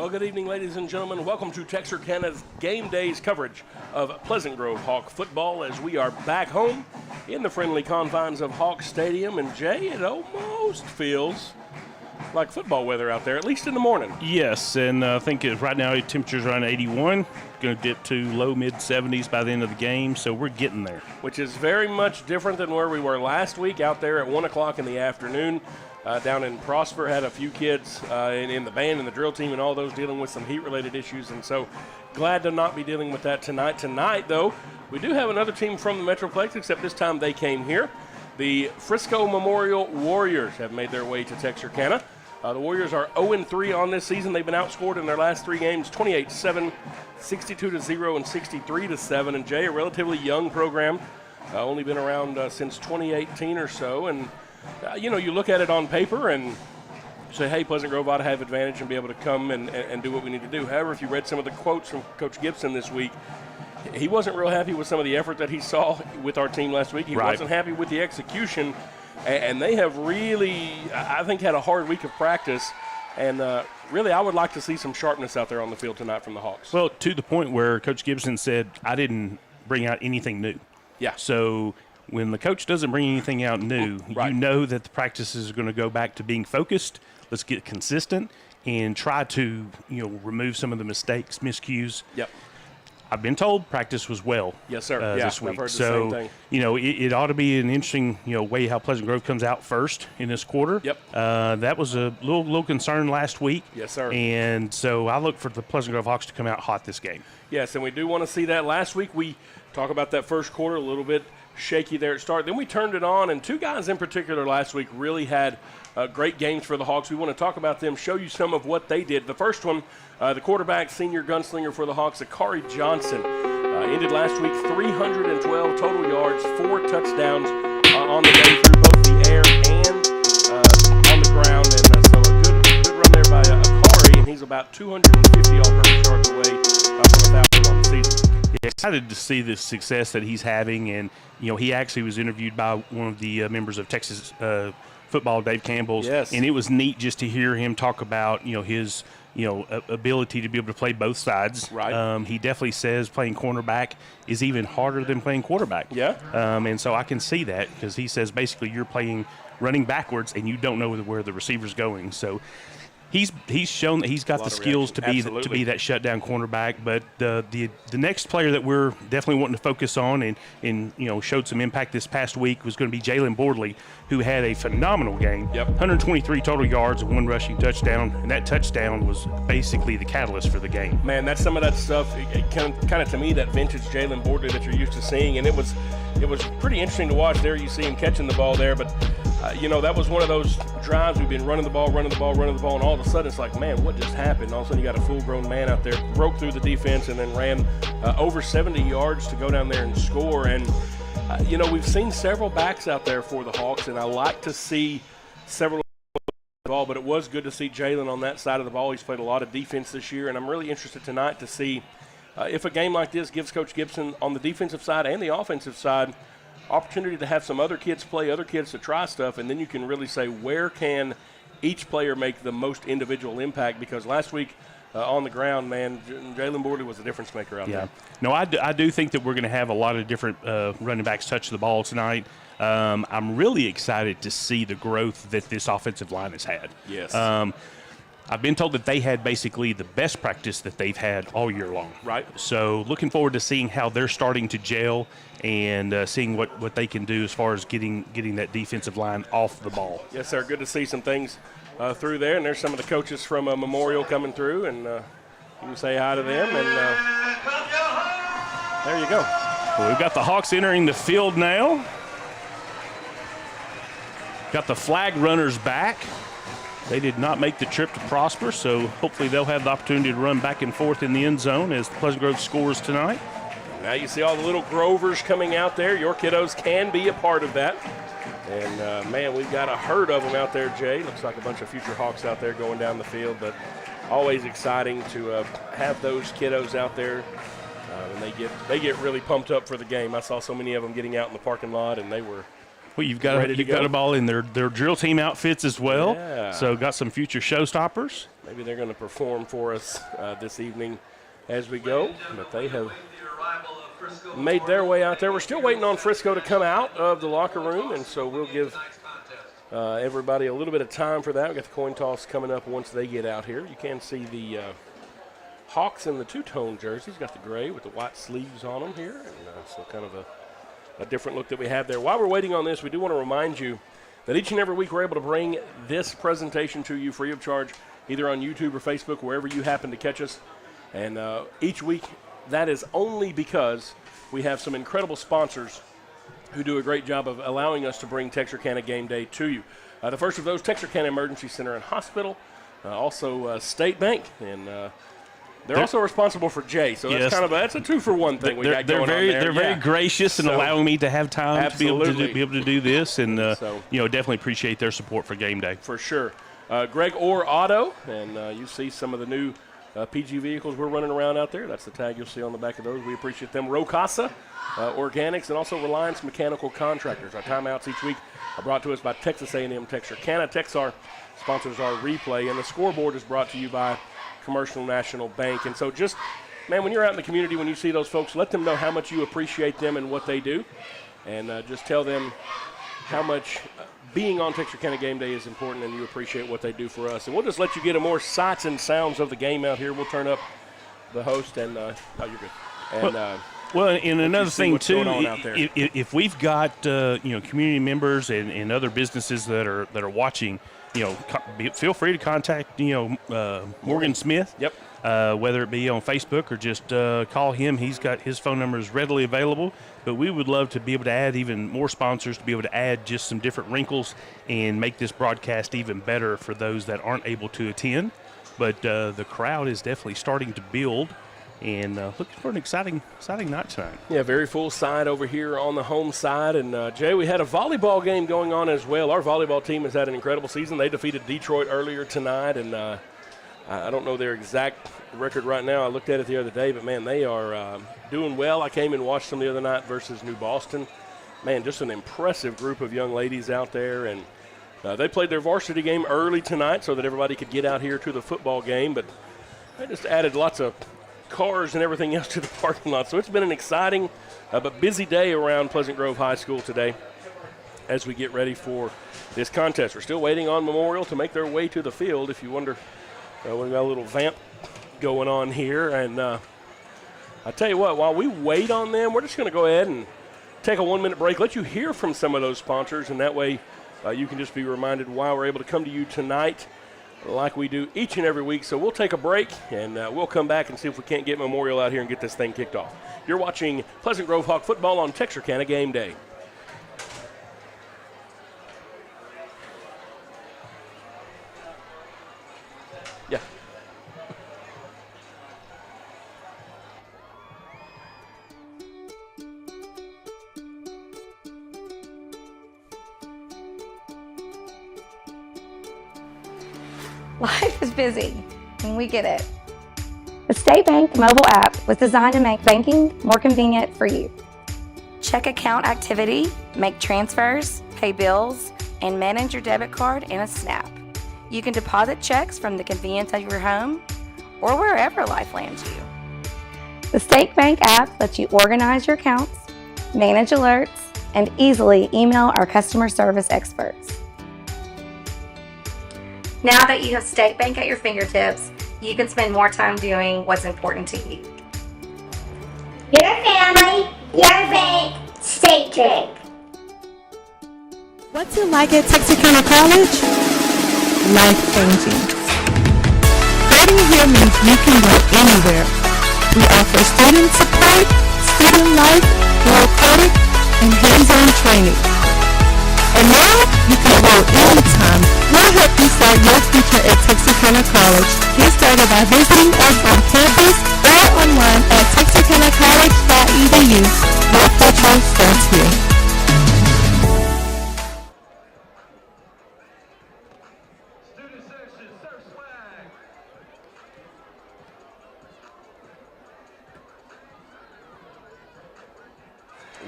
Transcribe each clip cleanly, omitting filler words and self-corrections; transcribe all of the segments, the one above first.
Well, good evening, ladies and gentlemen. Welcome to Texarkana's Game Day's coverage of Pleasant Grove Hawk football as we are back home in the friendly confines of Hawk Stadium. And, Jay, it almost feels like football weather out there, at least in the morning. Yes, and I think right now the temperature's around 81. Going to dip to low mid-70s by the end of the game, so we're getting there. Which is very much different than where we were last week out there at 1 o'clock in the afternoon. Down in Prosper, had a few kids in the band and the drill team and all those dealing with some heat-related issues, and so glad to not be dealing with that tonight. Tonight, though, we do have another team from the Metroplex, except this time they came here. The Frisco Memorial Warriors have made their way to Texarkana. The Warriors are 0-3 on this season. They've been outscored in their last three games, 28-7, 62-0, and 63-7. And, Jay, a relatively young program, only been around since 2018 or so, and you look at it on paper and say, hey, Pleasant Grove ought to have advantage and be able to come and do what we need to do. However, if you read some of the quotes from Coach Gibson this week, he wasn't real happy with some of the effort that he saw with our team last week. He wasn't happy with the execution, and they have really, I think, had a hard week of practice. And really, I would like to see some sharpness out there on the field tonight from the Hawks. Well, to the point where Coach Gibson said, I didn't bring out anything new. Yeah. So when the coach doesn't bring anything out new, you know that the practices are going to go back to being focused. Let's get consistent and try to, remove some of the mistakes, miscues. Yep. I've been told practice was well. Yes, sir. This week. I've heard the so, same thing. It ought to be an interesting, way how Pleasant Grove comes out first in this quarter. Yep. That was a little concern last week. Yes, sir. And so I look for the Pleasant Grove Hawks to come out hot this game. Yes, and we do want to see that. Last week we talked about that first quarter a little bit shaky there at start. Then we turned it on, and two guys in particular last week really had great games for the Hawks. We want to talk about them, show you some of what they did. The first one, the quarterback, senior gunslinger for the Hawks, Akari Johnson, ended last week 312 total yards, 4 touchdowns on the day through both the air and on the ground. And so a good run there by Akari, and he's about 250 all-purpose yards away from 1,000 on the season. Excited to see the success that he's having, and he actually was interviewed by one of the members of Texas football, Dave Campbell's, and it was neat just to hear him talk about his ability to be able to play both sides. Right. He definitely says playing cornerback is even harder than playing quarterback. Yeah. And so I can see that because he says basically you're playing running backwards and you don't know where the receiver's going. So He's shown that he's got the skills to be that shutdown cornerback, but the next player that we're definitely wanting to focus on and showed some impact this past week was going to be Jalen Boardley, who had a phenomenal game. Yep. 123 total yards and 1 rushing touchdown, and that touchdown was basically the catalyst for the game. Man, that's some of that stuff. It kind of to me that vintage Jalen Boardley that you're used to seeing, and it was pretty interesting to watch. There you see him catching the ball there, but that was one of those drives we've been running the ball, and all of a sudden it's like, man, what just happened? All of a sudden you got a full-grown man out there, broke through the defense, and then ran over 70 yards to go down there and score. And, we've seen several backs out there for the Hawks, and I like to see several ball, but it was good to see Jalen on that side of the ball. He's played a lot of defense this year, and I'm really interested tonight to see if a game like this gives Coach Gibson on the defensive side and the offensive side opportunity to have some other kids play, other kids to try stuff, and then you can really say where can each player make the most individual impact, because last week on the ground, man, Jalen Boardley was a difference maker out there. No, I do think that we're going to have a lot of different running backs touch the ball tonight. I'm really excited to see the growth that this offensive line has had. Yes. I've been told that they had basically the best practice that they've had all year long. Right. So looking forward to seeing how they're starting to gel and seeing what they can do as far as getting that defensive line off the ball. Yes, sir. Good to see some things through there. And there's some of the coaches from Memorial coming through, and you can say hi to them. And there you go. Well, we've got the Hawks entering the field now. Got the flag runners back. They did not make the trip to Prosper, so hopefully they'll have the opportunity to run back and forth in the end zone as Pleasant Grove scores tonight. Now you see all the little Grovers coming out there. Your kiddos can be a part of that. And, man, we've got a herd of them out there, Jay. Looks like a bunch of future Hawks out there going down the field, but always exciting to have those kiddos out there. And they get really pumped up for the game. I saw so many of them getting out in the parking lot, and they were Well, you've got them all in their drill team outfits as well. Yeah. So got some future showstoppers. Maybe they're going to perform for us this evening as we go. But they have made their way out there. We're still waiting on Frisco to come out of the locker room, and so we'll give everybody a little bit of time for that. We've got the coin toss coming up once they get out here. You can see the Hawks in the two-tone jerseys. Got the gray with the white sleeves on them here, and so kind of a different look that we have there. While we're waiting on this, we do want to remind you that each and every week we're able to bring this presentation to you free of charge, either on YouTube or Facebook, wherever you happen to catch us. And each week, that is only because we have some incredible sponsors who do a great job of allowing us to bring Texarkana Game Day to you. The first of those, Texarkana Emergency Center and Hospital, also State Bank, and they're also responsible for Jay, so yes. That's a 2-for-1 thing we got going on there. They're very gracious in allowing me to have time to be able to do this, and definitely appreciate their support for Game Day. For sure. Greg Orr Auto, and you see some of the new PG vehicles we're running around out there. That's the tag you'll see on the back of those. We appreciate them. Rocasa Organics, and also Reliance Mechanical Contractors. Our timeouts each week are brought to us by Texas A&M Texarkana. Texar sponsors our replay, and the scoreboard is brought to you by Commercial National Bank. And so just, man, when you're out in the community, when you see those folks, let them know how much you appreciate them and what they do, and just tell them how much being on Texarkana Game Day is important and you appreciate what they do for us. And we'll just let you get a more sights and sounds of the game out here. We'll turn up the host, and oh, you're good. And and another thing too, if we've got community members and other businesses that are watching, feel free to contact Morgan Smith. Yep. Whether it be on Facebook or just call him. He's got his phone number is readily available. But we would love to be able to add even more sponsors, to be able to add just some different wrinkles and make this broadcast even better for those that aren't able to attend. But the crowd is definitely starting to build, and looking for an exciting night tonight. Yeah, very full side over here on the home side. And, Jay, we had a volleyball game going on as well. Our volleyball team has had an incredible season. They defeated Detroit earlier tonight, and I don't know their exact record right now. I looked at it the other day, but, man, they are doing well. I came and watched them the other night versus New Boston. Man, just an impressive group of young ladies out there, and they played their varsity game early tonight so that everybody could get out here to the football game, but they just added lots of cars and everything else to the parking lot. So it's been an exciting but busy day around Pleasant Grove High School today as we get ready for this contest. We're still waiting on Memorial to make their way to the field. If you wonder, we've got a little vamp going on here, and I tell you what, while we wait on them, we're just going to go ahead and take a 1-minute break, let you hear from some of those sponsors, and that way you can just be reminded why we're able to come to you tonight like we do each and every week. So we'll take a break, and we'll come back and see if we can't get Memorial out here and get this thing kicked off. You're watching Pleasant Grove Hawk football on Texarkana Game Day. Yeah. Life is busy, and we get it. The State Bank mobile app was designed to make banking more convenient for you. Check account activity, make transfers, pay bills, and manage your debit card in a snap. You can deposit checks from the convenience of your home or wherever life lands you. The State Bank app lets you organize your accounts, manage alerts, and easily email our customer service experts. Now that you have State Bank at your fingertips, you can spend more time doing what's important to you. Your family, your bank, State Bank. What's it like at Texarkana College? Life-changing. Studying here means you can go anywhere. We offer student support, student life, world credit, and hands-on training. And now, you can enroll anytime. We'll help you start your future at Texarkana College. Get started by visiting us on campus or online at texarkanacollege.edu. Your future starts here.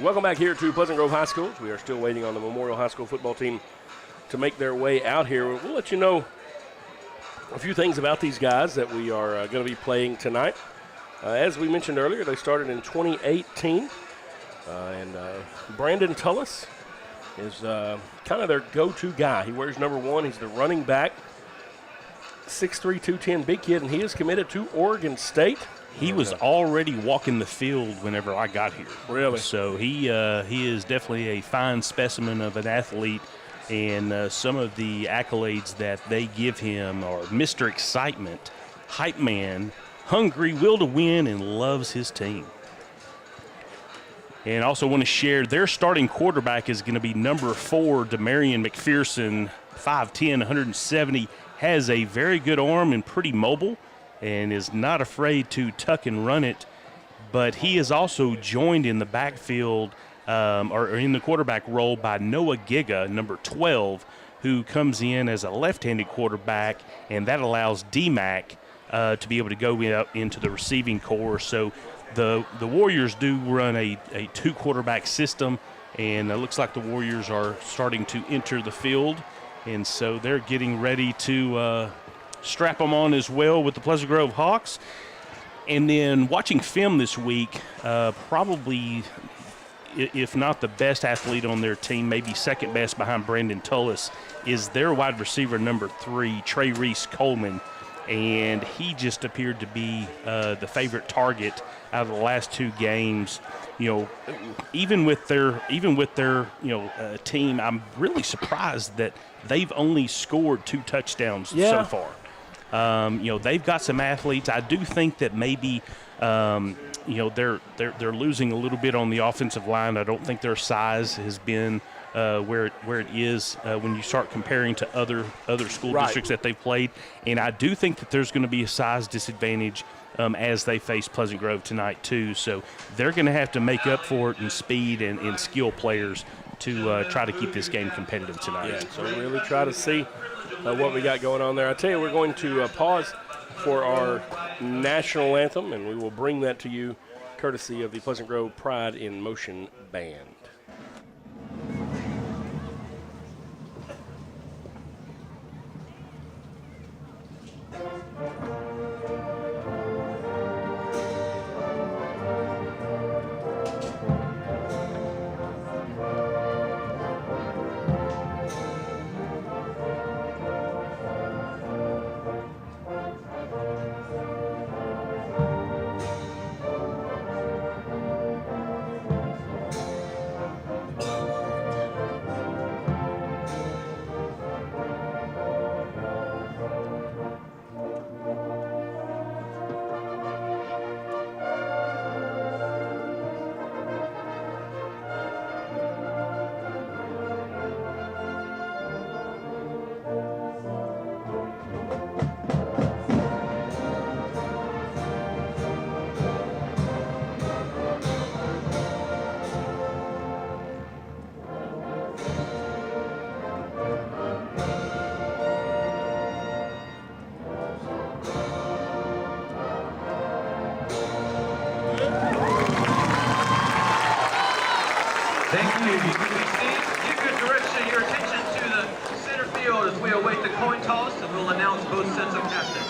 Welcome back here to Pleasant Grove High School. We are still waiting on the Memorial High School football team to make their way out here. We'll let you know a few things about these guys that we are going to be playing tonight. As we mentioned earlier, they started in 2018, and Brandon Tullis is kind of their go-to guy. He wears number 1. He's the running back, 6'3", 210, big kid, and he is committed to Oregon State. He was already walking the field whenever I got here. Really? So he is definitely a fine specimen of an athlete, and some of the accolades that they give him are Mr. Excitement, Hype Man, Hungry, Will to Win, and loves his team. And also want to share their starting quarterback is going to be number 4, Demarion McPherson, 5'10", 170, has a very good arm and pretty mobile, and is not afraid to tuck and run it. But he is also joined in the backfield or in the quarterback role by Noah Giga, number 12, who comes in as a left-handed quarterback, and that allows D-Mac to be able to go into the receiving core. So the Warriors do run a 2-quarterback system, and it looks like the Warriors are starting to enter the field, and so they're getting ready to strap them on as well with the Pleasant Grove Hawks. And then watching film this week, probably, if not the best athlete on their team, maybe second best behind Brandon Tullis, is their wide receiver number 3, Trey Reese Coleman. And he just appeared to be the favorite target out of the last 2 games. You know, even with their team, I'm really surprised that they've only scored 2 touchdowns so far. They've got some athletes. I do think that maybe they're losing a little bit on the offensive line. I don't think their size has been where it is when you start comparing to other school districts that they've played. And I do think that there's going to be a size disadvantage as they face Pleasant Grove tonight too. So they're going to have to make up for it in speed and skill players to try to keep this game competitive tonight. Yeah, so really try to see what we got going on there. I tell you, we're going to pause for our national anthem, and we will bring that to you courtesy of the Pleasant Grove Pride in Motion Band. Thank you. You can be seated. Give your direction, your attention to the center field as we await the coin toss, and we'll announce both sets of captains.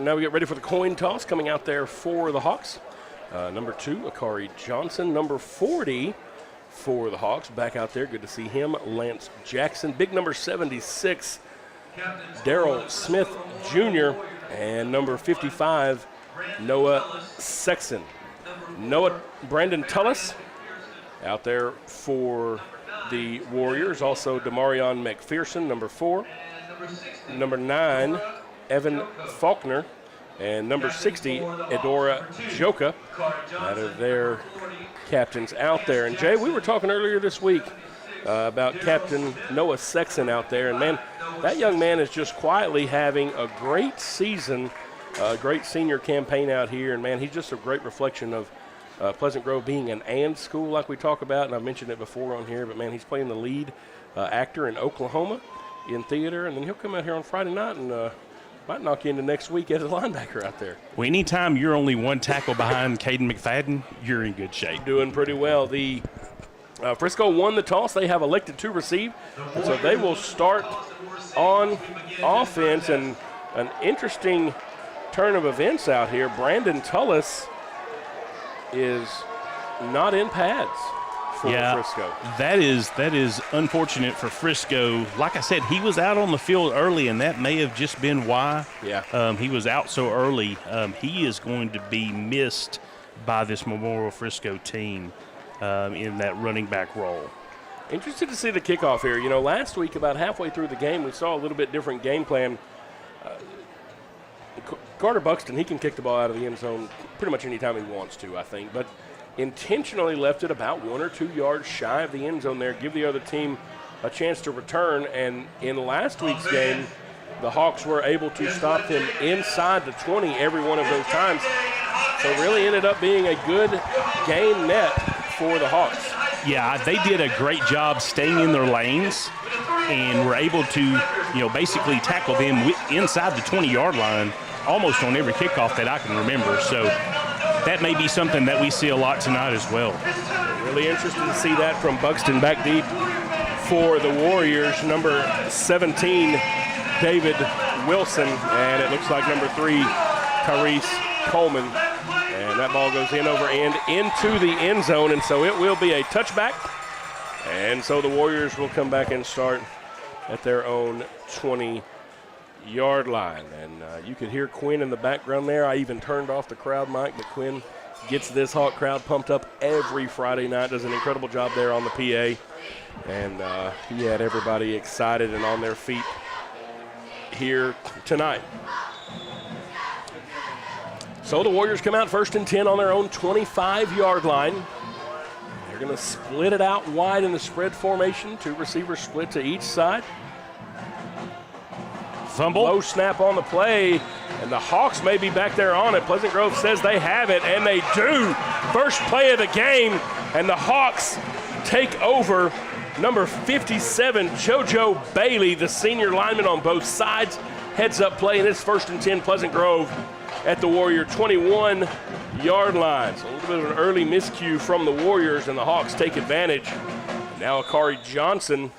Now we get ready for the coin toss. Coming out there for the Hawks, number 2, Akari Johnson. Number 40 for the Hawks, back out there. Good to see him. Lance Jackson. Big number 76, Daryl Smith Jr. And number 55, Noah Sexton. Brandon Tullis out there for the Warriors. Also Demarion McPherson, number 4. Number 9, Evan Faulkner. And number 60, Edora Joka, out of their captains out there. And Jay, we were talking earlier this week about Captain Noah Sexton out there. And man, that young man is just quietly having a great season, a great senior campaign out here. And man, he's just a great reflection of Pleasant Grove being an and school like we talk about. And I've mentioned it before on here, but man, he's playing the lead actor in Oklahoma in theater. And then he'll come out here on Friday night and Might knock you into next week as a linebacker out there. Well, anytime you're only one tackle behind Caden McFadden, you're in good shape. Doing pretty well. The Frisco won the toss. They have elected to receive, so they will start on offense. And an interesting turn of events out here. Brandon Tullis is not in pads for Frisco. That is unfortunate for Frisco. Like I said, he was out on the field early, and that may have just been why. Yeah. He was out so early. He is going to be missed by this Memorial Frisco team in that running back role. Interested to see the kickoff here. You know, last week, about halfway through the game, we saw a little bit different game plan. Carter Buxton, he can kick the ball out of the end zone pretty much any time he wants to, I think, but intentionally left it about 1 or 2 yards shy of the end zone there, give the other team a chance to return. And in last week's game, the Hawks were able to stop them inside the 20 every one of those times. So really ended up being a good game net for the Hawks. Yeah, they did a great job staying in their lanes and were able to, basically tackle them inside the 20-yard line almost on every kickoff that I can remember. So that may be something that we see a lot tonight as well. Really interesting to see that from Buxton back deep for the Warriors. Number 17, David Wilson, and it looks like number 3, Tyrese Coleman. And that ball goes in over and into the end zone, and so it will be a touchback. And so the Warriors will come back and start at their own 20-yard line. And you could hear Quinn in the background there. I even turned off the crowd mic, but Quinn gets this Hawk crowd pumped up every Friday night, does an incredible job there on the PA. And he had everybody excited and on their feet here tonight. So the Warriors come out 1st and 10 on their own 25-yard line. They're going to split it out wide in the spread formation. 2 receivers split to each side. Fumble. Low snap on the play, and the Hawks may be back there on it. Pleasant Grove says they have it, and they do. First play of the game, and the Hawks take over. Number 57, JoJo Bailey, the senior lineman on both sides, heads up play, and it's 1st and 10 Pleasant Grove at the Warrior 21-yard line. So a little bit of an early miscue from the Warriors, and the Hawks take advantage. Now Akari Johnson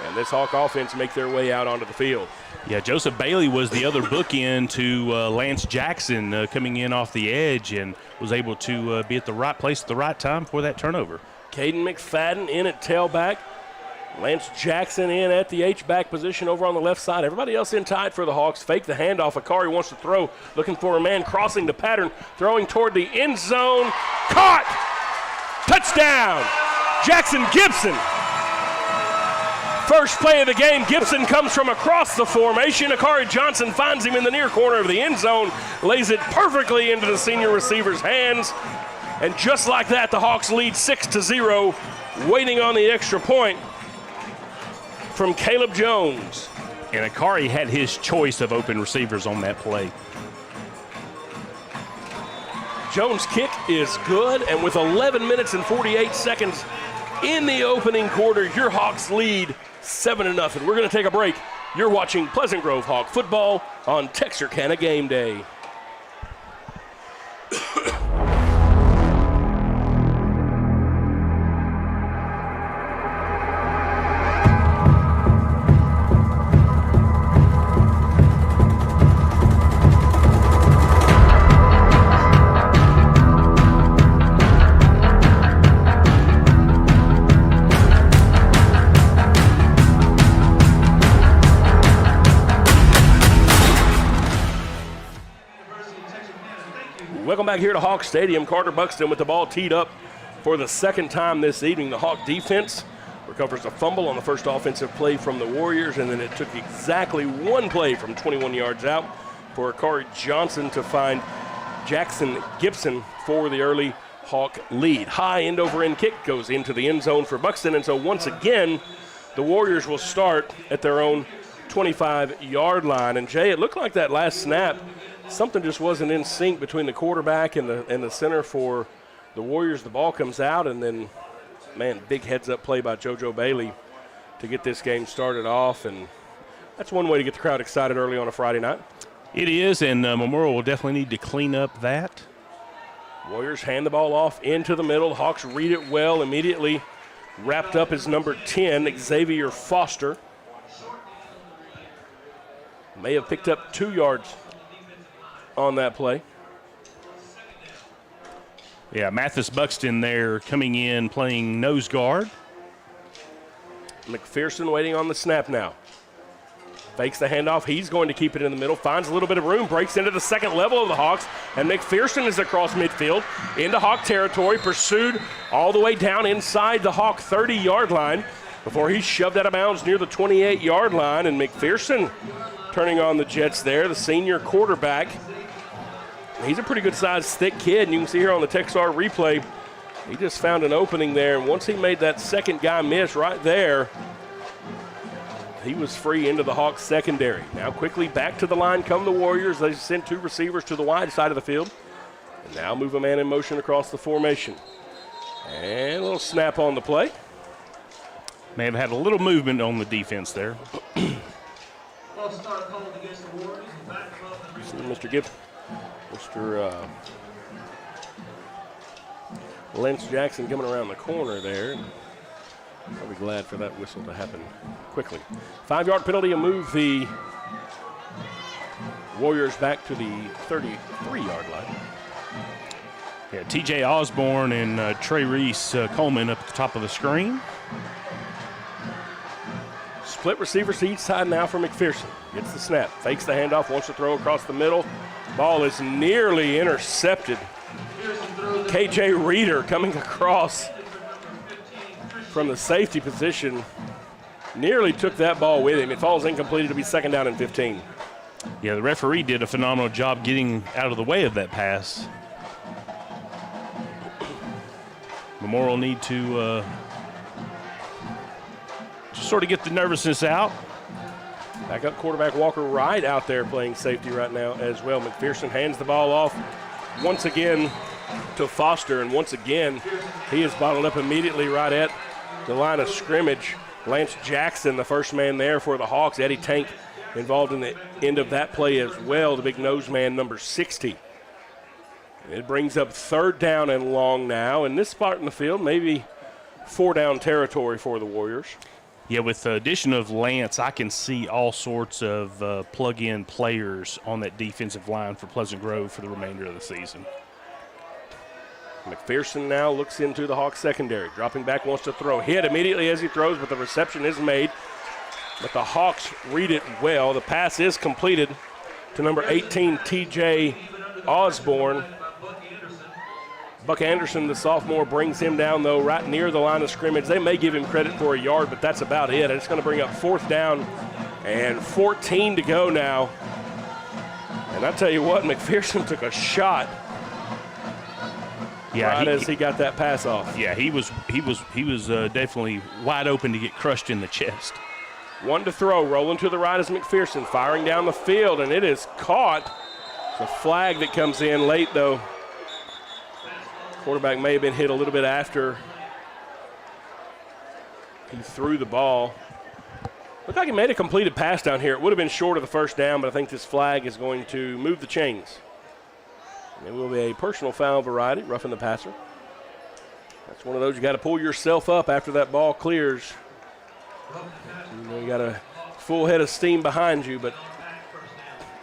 and this Hawk offense make their way out onto the field. Yeah, Joseph Bailey was the other bookend to Lance Jackson coming in off the edge and was able to be at the right place at the right time for that turnover. Caden McFadden in at tailback. Lance Jackson in at the H-back position over on the left side. Everybody else in tight for the Hawks. Fake the handoff. Akari wants to throw, looking for a man crossing the pattern, throwing toward the end zone. Caught! Touchdown! Jackson Gibson. First play of the game, Gibson comes from across the formation. Akari Johnson finds him in the near corner of the end zone, lays it perfectly into the senior receiver's hands. And just like that, the Hawks lead 6-0, waiting on the extra point from Caleb Jones. And Akari had his choice of open receivers on that play. Jones' kick is good, and with 11 minutes and 48 seconds in the opening quarter, your Hawks lead 7-0. We're going to take a break. You're watching Pleasant Grove Hawk football on Texarkana Game Day. Welcome back here to Hawk Stadium. Carter Buxton with the ball teed up for the second time this evening. The Hawk defense recovers a fumble on the first offensive play from the Warriors, and then it took exactly one play from 21 yards out for Akari Johnson to find Jackson Gibson for the early Hawk lead. High end-over-end kick goes into the end zone for Buxton, and so once again, the Warriors will start at their own 25-yard line. And Jay, it looked like that last snap, something just wasn't in sync between the quarterback and the center for the Warriors. The ball comes out, and then, man, big heads-up play by JoJo Bailey to get this game started off. And that's one way to get the crowd excited early on a Friday night. It is, and Memorial will definitely need to clean up that. Warriors hand the ball off into the middle. Hawks read it well. Immediately wrapped up as number 10, Xavier Foster. May have picked up 2 yards on that play. Yeah, Mathis Buxton there coming in playing nose guard. McPherson waiting on the snap now. Fakes the handoff. He's going to keep it in the middle. Finds a little bit of room. Breaks into the second level of the Hawks. And McPherson is across midfield into Hawk territory. Pursued all the way down inside the Hawk 30-yard line before he's shoved out of bounds near the 28-yard line. And McPherson turning on the Jets there, the senior quarterback. He's a pretty good-sized, thick kid. And you can see here on the Texar replay, he just found an opening there. And once he made that second guy miss right there, he was free into the Hawks secondary. Now quickly back to the line come the Warriors. They send 2 receivers to the wide side of the field. And now move a man in motion across the formation. And a little snap on the play. May have had a little movement on the defense there. Mr. Gibbs, Mr. Lance Jackson coming around the corner there. I'll be glad for that whistle to happen quickly. 5-yard penalty will move the Warriors back to the 33-yard line. Yeah, T.J. Osborne and Trey Reese Coleman up at the top of the screen. Split receivers to each side now for McPherson. Gets the snap, fakes the handoff, wants to throw across the middle. Ball is nearly intercepted. K.J. Reeder coming across from the safety position nearly took that ball with him. It falls incomplete. It'll be 2nd down and 15. Yeah, the referee did a phenomenal job getting out of the way of that pass. Memorial need to just sort of get the nervousness out. Backup quarterback Walker Wright out there playing safety right now as well. McPherson hands the ball off once again to Foster, and once again he is bottled up immediately right at the line of scrimmage. Lance Jackson, the first man there for the Hawks. Eddie Tank involved in the end of that play as well, the big nose man, number 60. It brings up 3rd down and long now, and this spot in the field, maybe 4-down territory for the Warriors. Yeah, with the addition of Lance, I can see all sorts of plug-in players on that defensive line for Pleasant Grove for the remainder of the season. McPherson now looks into the Hawks secondary. Dropping back, wants to throw. Hit immediately as he throws, but the reception is made. But the Hawks read it well. The pass is completed to number 18, T.J. Osborne. Buck Anderson, the sophomore, brings him down, though, right near the line of scrimmage. They may give him credit for a yard, but that's about it. And it's going to bring up 4th down and 14 to go now. And I tell you what, McPherson took a shot. Yeah, right as he got that pass off. Yeah, he was definitely wide open to get crushed in the chest. 1 to throw, rolling to the right is McPherson, firing down the field, and it is caught. It's a flag that comes in late, though. Quarterback may have been hit a little bit after he threw the ball. Looked like he made a completed pass down here. It would have been short of the 1st down, but I think this flag is going to move the chains. It will be a personal foul variety, roughing the passer. That's one of those you got to pull yourself up after that ball clears. You got a full head of steam behind you, but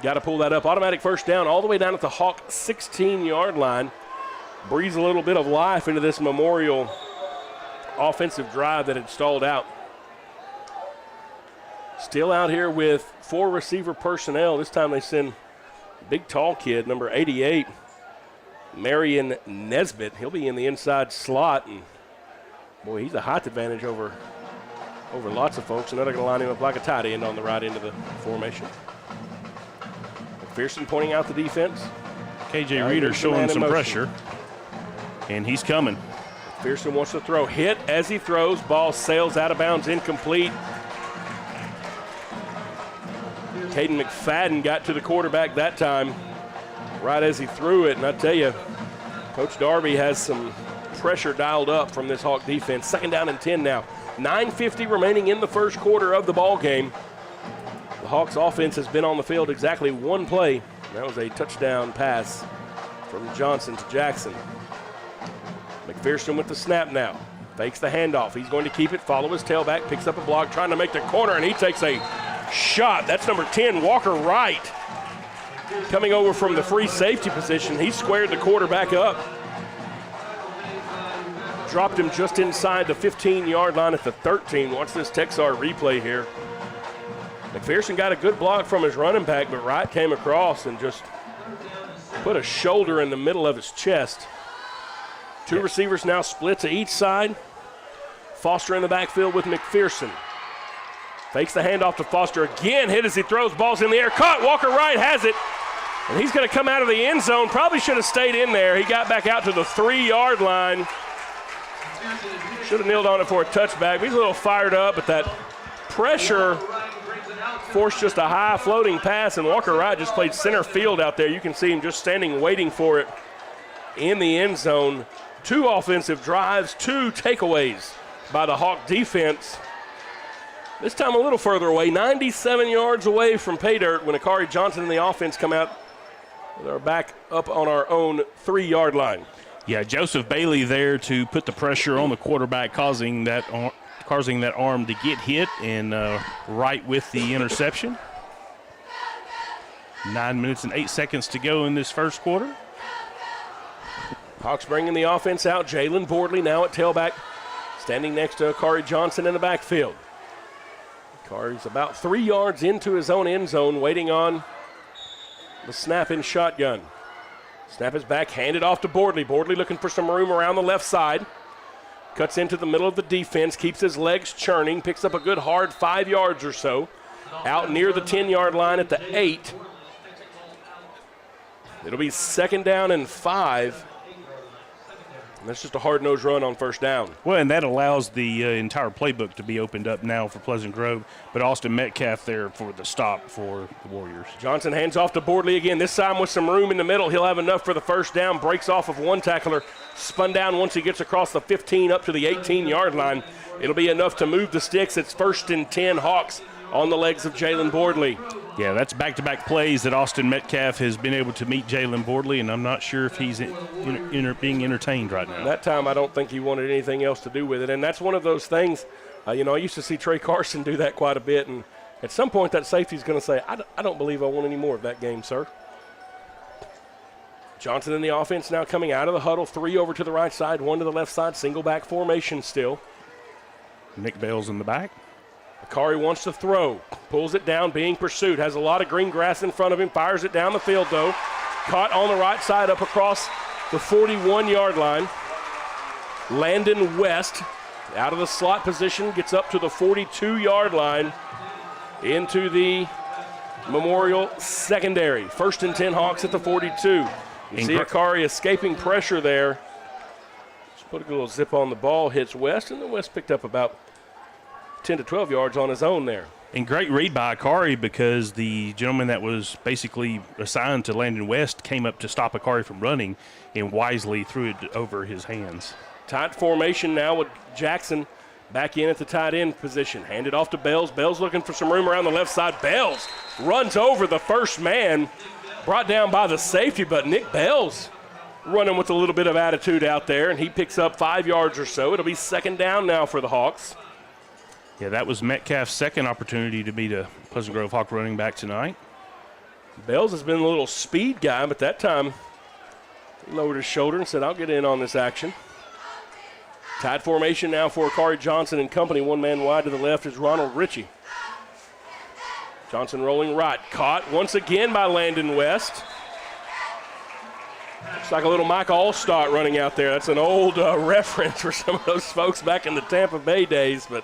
got to pull that up. Automatic 1st down all the way down at the Hawk 16-yard line. Breathes a little bit of life into this Memorial offensive drive that had stalled out. Still out here with 4 receiver personnel. This time they send big tall kid, number 88, Marion Nesbitt. He'll be in the inside slot, and boy, he's a height advantage over lots of folks, and they're going to line him up like a tight end on the right end of the formation. McPherson pointing out the defense. K.J. Reeder showing some pressure, and he's coming. McPherson wants to throw. Hit as he throws. Ball sails out of bounds, incomplete. Caden McFadden got to the quarterback that time right as he threw it. And I tell you, Coach Darby has some pressure dialed up from this Hawk defense. 2nd down and 10 now. 9:50 remaining in the 1st quarter of the ball game. The Hawks offense has been on the field exactly one play. That was a touchdown pass from Johnson to Jackson. McPherson with the snap now. Fakes the handoff. He's going to keep it, follow his tailback, picks up a block, trying to make the corner, and he takes a shot. That's number 10, Walker Wright. Coming over from the free safety position, he squared the quarterback up. Dropped him just inside the 15-yard line at the 13. Watch this Texar replay here. McPherson got a good block from his running back, but Wright came across and just put a shoulder in the middle of his chest. Two receivers now split to each side. Foster in the backfield with McPherson. Fakes the handoff to Foster again, hit as he throws, balls in the air, caught, Walker Wright has it, and he's going to come out of the end zone, probably should have stayed in there. He got back out to the 3-yard line. Should have kneeled on it for a touchback. He's a little fired up, but that pressure forced just a high floating pass, and Walker Wright just played center field out there. You can see him just standing waiting for it in the end zone. 2 offensive drives, 2 takeaways by the Hawk defense. This time a little further away, 97 yards away from pay dirt when Akari Johnson and the offense come out with our back up on our own 3-yard line. Yeah, Joseph Bailey there to put the pressure on the quarterback, causing that arm to get hit, and right with the interception. 9 minutes and 8 seconds to go in this first quarter. Hawks bringing the offense out. Jalen Bordley now at tailback, standing next to Akari Johnson in the backfield. Akari's about 3 yards into his own end zone, waiting on the snap in shotgun. Snap is back, handed off to Bordley. Bordley looking for some room around the left side. Cuts into the middle of the defense, keeps his legs churning, picks up a good hard 5 yards or so. Out near the 10-yard line at the 8. It'll be 2nd down and 5. And that's just a hard-nosed run on first down. Well, and that allows the entire playbook to be opened up now for Pleasant Grove, but Austin Metcalf there for the stop for the Warriors. Johnson hands off to Bordley again, this time with some room in the middle. He'll have enough for the first down, breaks off of one tackler, spun down once he gets across the 15 up to the 18-yard line. It'll be enough to move the sticks. It's 1st and 10 Hawks on the legs of Jalen Bordley. Yeah, that's back-to-back plays that Austin Metcalf has been able to meet Jalen Bordley, and I'm not sure if he's being entertained right now. That time I don't think he wanted anything else to do with it, and that's one of those things. I used to see Trey Carson do that quite a bit, and at some point that safety's going to say, I don't believe I want any more of that game, sir. Johnson in the offense now coming out of the huddle, 3 over to the right side, 1 to the left side, single back formation still. Nick Bales in the back. Akari wants to throw, pulls it down, being pursued, has a lot of green grass in front of him, fires it down the field though. Caught on the right side up across the 41-yard line. Landon West out of the slot position, gets up to the 42-yard line into the Memorial secondary. 1st and 10 Hawks at the 42. You see Akari escaping pressure there. Just put a little zip on the ball, hits West, and then West picked up about 10 to 12 yards on his own there. And great read by Akari, because the gentleman that was basically assigned to Landon West came up to stop Akari from running and wisely threw it over his hands. Tight formation now with Jackson back in at the tight end position. Handed off to Bells. Bells looking for some room around the left side. Bells runs over the first man, brought down by the safety, but Nick Bells running with a little bit of attitude out there, and he picks up 5 yards or so. It'll be 2nd down now for the Hawks. Yeah, that was Metcalf's second opportunity to beat a Pleasant Grove Hawk running back tonight. Bells has been a little speed guy, but that time he lowered his shoulder and said, I'll get in on this action. Tight formation now for Akari Johnson and company. 1 man wide to the left is Ronald Ritchie. Johnson rolling right. Caught once again by Landon West. Looks like a little Mike Allstott running out there. That's an old reference for some of those folks back in the Tampa Bay days, but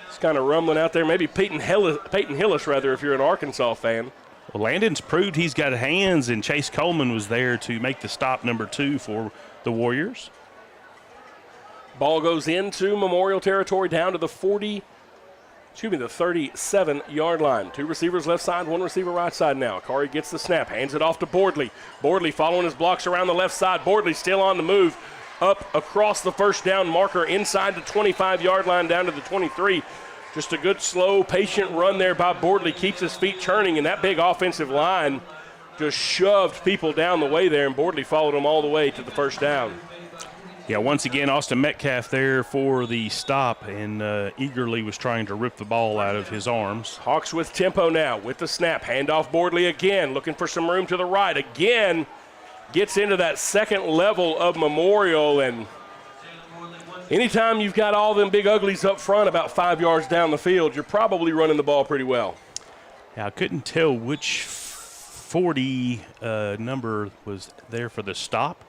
it's kind of rumbling out there. Maybe Peyton Hillis, rather, if you're an Arkansas fan. Well, Landon's proved he's got hands, and Chase Coleman was there to make the stop number 2 for the Warriors. Ball goes into Memorial territory down to the 37-yard line. 2 receivers left side, 1 receiver right side now. Akari gets the snap, hands it off to Bordley. Bordley following his blocks around the left side. Bordley still on the move. Up across the first down marker inside the 25-yard line down to the 23. Just a good, slow, patient run there by Bordley. Keeps his feet churning, and that big offensive line just shoved people down the way there, and Bordley followed them all the way to the first down. Yeah, once again, Austin Metcalf there for the stop, and eagerly was trying to rip the ball out of his arms. Hawks with tempo now with the snap. Handoff Bordley again, looking for some room to the right. Again, gets into that second level of Memorial, and anytime you've got all them big uglies up front about 5 yards down the field, you're probably running the ball pretty well. Yeah, I couldn't tell which 40 number was there for the stop.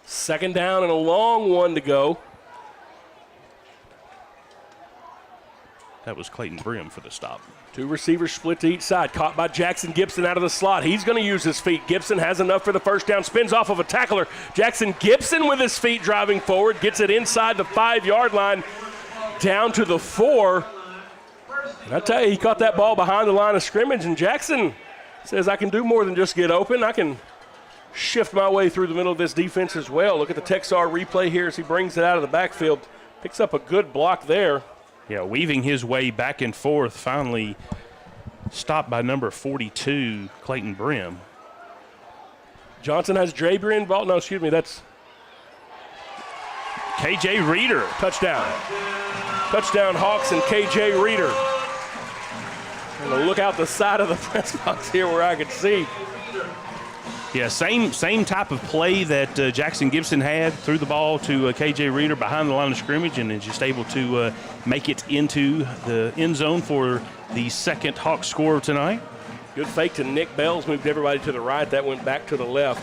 Second down and a long one to go. That was Clayton Brim for the stop. Two receivers split to each side. Caught by Jackson Gibson out of the slot. He's going to use his feet. Gibson has enough for the first down. Spins off of a tackler. Jackson Gibson with his feet driving forward. Gets it inside the 5-yard line. Down to the 4. And I tell you, he caught that ball behind the line of scrimmage. And Jackson says, I can do more than just get open. I can shift my way through the middle of this defense as well. Look at the Texar replay here as he brings it out of the backfield. Picks up a good block there. Yeah, weaving his way back and forth, finally stopped by number 42, Clayton Brim. Johnson has Draper involved. No, excuse me, that's KJ Reeder. Touchdown. Touchdown, Hawks and KJ Reeder. I'm going to look out the side of the press box here where I can see. Yeah, same type of play that Jackson Gibson had. Threw the ball to KJ Reeder behind the line of scrimmage and is just able to make it into the end zone for the second Hawks score of tonight. Good fake to Nick Bells, moved everybody to the right. That went back to the left.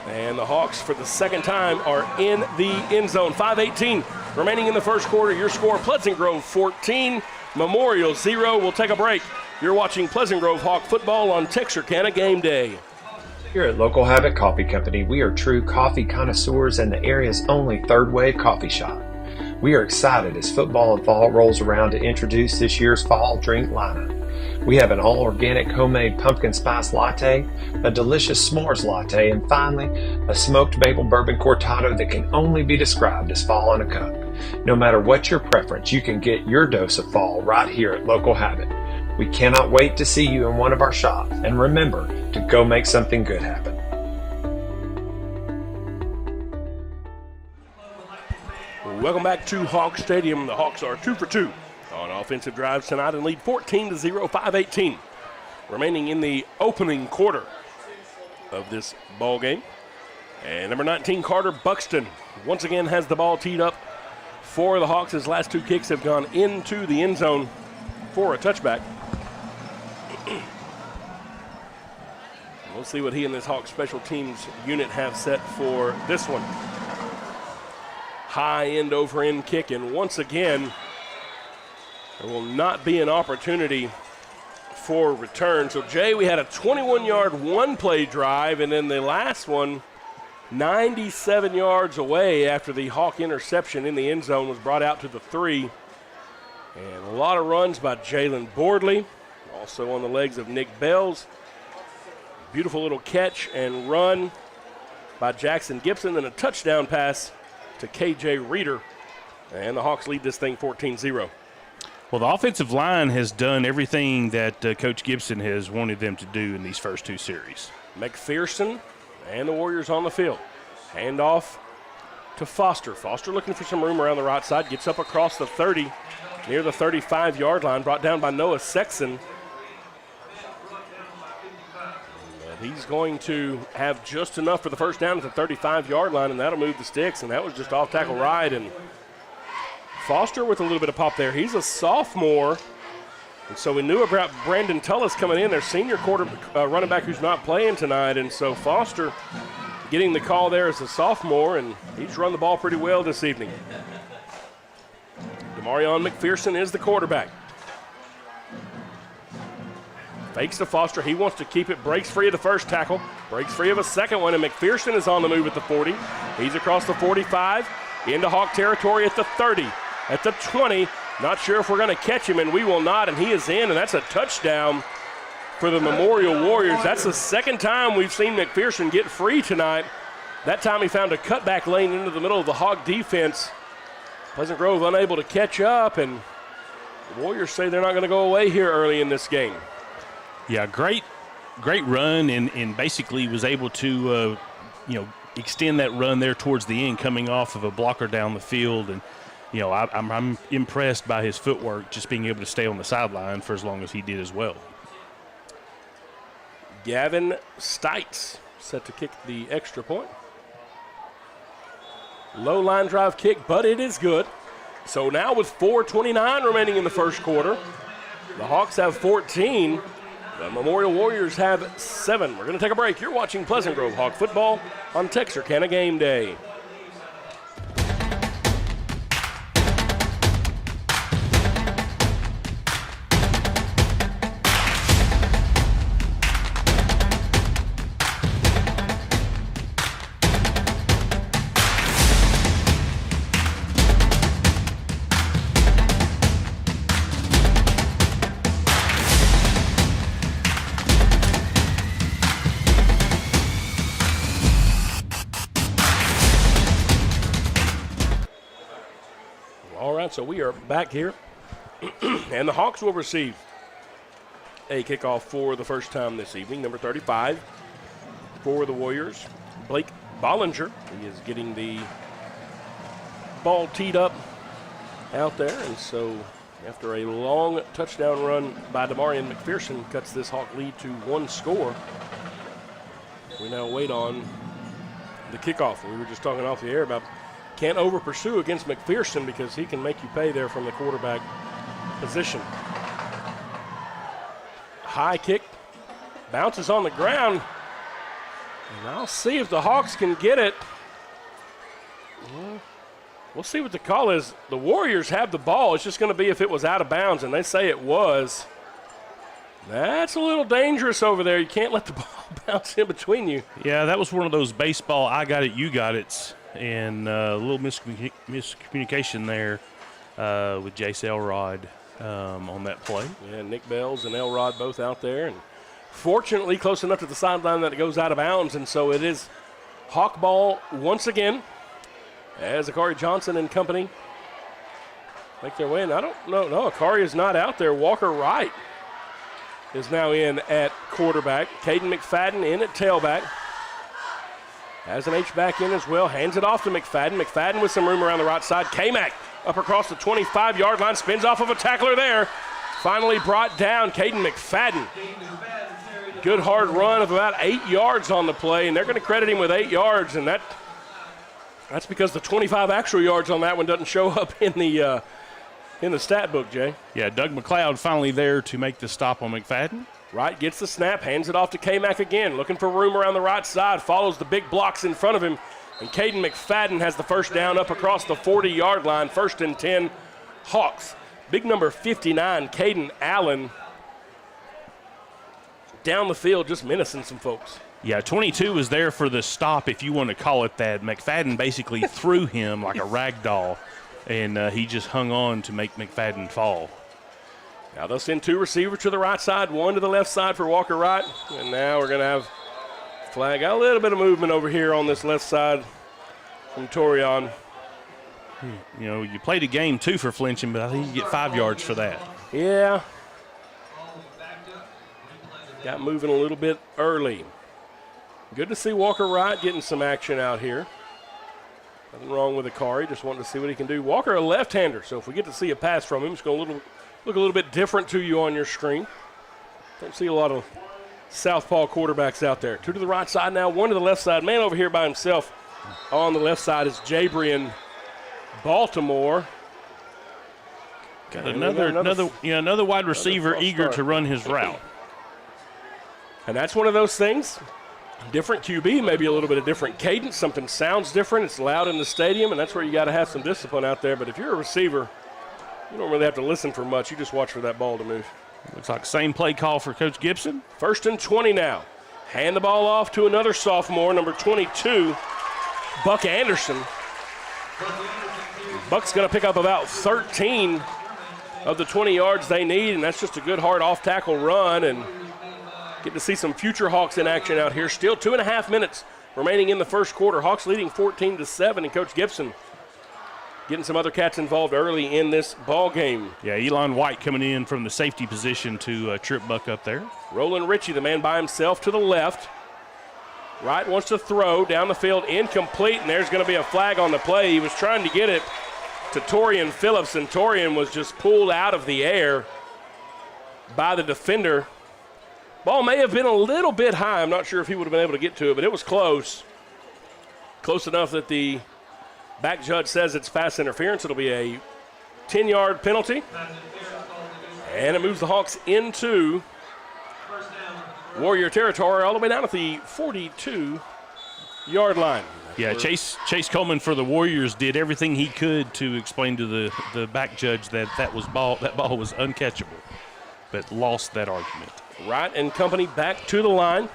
And the Hawks, for the second time, are in the end zone. 5:18 remaining in the first quarter. Your score, Pleasant Grove 14, Memorial 0. We'll take a break. You're watching Pleasant Grove Hawk football on Texarkana Game Day. Here at Local Habit Coffee Company, we are true coffee connoisseurs and the area's only third wave coffee shop. We are excited as football and fall rolls around to introduce this year's fall drink lineup. We have an all-organic homemade pumpkin spice latte, a delicious s'mores latte, and finally, a smoked maple bourbon cortado that can only be described as fall in a cup. No matter what your preference, you can get your dose of fall right here at Local Habit. We cannot wait to see you in one of our shops, and remember to go make something good happen. Welcome back to Hawk Stadium. The Hawks are 2 for 2 on offensive drives tonight and lead 14-0, 5:18 remaining in the opening quarter of this ball game. And number 19, Carter Buxton, once again has the ball teed up for the Hawks. His last 2 kicks have gone into the end zone for a touchback. We'll see what he and this Hawks special teams unit have set for this one. High end over end kick, and once again, there will not be an opportunity for return. So, Jay, we had a 21-yard one-play drive, and then the last one, 97 yards away after the Hawk interception in the end zone was brought out to the 3. And a lot of runs by Jalen Bordley, also on the legs of Nick Bells. Beautiful little catch and run by Jackson Gibson, and a touchdown pass to KJ Reeder. And the Hawks lead this thing 14-0. Well, the offensive line has done everything that Coach Gibson has wanted them to do in these first 2 series. McPherson and the Warriors on the field. Handoff to Foster. Foster looking for some room around the right side. Gets up across the 30, near the 35-yard line. Brought down by Noah Sexton. And he's going to have just enough for the first down at the 35-yard line, and that'll move the sticks. And that was just off tackle right. And Foster with a little bit of pop there. He's a sophomore, and so we knew about Brandon Tullis coming in, their senior running back who's not playing tonight. And so Foster getting the call there as a sophomore, and he's run the ball pretty well this evening. Demarion McPherson is the quarterback. Fakes to Foster. He wants to keep it. Breaks free of the first tackle. Breaks free of a second one, and McPherson is on the move at the 40. He's across the 45, into Hawk territory at the 30. At the 20, not sure if we're going to catch him, and we will not, and he is in, and that's a touchdown for the Memorial Warriors. That's the second time we've seen McPherson get free tonight. That time he found a cutback lane into the middle of the Hawk defense Pleasant Grove unable to catch up, and the Warriors say they're not going to go away here early in this game. Yeah, great run, and basically was able to, extend that run there towards the end, coming off of a blocker down the field. And, I'm impressed by his footwork, just being able to stay on the sideline for as long as he did as well. Gavin Stites set to kick the extra point. Low line drive kick, but it is good. So now with 4:29 remaining in the first quarter, the Hawks have 14. The Memorial Warriors have 7. We're going to take a break. You're watching Pleasant Grove Hawk football on Texarkana Game Day. So we are back here, and the Hawks will receive a kickoff for the first time this evening. Number 35 for the Warriors, Blake Bollinger. He is getting the ball teed up out there, and so after a long touchdown run by Demarion McPherson, cuts this Hawk lead to 1 score. We now wait on the kickoff. We were just talking off the air about can't over-pursue against McPherson because he can make you pay there from the quarterback position. High kick, bounces on the ground, and I'll see if the Hawks can get it. We'll see what the call is. The Warriors have the ball. It's just going to be if it was out of bounds, and they say it was. That's a little dangerous over there. You can't let the ball bounce in between you. Yeah, that was one of those baseball I got it, you got it. And a little miscommunication there with Jace Elrod on that play. Yeah, Nick Bells and Elrod both out there. And fortunately, close enough to the sideline that it goes out of bounds. And so it is Hawk ball once again as Akari Johnson and company make their way. And I don't know. No, Akari is not out there. Walker Wright is now in at quarterback. Caden McFadden in at tailback. Has an H-back in as well. Hands it off to McFadden. McFadden with some room around the right side. K-Mac up across the 25-yard line. Spins off of a tackler there. Finally brought down Caden McFadden. Good hard run of about 8 yards on the play, and they're going to credit him with 8 yards, and that's because the 25 actual yards on that one doesn't show up in the stat book, Jay. Yeah, Doug McLeod finally there to make the stop on McFadden. Wright gets the snap, hands it off to K-Mac again, looking for room around the right side, follows the big blocks in front of him, and Caden McFadden has the first down up across the 40-yard line, 1st and 10, Hawks. Big number 59, Caden Allen, down the field just menacing some folks. Yeah, 22 was there for the stop, if you want to call it that. McFadden basically threw him like a rag doll, and he just hung on to make McFadden fall. Now they'll send 2 receivers to the right side, 1 to the left side for Walker Wright. And now we're going to have flag. Got a little bit of movement over here on this left side from Torion. You know, you played a game, too, for flinching, but I think you get 5 yards for that. Yeah. Got moving a little bit early. Good to see Walker Wright getting some action out here. Nothing wrong with Akari, just wanting to see what he can do. Walker, a left-hander, so if we get to see a pass from him, it's going to look a little bit different to you on your screen. Don't see a lot of southpaw quarterbacks out there. 2 to the right side now, 1 to the left side. Man over here by himself on the left side is Jabrian Baltimore. Got another wide receiver eager to run his route. And that's one of those things. Different QB, maybe a little bit of different cadence. Something sounds different. It's loud in the stadium, and that's where you got to have some discipline out there. But if you're a receiver, you don't really have to listen for much. You just watch for that ball to move. Looks like the same play call for Coach Gibson. 1st and 20 now. Hand the ball off to another sophomore, number 22, Buck Anderson. Buck's going to pick up about 13 of the 20 yards they need, and that's just a good hard off-tackle run. And get to see some future Hawks in action out here. Still 2.5 minutes remaining in the first quarter. Hawks leading 14-7, and Coach Gibson getting some other cats involved early in this ball game. Yeah, Elon White coming in from the safety position to trip Buck up there. Roland Ritchie, the man by himself to the left. Wright wants to throw down the field, incomplete, and there's going to be a flag on the play. He was trying to get it to Torian Phillips, and Torian was just pulled out of the air by the defender. Ball may have been a little bit high. I'm not sure if he would have been able to get to it, but it was close. Close enough that the back judge says it's pass interference. It'll be a 10-yard penalty. And it moves the Hawks into Warrior territory all the way down at the 42-yard line. Yeah, Chase Coleman for the Warriors did everything he could to explain to the back judge that that ball was uncatchable, but lost that argument. Wright and company back to the line.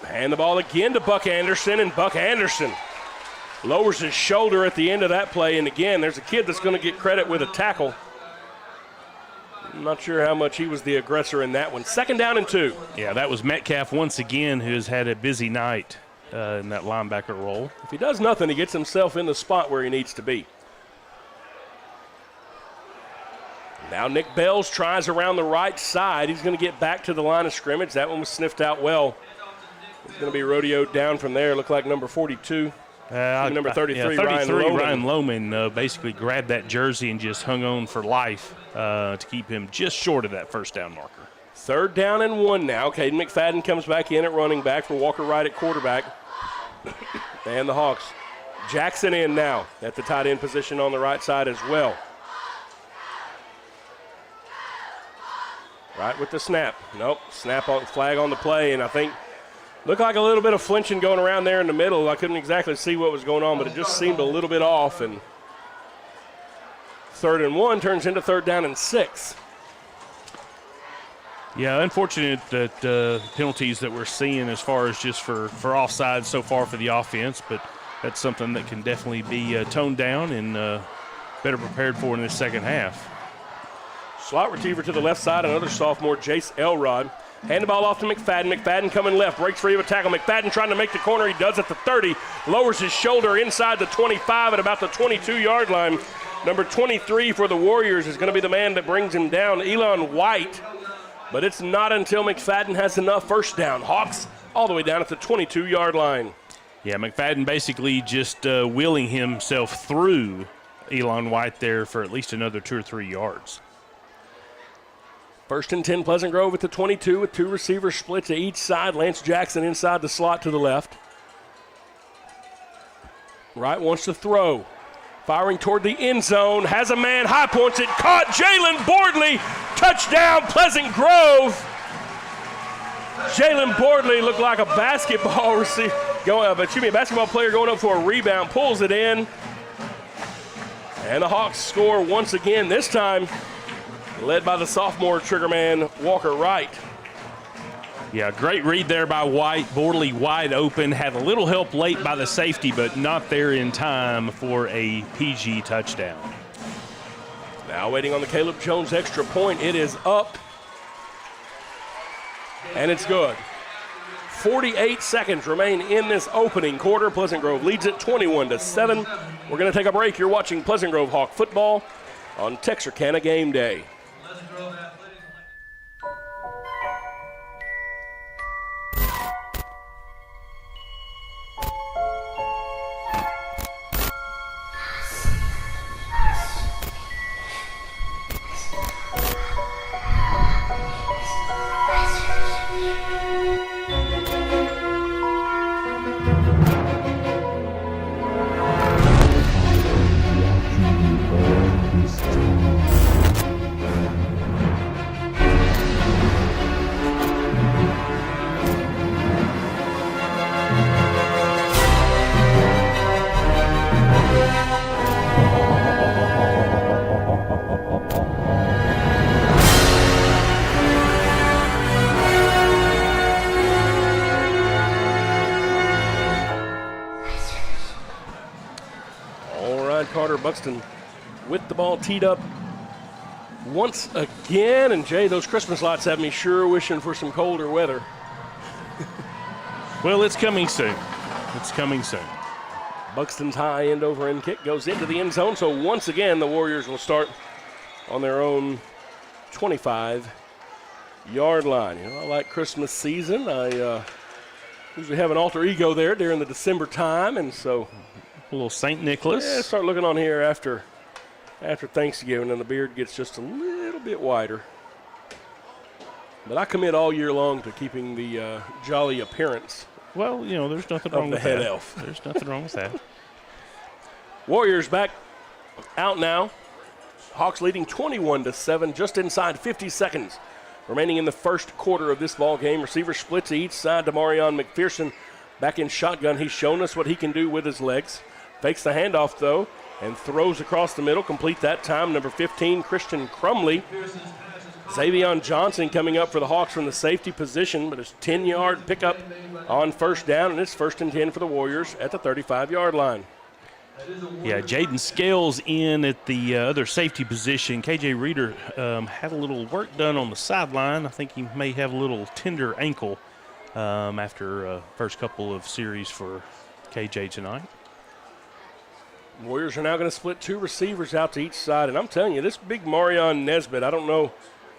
Hand the ball again to Buck Anderson, and Buck Anderson lowers his shoulder at the end of that play. And again, there's a kid that's going to get credit with a tackle. I'm not sure how much he was the aggressor in that one. 2nd down and 2. Yeah, that was Metcalf once again, who has had a busy night in that linebacker role. If he does nothing, he gets himself in the spot where he needs to be. Now Nick Bells tries around the right side. He's going to get back to the line of scrimmage. That one was sniffed out well. He's going to be rodeoed down from there. Looked like number 42. Number 33, Ryan Lohman basically grabbed that jersey and just hung on for life to keep him just short of that first down marker. 3rd down and 1 now. Caden McFadden comes back in at running back for Walker Wright at quarterback. And the Hawks. Jackson in now at the tight end position on the right side as well. Right with the snap. Nope, snap on flag on the play, and I think looked like a little bit of flinching going around there in the middle. I couldn't exactly see what was going on, but it just seemed a little bit off. And 3rd and 1 turns into 3rd down and 6. Yeah, unfortunate that penalties that we're seeing as far as just for offsides so far for the offense, but that's something that can definitely be toned down and better prepared for in this second half. Slot receiver to the left side, another sophomore, Jace Elrod. Hand the ball off to McFadden. McFadden coming left, breaks free of a tackle. McFadden trying to make the corner. He does at the 30. Lowers his shoulder inside the 25 at about the 22-yard line. Number 23 for the Warriors is going to be the man that brings him down, Elon White. But it's not until McFadden has enough. First down. Hawks all the way down at the 22-yard line. Yeah, McFadden basically just wheeling himself through Elon White there for at least another 2 or 3 yards. 1st and 10, Pleasant Grove at the 22 with 2 receivers split to each side. Lance Jackson inside the slot to the left. Wright wants to throw. Firing toward the end zone. Has a man, high points it. Caught Jalen Bordley. Touchdown, Pleasant Grove. Jalen Bordley looked like a basketball receiver. A basketball player going up for a rebound. Pulls it in. And the Hawks score once again. This time led by the sophomore triggerman, Walker Wright. Yeah, great read there by White. Bordley wide open. Had a little help late by the safety, but not there in time for a PG touchdown. Now waiting on the Caleb Jones extra point. It is up. And it's good. 48 seconds remain in this opening quarter. Pleasant Grove leads it 21-7. We're going to take a break. You're watching Pleasant Grove Hawk football on Texarkana Game Day. Buxton with the ball teed up once again. And, Jay, those Christmas lights have me sure wishing for some colder weather. Well, it's coming soon. It's coming soon. Buxton's high end over end kick goes into the end zone. So once again, the Warriors will start on their own 25-yard line. You know, I like Christmas season. I usually have an alter ego there during the December time, and so a little St. Nicholas. Yeah, start looking on here after Thanksgiving, and the beard gets just a little bit wider. But I commit all year long to keeping the jolly appearance. Well, you know, there's nothing wrong with that. Of the head elf. There's nothing wrong with that. Warriors back out now. Hawks leading 21-7, just inside 50 seconds remaining in the first quarter of this ball game. Receiver splits to each side. Demarion McPherson back in shotgun. He's shown us what he can do with his legs. Fakes the handoff, though, and throws across the middle. Complete that time. Number 15, Christian Crumley. Xavion Johnson coming up for the Hawks from the safety position, but it's 10-yard pickup on first down, and it's 1st and 10 for the Warriors at the 35-yard line. Yeah, Jaden Scales in at the other safety position. KJ Reeder had a little work done on the sideline. I think he may have a little tender ankle after first couple of series for KJ tonight. Warriors are now going to split 2 receivers out to each side, and I'm telling you, this big Marion Nesbitt, I don't know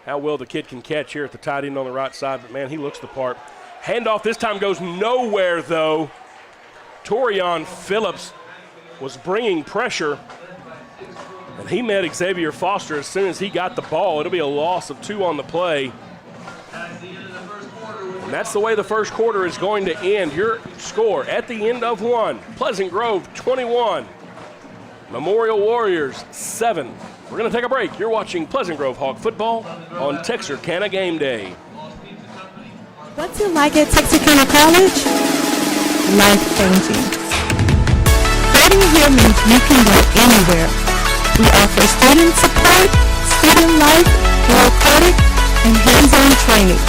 how well the kid can catch here at the tight end on the right side, but, man, he looks the part. Handoff this time goes nowhere, though. Torion Phillips was bringing pressure, and he met Xavier Foster as soon as he got the ball. It'll be a loss of 2 on the play. And that's the way the first quarter is going to end. Your score at the end of 1, Pleasant Grove 21, Memorial Warriors 7. We're going to take a break. You're watching Pleasant Grove Hawk football on Texarkana Game Day. What's it like at Texarkana College? Life-changing. Studying here means you can go anywhere. We offer student support, student life, world credit, and hands-on training.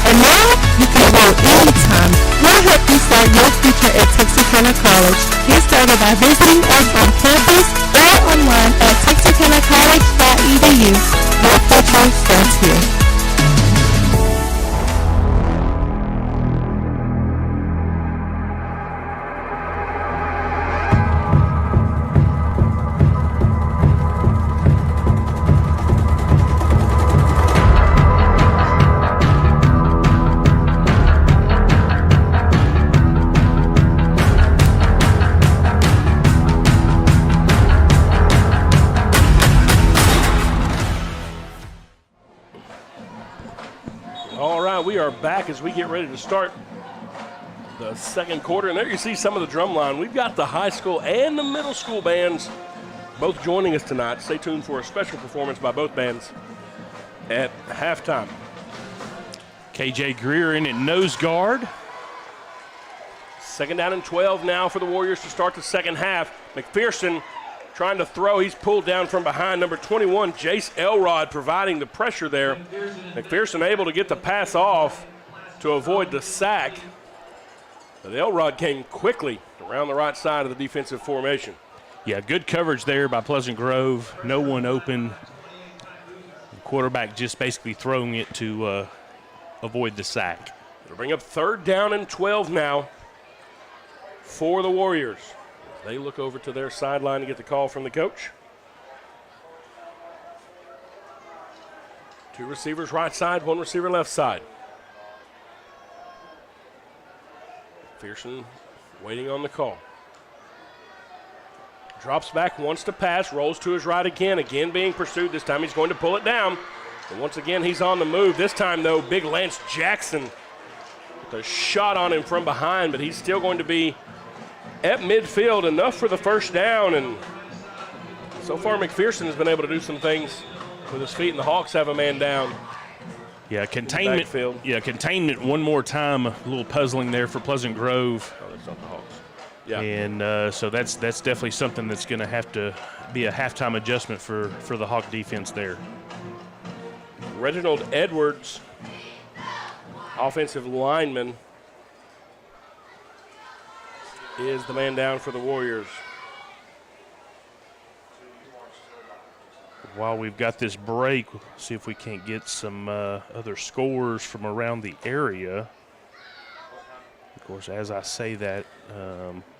And now you can enroll anytime. We'll help you start your future at Texarkana College. Get started by visiting us on campus or online at texarkanacollege.edu. Your future starts here. We are back as we get ready to start the second quarter. And there you see some of the drum line. We've got the high school and the middle school bands both joining us tonight. Stay tuned for a special performance by both bands at halftime. KJ Greer in at nose guard. 2nd down and 12 now for the Warriors to start the second half. McPherson trying to throw. He's pulled down from behind. Number 21, Jace Elrod, providing the pressure there. McPherson able to get the pass off to avoid the sack. But Elrod came quickly around the right side of the defensive formation. Yeah, good coverage there by Pleasant Grove. No one open. The quarterback just basically throwing it to avoid the sack. They'll bring up 3rd down and 12 now for the Warriors. They look over to their sideline to get the call from the coach. 2 receivers right side, 1 receiver left side. McPherson waiting on the call. Drops back, wants to pass, rolls to his right again being pursued. This time he's going to pull it down. And once again, he's on the move. This time, though, big Lance Jackson with a shot on him from behind, but he's still going to be at midfield, enough for the first down. And so far, McPherson has been able to do some things with his feet, and the Hawks have a man down. Yeah, containment. Yeah, containment one more time. A little puzzling there for Pleasant Grove. Oh, that's not the Hawks. Yeah. And so that's definitely something that's going to have to be a halftime adjustment for the Hawk defense there. Reginald Edwards, offensive lineman, is the man down for the Warriors. While we've got this break, we'll see if we can't get some other scores from around the area. Of course, as I say that,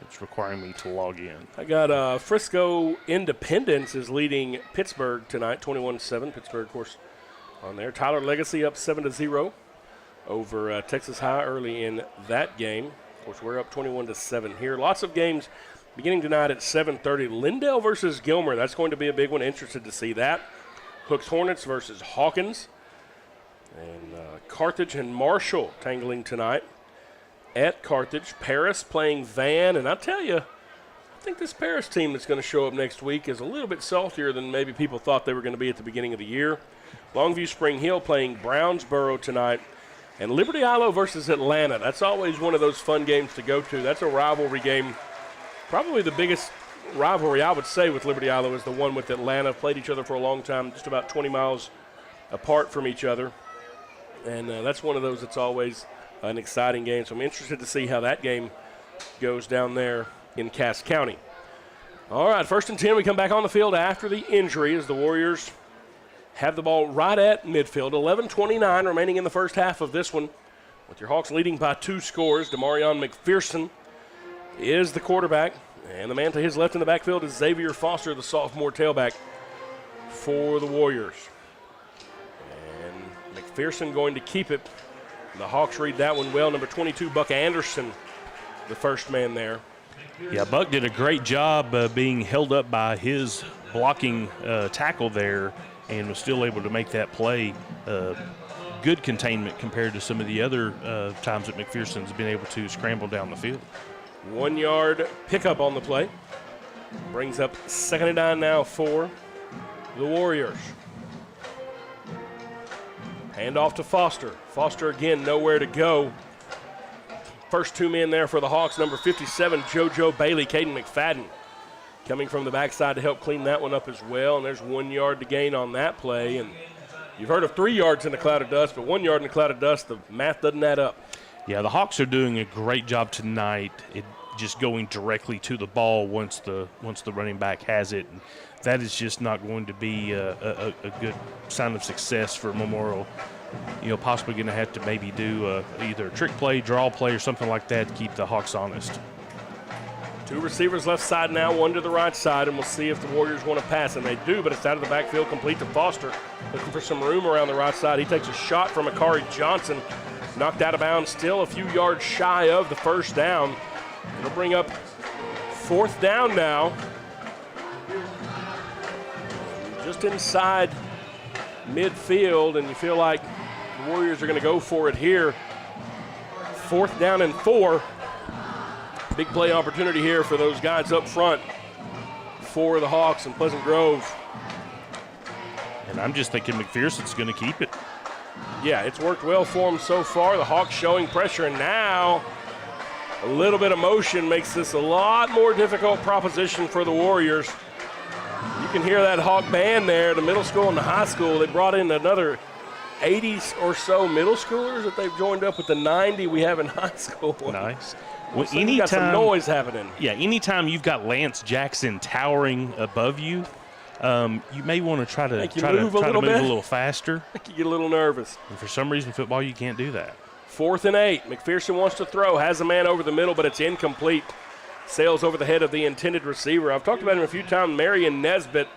it's requiring me to log in. I got Frisco Independence is leading Pittsburgh tonight, 21-7. Pittsburgh, of course, on there. Tyler Legacy up 7-0 over Texas High early in that game. Of course, we're up 21-7 here. Lots of games beginning tonight at 7:30. Lindale versus Gilmer. That's going to be a big one. Interested to see that. Hooks Hornets versus Hawkins. And Carthage and Marshall tangling tonight at Carthage. Paris playing Van. And I'll tell you, I think this Paris team that's going to show up next week is a little bit saltier than maybe people thought they were going to be at the beginning of the year. Longview Spring Hill playing Brownsboro tonight. And Liberty Islo versus Atlanta. That's always one of those fun games to go to. That's a rivalry game. Probably the biggest rivalry, I would say, with Liberty Islo is the one with Atlanta. Played each other for a long time, just about 20 miles apart from each other. And that's one of those that's always an exciting game. So I'm interested to see how that game goes down there in Cass County. All right, 1st and 10. We come back on the field after the injury as the Warriors have the ball right at midfield. 11:29 remaining in the first half of this one, with your Hawks leading by 2 scores. Demarion McPherson is the quarterback, and the man to his left in the backfield is Xavier Foster, the sophomore tailback for the Warriors. And McPherson going to keep it. The Hawks read that one well. Number 22, Buck Anderson, the first man there. Yeah, Buck did a great job being held up by his blocking tackle there and was still able to make that play. Good containment compared to some of the other times that McPherson's been able to scramble down the field. 1 yard pickup on the play. Brings up 2nd and 9 now for the Warriors. Hand off to Foster. Foster again, nowhere to go. First 2 men there for the Hawks. Number 57, JoJo Bailey, Caden McFadden, coming from the backside to help clean that one up as well. And there's 1 yard to gain on that play. And you've heard of 3 yards in a cloud of dust, but 1 yard in a cloud of dust, the math doesn't add up. Yeah, the Hawks are doing a great job tonight. Just going directly to the ball once the running back has it. And that is just not going to be a good sign of success for Memorial. Possibly going to have to maybe do either a trick play, draw play, or something like that to keep the Hawks honest. 2 receivers left side now, 1 to the right side, and we'll see if the Warriors want to pass. And they do, but it's out of the backfield, complete to Foster. Looking for some room around the right side. He takes a shot from Akari Johnson. Knocked out of bounds, still a few yards shy of the first down. It'll bring up 4th down now. Just inside midfield, and you feel like the Warriors are going to go for it here. 4th down and 4. Big play opportunity here for those guys up front for the Hawks in Pleasant Grove. And I'm just thinking McPherson's going to keep it. Yeah, it's worked well for them so far. The Hawks showing pressure, and now a little bit of motion makes this a lot more difficult proposition for the Warriors. You can hear that Hawk band there, the middle school and the high school. They brought in another 80 or so middle schoolers that they've joined up with the 90 we have in high school. Nice. Well, so you got some noise happening. Yeah, anytime you've got Lance Jackson towering above you, you may want to try to move a little faster. I think you get a little nervous. And for some reason, football, you can't do that. 4th and 8. McPherson wants to throw, has a man over the middle, but it's incomplete. Sails over the head of the intended receiver. I've talked about him a few times. Marion Nesbitt,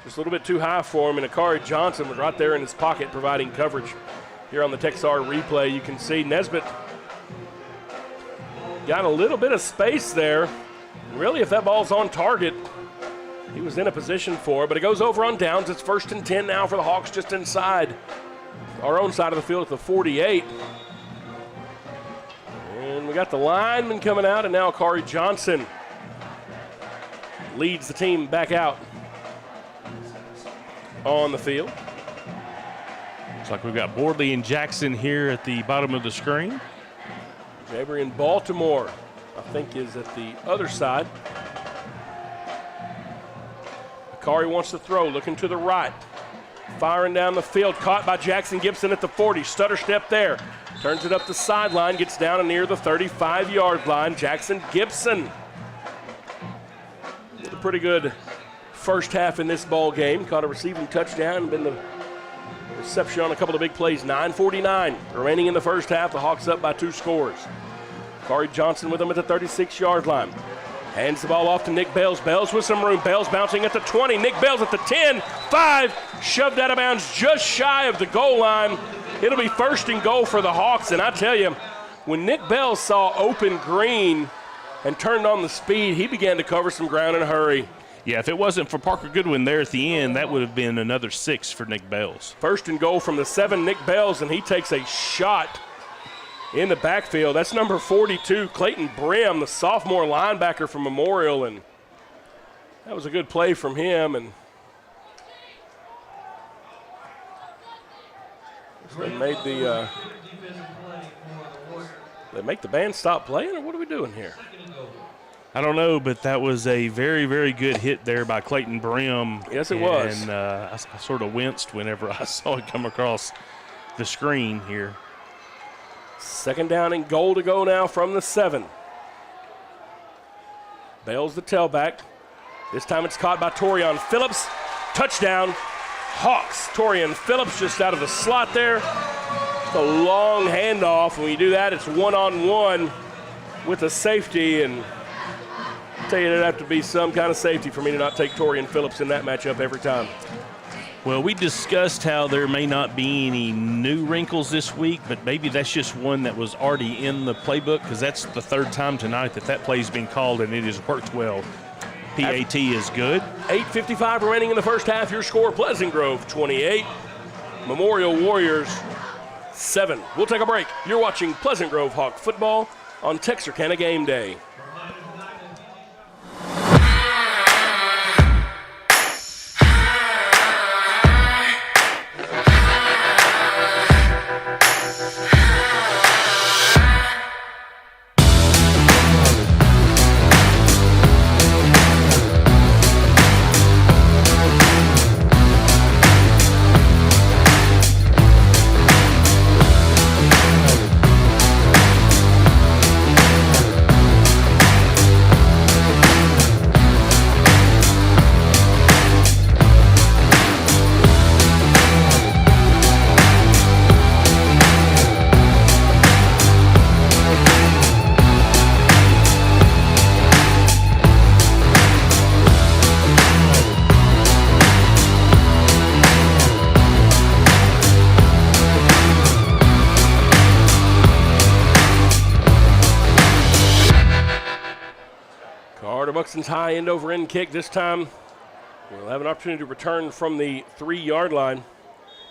just a little bit too high for him, and Akari Johnson was right there in his pocket providing coverage. Here on the Texar replay, you can see Nesbitt got a little bit of space there. Really, if that ball's on target, he was in a position for it, but it goes over on downs. It's 1st and 10 now for the Hawks just inside our own side of the field at the 48. And we got the lineman coming out, and now Akari Johnson leads the team back out on the field. Looks like we've got Bordley and Jackson here at the bottom of the screen. Jabrian Baltimore, I think, is at the other side. Akari wants to throw, looking to the right. Firing down the field, caught by Jackson Gibson at the 40. Stutter step there. Turns it up the sideline, gets down and near the 35-yard line. Jackson Gibson with a pretty good first half in this ball game. Caught a receiving touchdown, been the reception on a couple of big plays. 9:49 remaining in the first half. The Hawks up by 2 scores. Corey Johnson with him at the 36-yard line. Hands the ball off to Nick Bales. Bales with some room. Bales bouncing at the 20. Nick Bales at the 10. 5. Shoved out of bounds just shy of the goal line. It'll be first and goal for the Hawks. And I tell you, when Nick Bales saw open green and turned on the speed, he began to cover some ground in a hurry. Yeah, if it wasn't for Parker Goodwin there at the end, that would have been another 6 for Nick Bales. First and goal from the 7, Nick Bales, and he takes a shot in the backfield. That's number 42, Clayton Brim, the sophomore linebacker from Memorial, and that was a good play from him. And they made they make the band stop playing, or what are we doing here? I don't know, but that was a very, very good hit there by Clayton Brim. Yes, it was. And I sort of winced whenever I saw it come across the screen here. Second down and goal to go now from the 7. Bales the tailback. This time it's caught by Torian Phillips. Touchdown, Hawks. Torian Phillips just out of the slot there. It's a long handoff. When you do that, it's one-on-one with a safety. And I'll tell you, it'd have to be some kind of safety for me to not take Torian Phillips in that matchup every time. Well, we discussed how there may not be any new wrinkles this week, but maybe that's just one that was already in the playbook, because that's the third time tonight that play's been called, and it has worked well. PAT is good. 8:55 remaining in the first half. Your score, Pleasant Grove 28, Memorial Warriors 7. We'll take a break. You're watching Pleasant Grove Hawk football on Texarkana Game Day. Buxton's high end over end kick. This time we'll have an opportunity to return from the 3-yard line.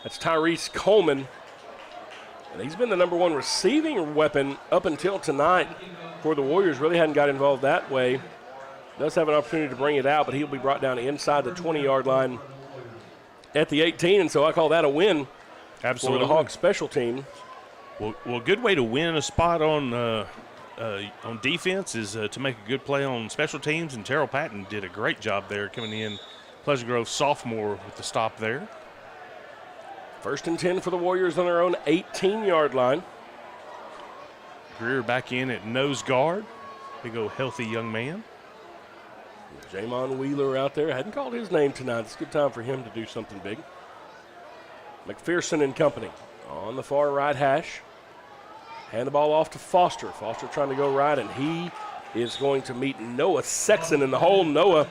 That's Tyrese Coleman. And he's been the number 1 receiving weapon up until tonight for the Warriors. Really hadn't got involved that way. Does have an opportunity to bring it out, but he'll be brought down inside the 20-yard line at the 18. And so I call that a win. Absolutely. For the Hawks special team. Well, good way to win a spot on defense is to make a good play on special teams, and Terrell Patton did a great job there coming in. Pleasant Grove sophomore with the stop there. First and 10 for the Warriors on their own 18-yard line. Greer back in at nose guard. Big old healthy young man. Jamon Wheeler out there. Hadn't called his name tonight. It's a good time for him to do something big. McPherson and company on the far right hash. Hand the ball off to Foster. Foster trying to go right, and he is going to meet Noah Sexton in the hole. Noah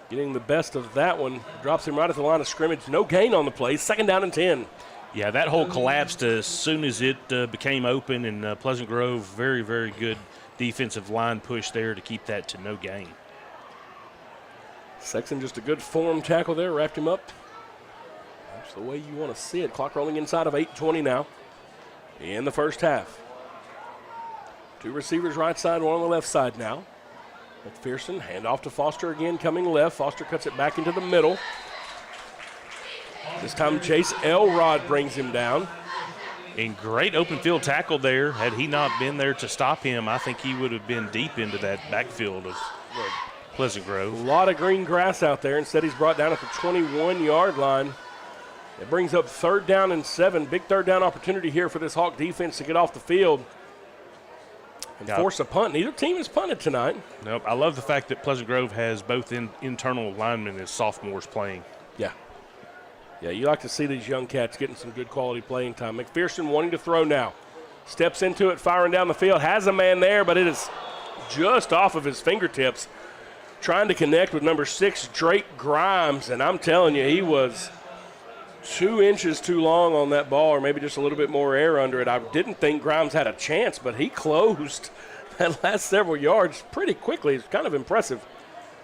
getting the best of that one. Drops him right at the line of scrimmage. No gain on the play. Second down and 10. Yeah, that hole collapsed as soon as it became open, and Pleasant Grove, very, very good defensive line push there to keep that to no gain. Sexton just a good form tackle there. Wrapped him up. That's the way you want to see it. Clock rolling inside of 8:20 now in the first half. 2 receivers right side, 1 on the left side now. McPherson, hand off to Foster again, coming left. Foster cuts it back into the middle. This time Chase Elrod brings him down. And great open field tackle there. Had he not been there to stop him, I think he would have been deep into that backfield of Pleasant Grove. A lot of green grass out there. Instead, he's brought down at the 21-yard line. It brings up 3rd down and 7. Big 3rd down opportunity here for this Hawk defense to get off the field and force a punt. Neither team has punted tonight. Nope. I love the fact that Pleasant Grove has both internal linemen as sophomores playing. Yeah. Yeah, you like to see these young cats getting some good quality playing time. McPherson wanting to throw now. Steps into it, firing down the field, has a man there, but it is just off of his fingertips. Trying to connect with number 6, Drake Grimes, and I'm telling you, he was 2 inches too long on that ball, or maybe just a little bit more air under it. I didn't think Grimes had a chance, but he closed that last several yards pretty quickly. It's kind of impressive.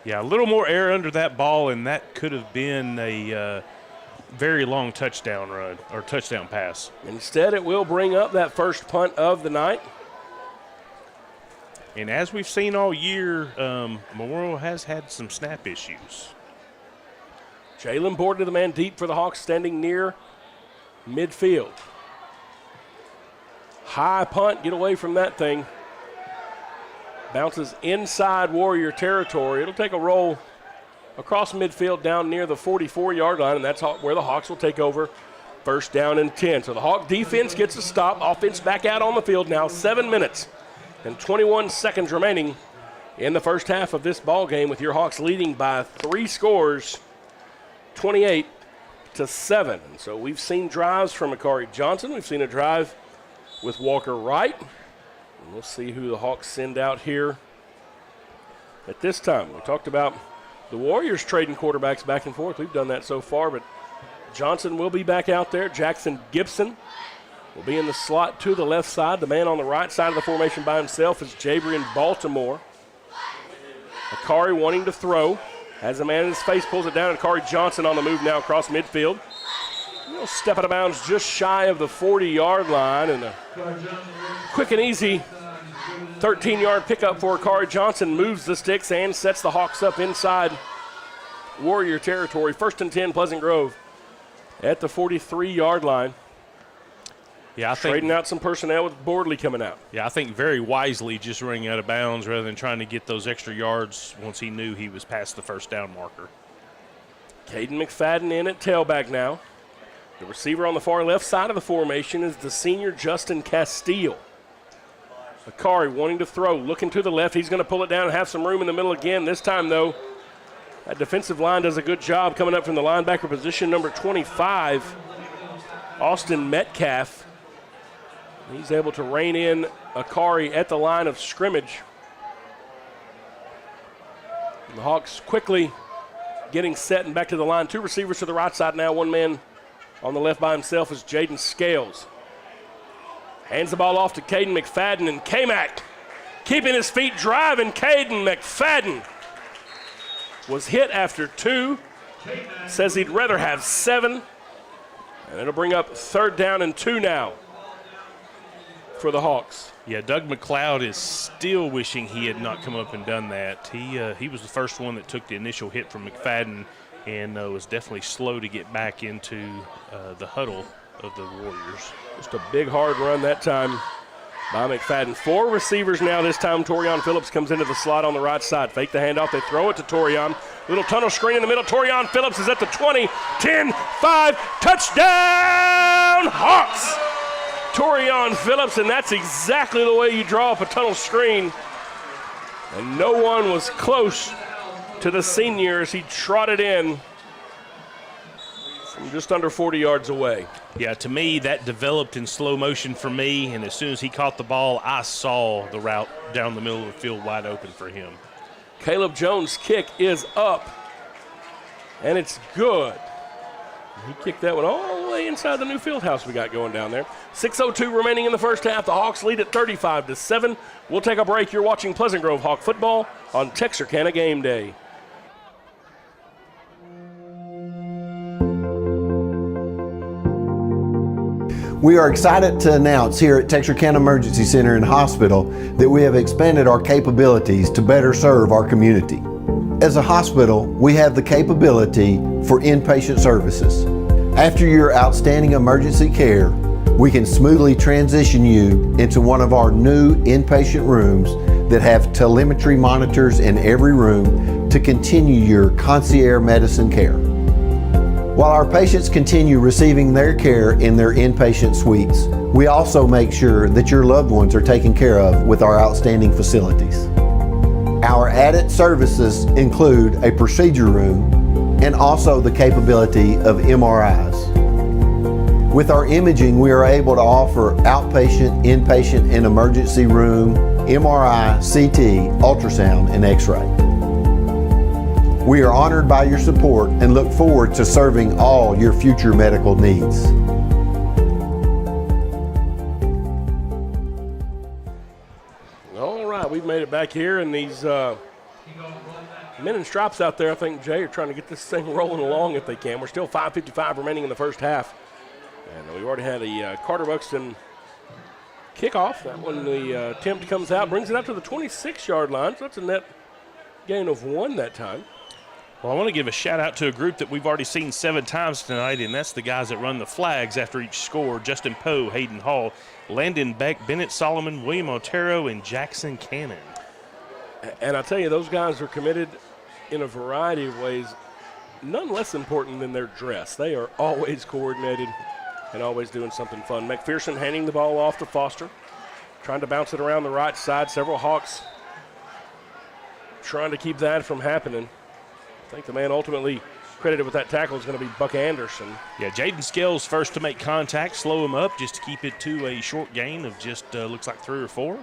Yeah, a little more air under that ball, and that could have been a very long touchdown run or touchdown pass. Instead, it will bring up that first punt of the night. And as we've seen all year, Memorial has had some snap issues. Jalen Borden to the man deep for the Hawks, standing near midfield. High punt, get away from that thing. Bounces inside Warrior territory. It'll take a roll across midfield down near the 44-yard line, and that's where the Hawks will take over. First down and 10. So the Hawk defense gets a stop. Offense back out on the field now. 7 minutes and 21 seconds remaining in the first half of this ball game, with your Hawks leading by 3 scores, 28-7. And so we've seen drives from Akari Johnson. We've seen a drive with Walker Wright. And we'll see who the Hawks send out here at this time. We talked about the Warriors trading quarterbacks back and forth. We've done that so far, but Johnson will be back out there. Jackson Gibson will be in the slot to the left side. The man on the right side of the formation by himself is Jabrian Baltimore. Akari wanting to throw. Has a man in his face, pulls it down, and Akari Johnson on the move now across midfield. He'll step out of bounds just shy of the 40-yard line, and a quick and easy 13-yard pickup for Akari Johnson moves the sticks and sets the Hawks up inside Warrior territory. First and 10, Pleasant Grove at the 43-yard line. Yeah, I think trading out some personnel with Bordley coming out. Yeah, I think very wisely just running out of bounds rather than trying to get those extra yards once he knew he was past the first down marker. Caden McFadden in at tailback now. The receiver on the far left side of the formation is the senior Justin Castile. Akari wanting to throw, looking to the left. He's going to pull it down and have some room in the middle again. This time, though, that defensive line does a good job coming up from the linebacker position, number 25, Austin Metcalf. He's able to rein in Akari at the line of scrimmage. And the Hawks quickly getting set and back to the line. 2 receivers to the right side now. 1 man on the left by himself is Jaden Scales. Hands the ball off to Caden McFadden, and K-Mac keeping his feet driving. Caden McFadden was hit after 2. Says he'd rather have 7. And it'll bring up 3rd down and 2 now for the Hawks. Yeah, Doug McLeod is still wishing he had not come up and done that. He was the first one that took the initial hit from McFadden and was definitely slow to get back into the huddle of the Warriors. Just a big, hard run that time by McFadden. 4 receivers now. This time Torian Phillips comes into the slot on the right side. Fake the handoff. They throw it to Torian. Little tunnel screen in the middle. Torian Phillips is at the 20, 10, 5. Touchdown, Hawks! Torian Phillips, and that's exactly the way you draw up a tunnel screen. And no one was close to the senior as he trotted in from just under 40 yards away. Yeah, to me, that developed in slow motion for me, and as soon as he caught the ball, I saw the route down the middle of the field wide open for him. Caleb Jones' kick is up, and it's good. He kicked that one all the way inside the new field house we got going down there. 6:02 remaining in the first half. The Hawks lead at 35-7. We'll take a break. You're watching Pleasant Grove Hawk football on Texarkana Game Day. We are excited to announce here at Texarkana Emergency Center and Hospital that we have expanded our capabilities to better serve our community. As a hospital, we have the capability for inpatient services. After your outstanding emergency care, we can smoothly transition you into one of our new inpatient rooms that have telemetry monitors in every room to continue your concierge medicine care. While our patients continue receiving their care in their inpatient suites, we also make sure that your loved ones are taken care of with our outstanding facilities. Our added services include a procedure room and also the capability of MRIs. With our imaging, we are able to offer outpatient, inpatient, and emergency room, MRI, CT, ultrasound, and X-ray. We are honored by your support and look forward to serving all your future medical needs. All right, we've made it back here, and these men in stripes out there, I think, Jay, are trying to get this thing rolling along if they can. We're still 5:55 remaining in the first half. And we've already had a Carter Buxton kickoff. That one, the attempt comes out, brings it out to the 26-yard line. So that's a net gain of 1 that time. Well, I want to give a shout-out to a group that we've already seen 7 times tonight, and that's the guys that run the flags after each score. Justin Poe, Hayden Hall, Landon Beck, Bennett Solomon, William Otero, and Jackson Cannon. And I tell you, those guys are committed in a variety of ways, none less important than their dress. They are always coordinated and always doing something fun. McPherson handing the ball off to Foster, trying to bounce it around the right side. Several Hawks trying to keep that from happening. I think the man ultimately credited with that tackle is going to be Buck Anderson. Yeah, Jaden Scales first to make contact, slow him up just to keep it to a short gain of just looks like 3 or 4.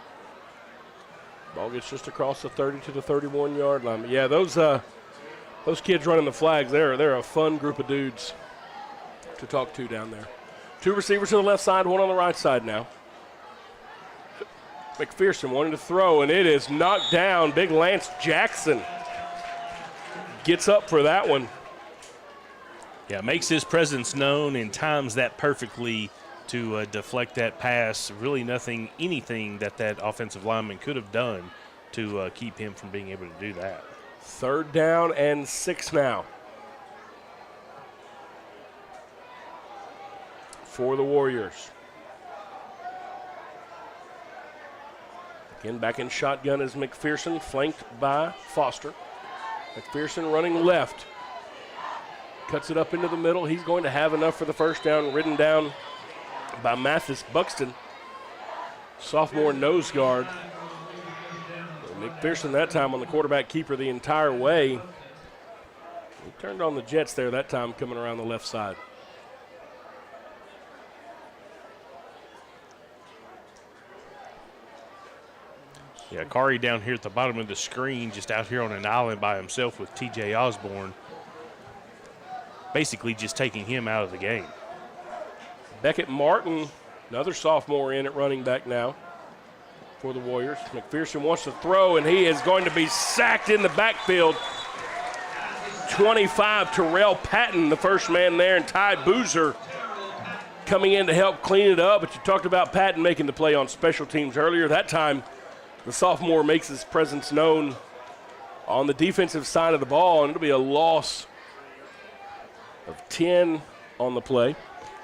Ball gets just across the 30 to the 31-yard line. But yeah, those kids running the flags, they're a fun group of dudes to talk to down there. 2 receivers to the left side, 1 on the right side now. McPherson wanting to throw, and it is knocked down. Big Lance Jackson gets up for that one. Yeah, makes his presence known and times that perfectly to deflect that pass. Really anything that offensive lineman could have done to keep him from being able to do that. 3rd down and 6 now for the Warriors. Again, back in shotgun is McPherson, flanked by Foster. McPherson running left. Cuts it up into the middle. He's going to have enough for the first down, ridden down by Mathis Buxton. Sophomore nose guard. McPherson that time on the quarterback keeper the entire way. He turned on the Jets there that time coming around the left side. Yeah, Kari down here at the bottom of the screen, just out here on an island by himself with TJ Osborne. Basically just taking him out of the game. Beckett Martin, another sophomore in at running back now for the Warriors. McPherson wants to throw, and he is going to be sacked in the backfield. 25, Terrell Patton, the first man there, and Ty Boozer coming in to help clean it up. But you talked about Patton making the play on special teams earlier. That time, the sophomore makes his presence known on the defensive side of the ball, and it'll be a loss of 10 on the play.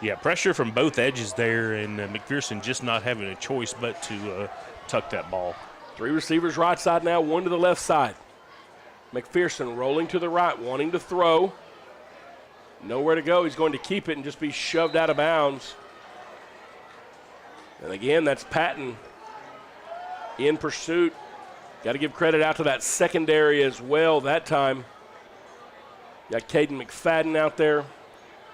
Yeah, pressure from both edges there, and McPherson just not having a choice but to tuck that ball. 3 receivers right side now, 1 to the left side. McPherson rolling to the right, wanting to throw. Nowhere to go. He's going to keep it and just be shoved out of bounds. And again, that's Patton in pursuit. Got to give credit out to that secondary as well that time. Got Caden McFadden out there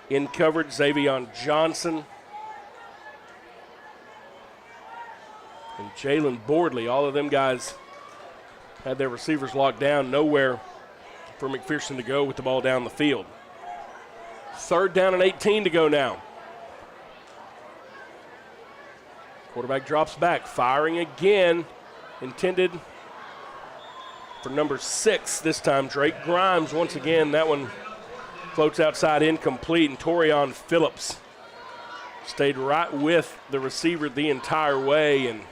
in coverage, Xavion Johnson. And Jalen Boardley, all of them guys had their receivers locked down. Nowhere for McPherson to go with the ball down the field. 3rd down and 18 to go now. Quarterback drops back, firing again, intended for number 6 this time. Drake Grimes once again. That one floats outside, incomplete, and Torion Phillips stayed right with the receiver the entire way, and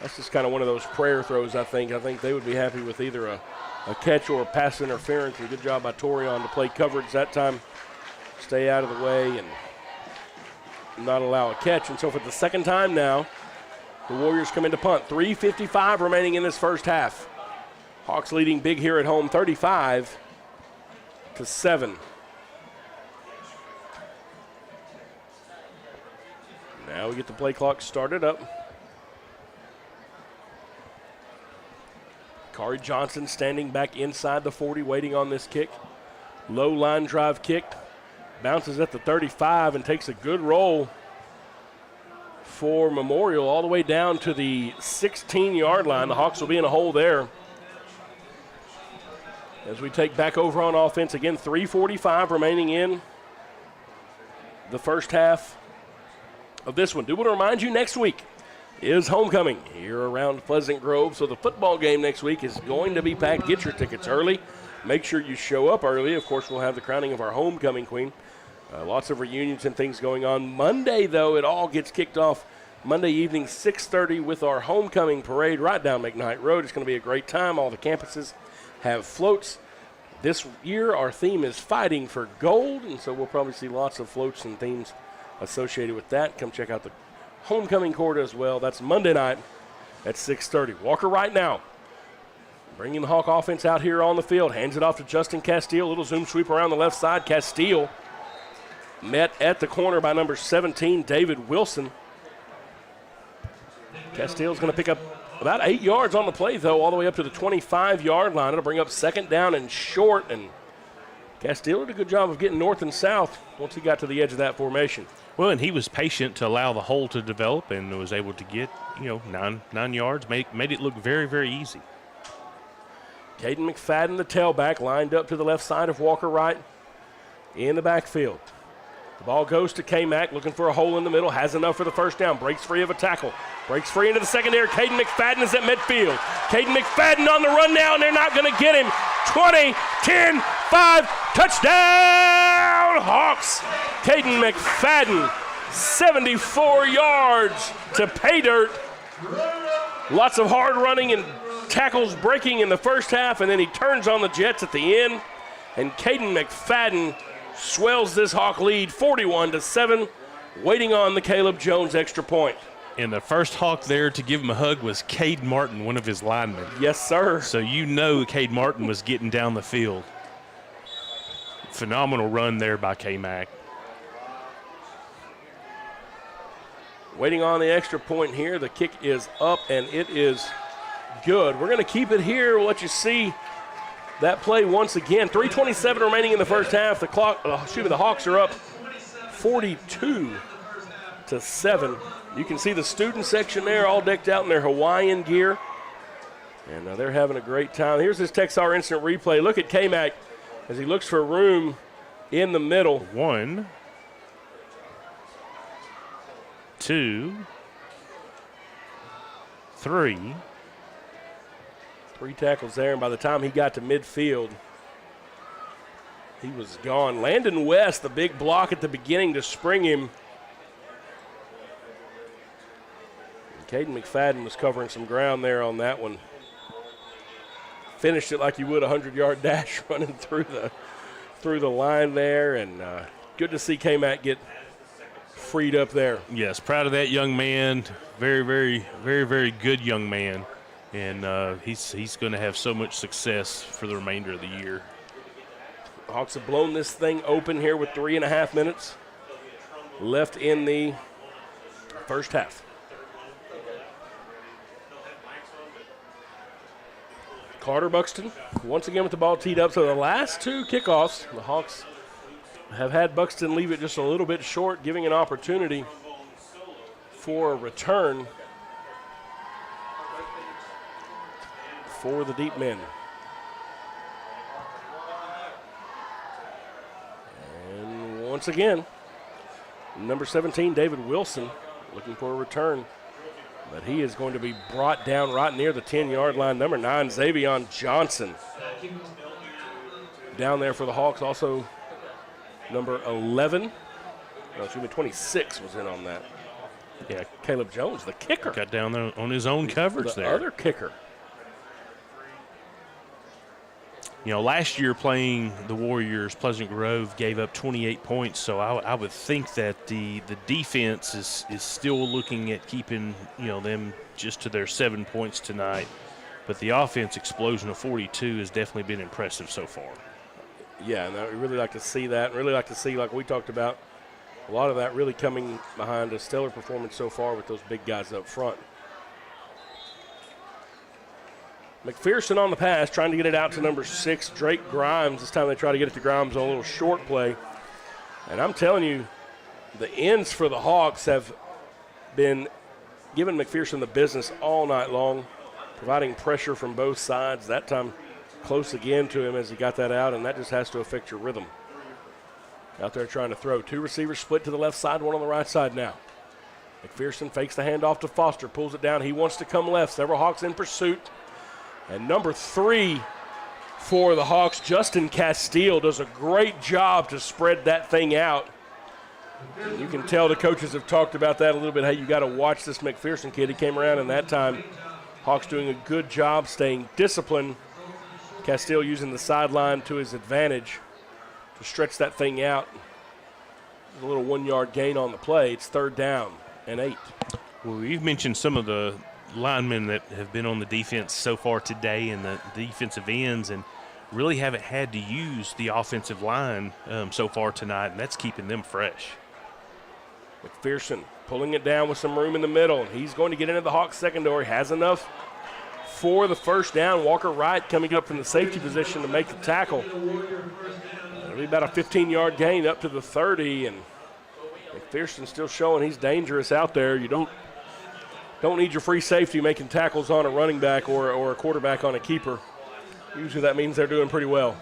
that's just kind of one of those prayer throws, I think. I think they would be happy with either a catch or a pass interference. A good job by Torion to play coverage that time, stay out of the way, and not allow a catch. And so for the second time now, the Warriors come into punt. 3:55 remaining in this first half. Hawks leading big here at home, 35-7. Now we get the play clock started up. Kari Johnson standing back inside the 40, waiting on this kick. Low line drive kick. bounces at the 35 and takes a good roll for Memorial all the way down to the 16-yard line. The Hawks will be in a hole there. As we take back over on offense, again, 3:45 remaining in the first half of this one. Do want to remind you, next week is homecoming here around Pleasant Grove, so the football game next week is going to be packed. Get your tickets early. Make sure you show up early. Of course, we'll have the crowning of our homecoming queen. Lots of reunions and things going on. Monday, though, it all gets kicked off Monday evening, 6:30, with our homecoming parade right down McKnight Road. It's going to be a great time. All the campuses have floats. This year, our theme is Fighting for Gold, and so we'll probably see lots of floats and themes associated with that. Come check out the homecoming court as well. That's Monday night at 6:30. Walker right now, bringing the Hawk offense out here on the field. Hands it off to Justin Castile. Little zoom sweep around the left side. Castile met at the corner by number 17, David Wilson. Castile's going to pick up about 8 yards on the play, though, all the way up to the 25-yard line. It'll bring up second down and short, and Castile did a good job of getting north and south once he got to the edge of that formation. Well, and he was patient to allow the hole to develop and was able to get, 9 yards, made it look very, very easy. Caden McFadden, the tailback, lined up to the left side of Walker Wright in the backfield. The ball goes to K-Mac, looking for a hole in the middle, has enough for the first down, breaks free of a tackle, breaks free into the secondary. Caden McFadden is at midfield. Caden McFadden on the run now, and they're not going to get him. 20, 10, 5, touchdown, Hawks. Caden McFadden, 74 yards to pay dirt. Lots of hard running and tackles breaking in the first half, and then he turns on the Jets at the end, and Caden McFadden swells this Hawk lead 41-7, waiting on the Caleb Jones extra point. And the first Hawk there to give him a hug was Cade Martin, one of his linemen. Yes, sir. So Cade Martin was getting down the field. Phenomenal run there by K-Mac. Waiting on the extra point here. The kick is up, and it is good. We're going to keep it here. We'll let you see that play once again. 3:27 remaining in the first half. The Hawks are up 42-7. You can see the student section there, all decked out in their Hawaiian gear, and they're having a great time. Here's this Texar instant replay. Look at K-Mac as he looks for room in the middle. 1, 2, 3. 3 tackles there, and by the time he got to midfield, he was gone. Landon West, the big block at the beginning to spring him. Caden McFadden was covering some ground there on that one. Finished it like you would a 100-yard dash running through the line there, and good to see K-Mac get freed up there. Yes, proud of that young man. Very, very, very, very good young man. And he's going to have so much success for the remainder of the year. Hawks have blown this thing open here with 3.5 minutes left in the first half. Carter Buxton once again with the ball teed up. So the last 2 kickoffs, the Hawks have had Buxton leave it just a little bit short, giving an opportunity for a return for the deep men. And once again, number 17, David Wilson, looking for a return. But he is going to be brought down right near the 10-yard line. Number 9, Xavion Johnson, down there for the Hawks. Also, number 26 was in on that. Yeah, Caleb Jones, the kicker. Got down there on his own coverage the there. Other kicker. Last year playing the Warriors, Pleasant Grove gave up 28 points, so I would think that the defense is still looking at keeping, them just to their 7 points tonight. But the offense explosion of 42 has definitely been impressive so far. Yeah, and I really like to see that. Really like to see, like we talked about, a lot of that really coming behind a stellar performance so far with those big guys up front. McPherson on the pass, trying to get it out to number 6, Drake Grimes. This time they try to get it to Grimes on a little short play. And I'm telling you, the ends for the Hawks have been giving McPherson the business all night long, providing pressure from both sides. That time close again to him as he got that out, and that just has to affect your rhythm. Out there trying to throw. 2 receivers split to the left side, 1 on the right side now. McPherson fakes the handoff to Foster, pulls it down. He wants to come left. Several Hawks in pursuit. And number 3 for the Hawks, Justin Castile, does a great job to spread that thing out. You can tell the coaches have talked about that a little bit. Hey, you got to watch this McPherson kid. He came around, and that time Hawks doing a good job staying disciplined. Castile using the sideline to his advantage to stretch that thing out. A little 1-yard gain on the play. It's 3rd down and 8. Well, we've mentioned some of the linemen that have been on the defense so far today and the defensive ends, and really haven't had to use the offensive line so far tonight, and that's keeping them fresh. McPherson pulling it down with some room in the middle. He's going to get into the Hawks secondary. Has enough for the first down. Walker Wright coming up from the safety position to make the tackle. It'll be about a 15-yard gain up to the 30, and McPherson still showing he's dangerous out there. You don't need your free safety making tackles on a running back or a quarterback on a keeper. Usually that means they're doing pretty well.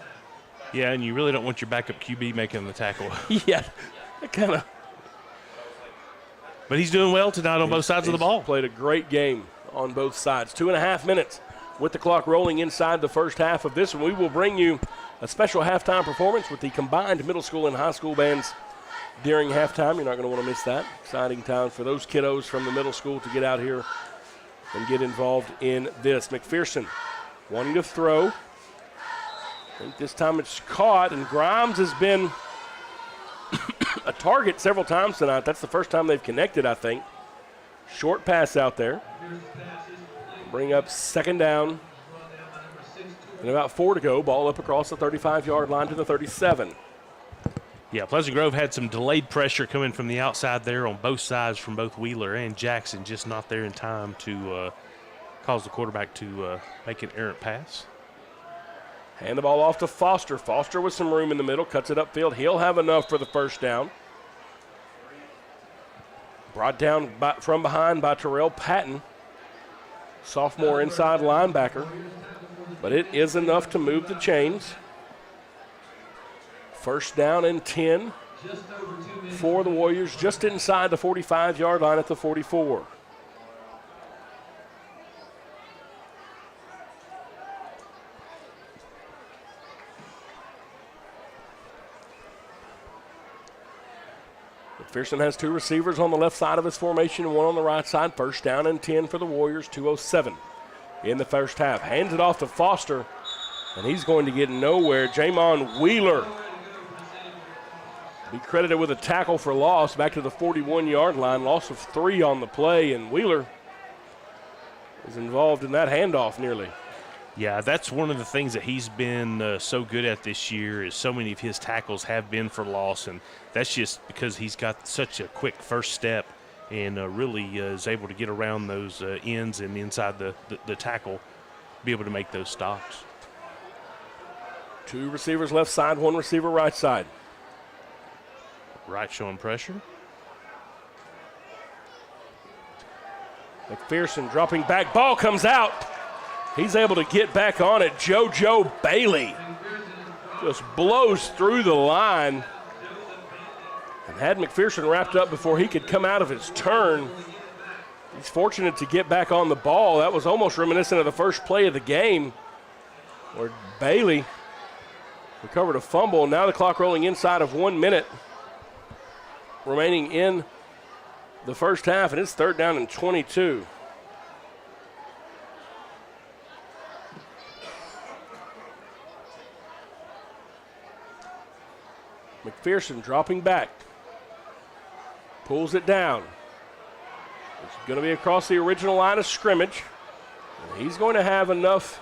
Yeah, and you really don't want your backup QB making the tackle. Yeah, that kind of. But he's doing well tonight on both sides of the ball. Played a great game on both sides. 2.5 minutes with the clock rolling inside the first half of this one. We will bring you a special halftime performance with the combined middle school and high school bands during halftime. You're not going to want to miss that. Exciting time for those kiddos from the middle school to get out here and get involved in this. McPherson wanting to throw. I think this time it's caught, and Grimes has been a target several times tonight. That's the first time they've connected, I think. Short pass out there. Bring up 2nd down. And about 4 to go. Ball up across the 35-yard line to the 37. Yeah, Pleasant Grove had some delayed pressure coming from the outside there on both sides from both Wheeler and Jackson, just not there in time to cause the quarterback to make an errant pass. Hand the ball off to Foster. Foster with some room in the middle, cuts it upfield. He'll have enough for the first down. Brought down from behind by Terrell Patton, sophomore inside linebacker. But it is enough to move the chains. First down and 10 for the Warriors, just inside the 45-yard line at the 44. McPherson has 2 receivers on the left side of his formation and 1 on the right side. First down and 10 for the Warriors, 2:07 in the first half. Hands it off to Foster, and he's going to get nowhere. Jamon Wheeler be credited with a tackle for loss back to the 41-yard line. Loss of 3 on the play, and Wheeler is involved in that handoff nearly. Yeah, that's one of the things that he's been so good at this year is so many of his tackles have been for loss, and that's just because he's got such a quick first step and really is able to get around those ends and inside the tackle, be able to make those stops. 2 receivers left side, 1 receiver right side. Right showing pressure. McPherson dropping back. Ball comes out. He's able to get back on it. JoJo Bailey just blows through the line and had McPherson wrapped up before he could come out of his turn. He's fortunate to get back on the ball. That was almost reminiscent of the first play of the game where Bailey recovered a fumble. Now the clock rolling inside of 1 minute remaining in the first half, and it's 3rd down and 22. McPherson dropping back. Pulls it down. It's going to be across the original line of scrimmage. And he's going to have enough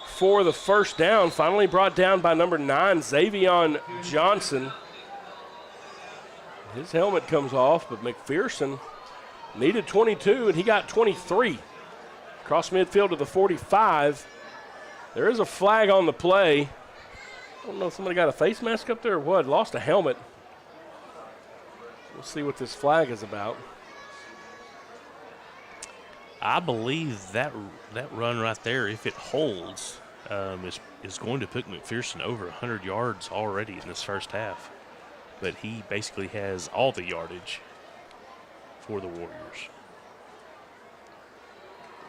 for the first down. Finally brought down by number 9, Xavion Johnson. His helmet comes off, but McPherson needed 22, and he got 23. Across midfield to the 45. There is a flag on the play. I don't know if somebody got a face mask up there or what. Lost a helmet. We'll see what this flag is about. I believe that run right there, if it holds, is going to put McPherson over 100 yards already in this first half. But he basically has all the yardage for the Warriors.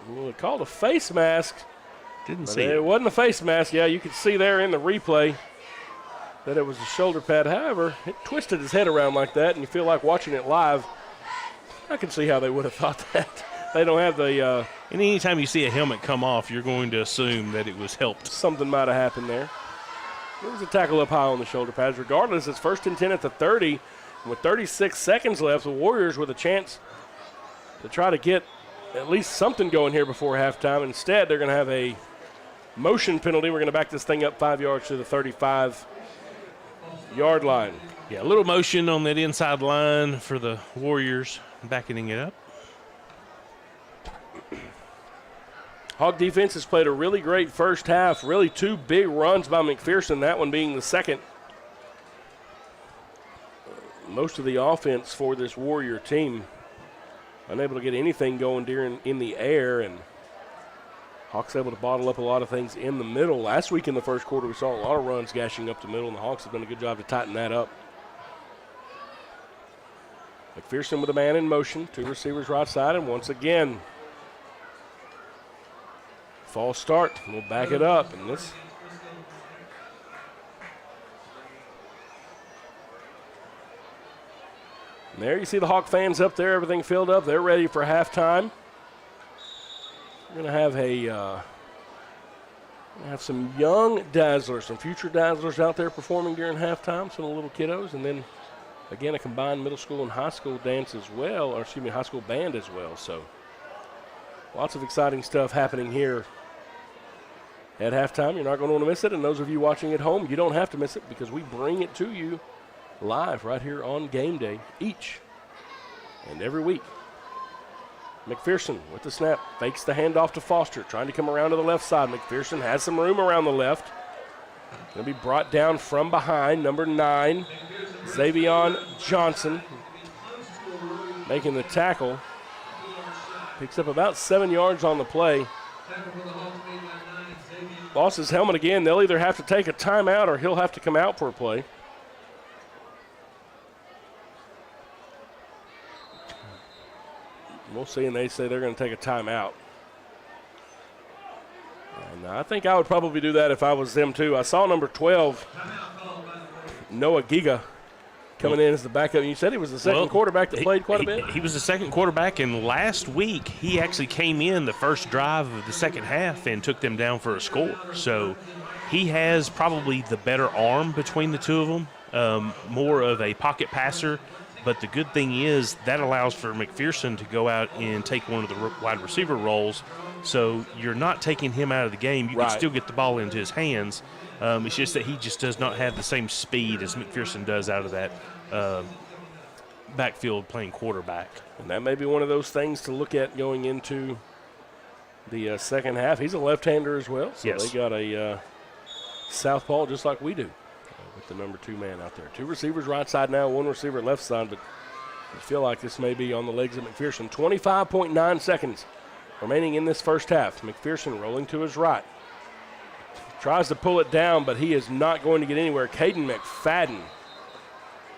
Well, it called a face mask. Didn't see it. It wasn't a face mask. Yeah, you could see there in the replay that it was a shoulder pad. However, it twisted his head around like that, and you feel like watching it live. I can see how they would have thought that. They don't have the... and anytime you see a helmet come off, you're going to assume that it was helped. Something might have happened there. There was a tackle up high on the shoulder pads. Regardless, it's 1st and 10 at the 30. And with 36 seconds left, the Warriors with a chance to try to get at least something going here before halftime. Instead, they're going to have a motion penalty. We're going to back this thing up 5 yards to the 35-yard line. Yeah, a little motion on that inside line for the Warriors, backing it up. Hawk defense has played a really great first half. Really 2 big runs by McPherson, that one being the second. Most of the offense for this Warrior team unable to get anything going in the air, and Hawks able to bottle up a lot of things in the middle. Last week in the first quarter, we saw a lot of runs gashing up the middle, and the Hawks have done a good job to tighten that up. McPherson with a man in motion, 2 receivers right side, and once again, false start. We'll back it up, and this. And there you see the Hawk fans up there, everything filled up. They're ready for halftime. We're going to have some young dazzlers, some future dazzlers out there performing during halftime, some little kiddos, and then again a combined middle school and high school dance as well, or excuse me, high school band as well. So lots of exciting stuff happening here at halftime. You're not going to want to miss it, and those of you watching at home, you don't have to miss it because we bring it to you live right here on Game Day each and every week. McPherson with the snap, fakes the handoff to Foster, trying to come around to the left side. McPherson has some room around the left. Going to be brought down from behind, number 9, Xavion Johnson, making the tackle. Picks up about 7 yards on the play. Lost his helmet again. They'll either have to take a timeout or he'll have to come out for a play. We'll see, and they say they're going to take a timeout. And I think I would probably do that if I was them too. I saw number 12, Noah Giga, coming in as the backup. And you said he was the second quarterback that played quite a bit? He was the second quarterback, and last week he actually came in the first drive of the second half and took them down for a score. So he has probably the better arm between the two of them, more of a pocket passer. But the good thing is that allows for McPherson to go out and take one of the wide receiver roles. So you're not taking him out of the game. You can still get the ball into his hands. It's just that he just does not have the same speed as McPherson does out of that backfield playing quarterback. And that may be one of those things to look at going into the second half. He's a left-hander as well. So they got a southpaw just like we do. With the number 2 man out there. 2 receivers right side now, 1 receiver left side, but I feel like this may be on the legs of McPherson. 25.9 seconds remaining in this first half. McPherson rolling to his right. Tries to pull it down, but he is not going to get anywhere. Caden McFadden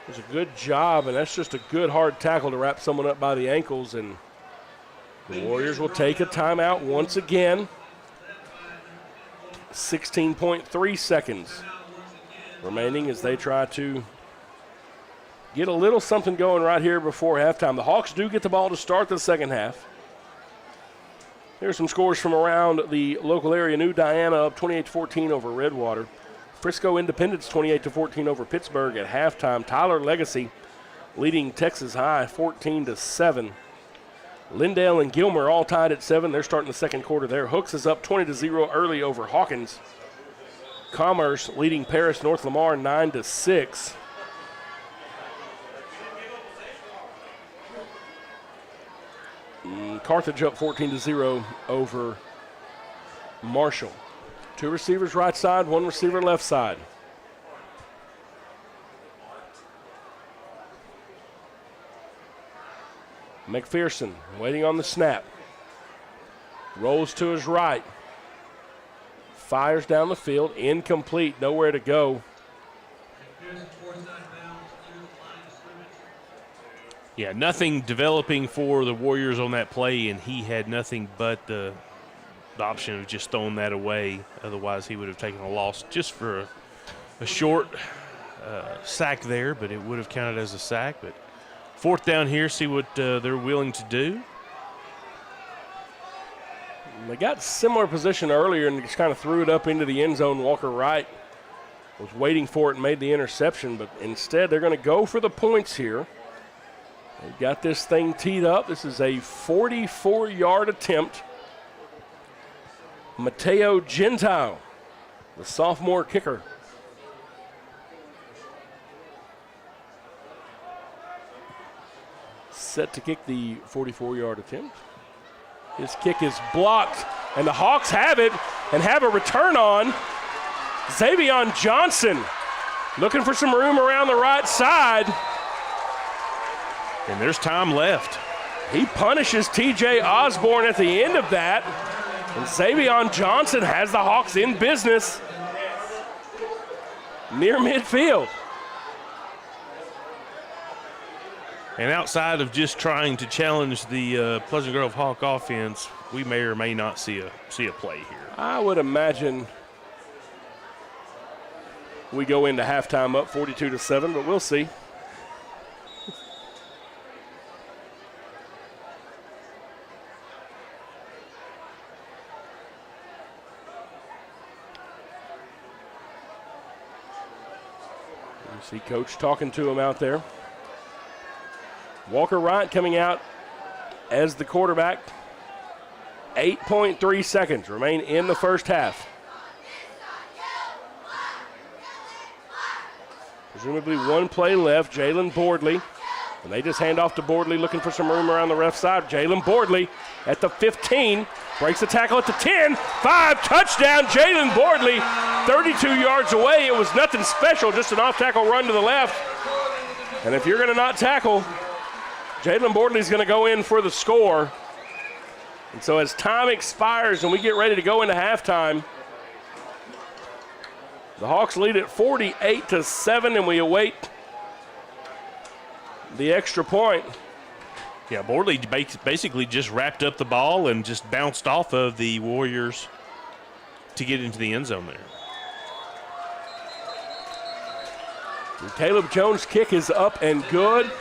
does a good job, and that's just a good hard tackle to wrap someone up by the ankles, and the Warriors will take a timeout once again. 16.3 seconds remaining as they try to get a little something going right here before halftime. The Hawks do get the ball to start the second half. Here's some scores from around the local area. New Diana up 28-14 over Redwater. Frisco Independence 28-14 over Pittsburgh at halftime. Tyler Legacy leading Texas High 14-7. Lindale and Gilmer all tied at 7. They're starting the second quarter there. Hooks is up 20-0 early over Hawkins. Commerce leading Paris North Lamar 9-6. Carthage up 14-0 over Marshall. 2 receivers right side, 1 receiver left side. McPherson waiting on the snap. Rolls to his right. Fires down the field. Incomplete. Nowhere to go. Yeah, nothing developing for the Warriors on that play, and he had nothing but the option of just throwing that away. Otherwise, he would have taken a loss just for a short sack there, but it would have counted as a sack. But fourth down here, see what they're willing to do. They got similar position earlier and just kind of threw it up into the end zone. Walker Wright was waiting for it and made the interception, but instead they're going to go for the points here. They've got this thing teed up. This is a 44-yard attempt. Mateo Gentile, the sophomore kicker. Set to kick the 44-yard attempt. His kick is blocked, and the Hawks have it and have a return on. Xavion Johnson looking for some room around the right side. And there's time left. He punishes TJ Osborne at the end of that. And Xavion Johnson has the Hawks in business near midfield. And outside of just trying to challenge the Pleasant Grove Hawk offense, we may or may not see a play here. I would imagine we go into halftime up 42-7, but we'll see. You see Coach talking to him out there. Walker Wright coming out as the quarterback. 8.3 seconds remain in the first half. Presumably one play left. Jalen Bordley. And they just hand off to Bordley looking for some room around the left side. Jalen Bordley at the 15. Breaks the tackle at the 10. 5, touchdown, Jalen Bordley. 32 yards away. It was nothing special, just an off-tackle run to the left. And if you're going to not tackle, Jalen Bordley's going to go in for the score. And so as time expires and we get ready to go into halftime, the Hawks lead at 48-7, and we await the extra point. Yeah, Bordley basically just wrapped up the ball and just bounced off of the Warriors to get into the end zone there. And Caleb Jones' kick is up and good.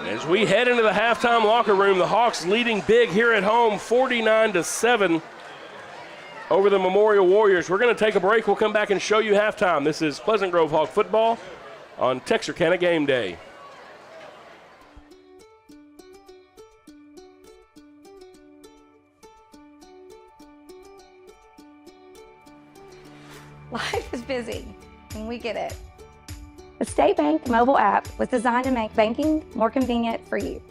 As we head into the halftime locker room, the Hawks leading big here at home, 49-7 over the Memorial Warriors. We're going to take a break. We'll come back and show you halftime. This is Pleasant Grove Hawk football on Texarkana Game Day. Life is busy, and we get it. The State Bank mobile app was designed to make banking more convenient for you.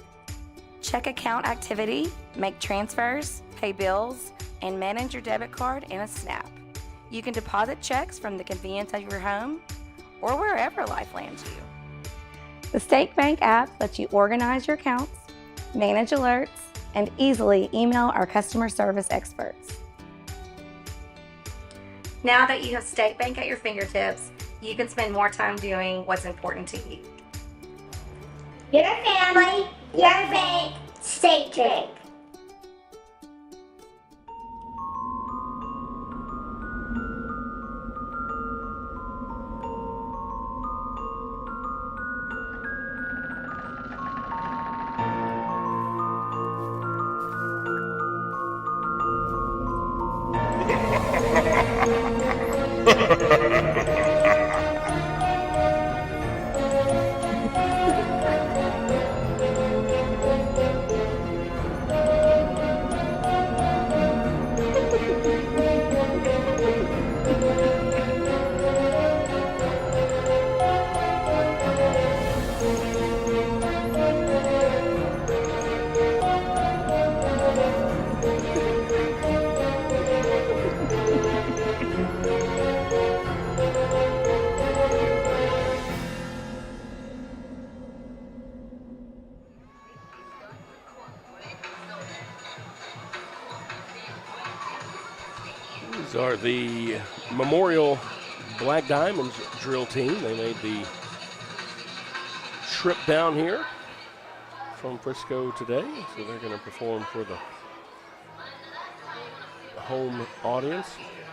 Check account activity, make transfers, pay bills, and manage your debit card in a snap. You can deposit checks from the convenience of your home or wherever life lands you. The State Bank app lets you organize your accounts, manage alerts, and easily email our customer service experts. Now that you have State Bank at your fingertips, you can spend more time doing what's important to you. Your family, your bank, State Bank. These are the Memorial Black Diamonds drill team. They made the trip down here from Frisco today, so they're going to perform for the home audience.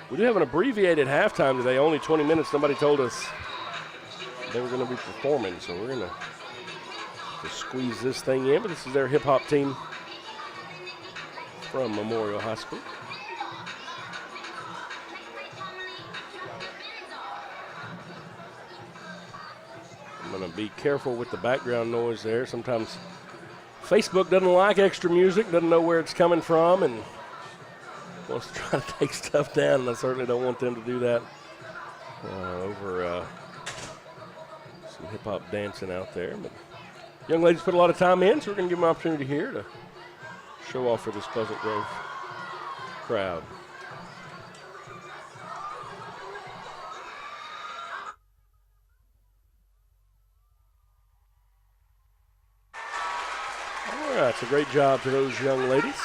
We do have an abbreviated halftime today, only 20 minutes. Nobody told us they were going to be performing, so we're going to squeeze this thing in. But this is their hip-hop team from Memorial High School. I'm going to be careful with the background noise there. Sometimes Facebook doesn't like extra music, doesn't know where it's coming from, and wants to try to take stuff down, and I certainly don't want them to do that over some hip-hop dancing out there. But young ladies put a lot of time in, so we're going to give them an opportunity here to show off for this Pleasant Grove crowd. All right, so great job to those young ladies.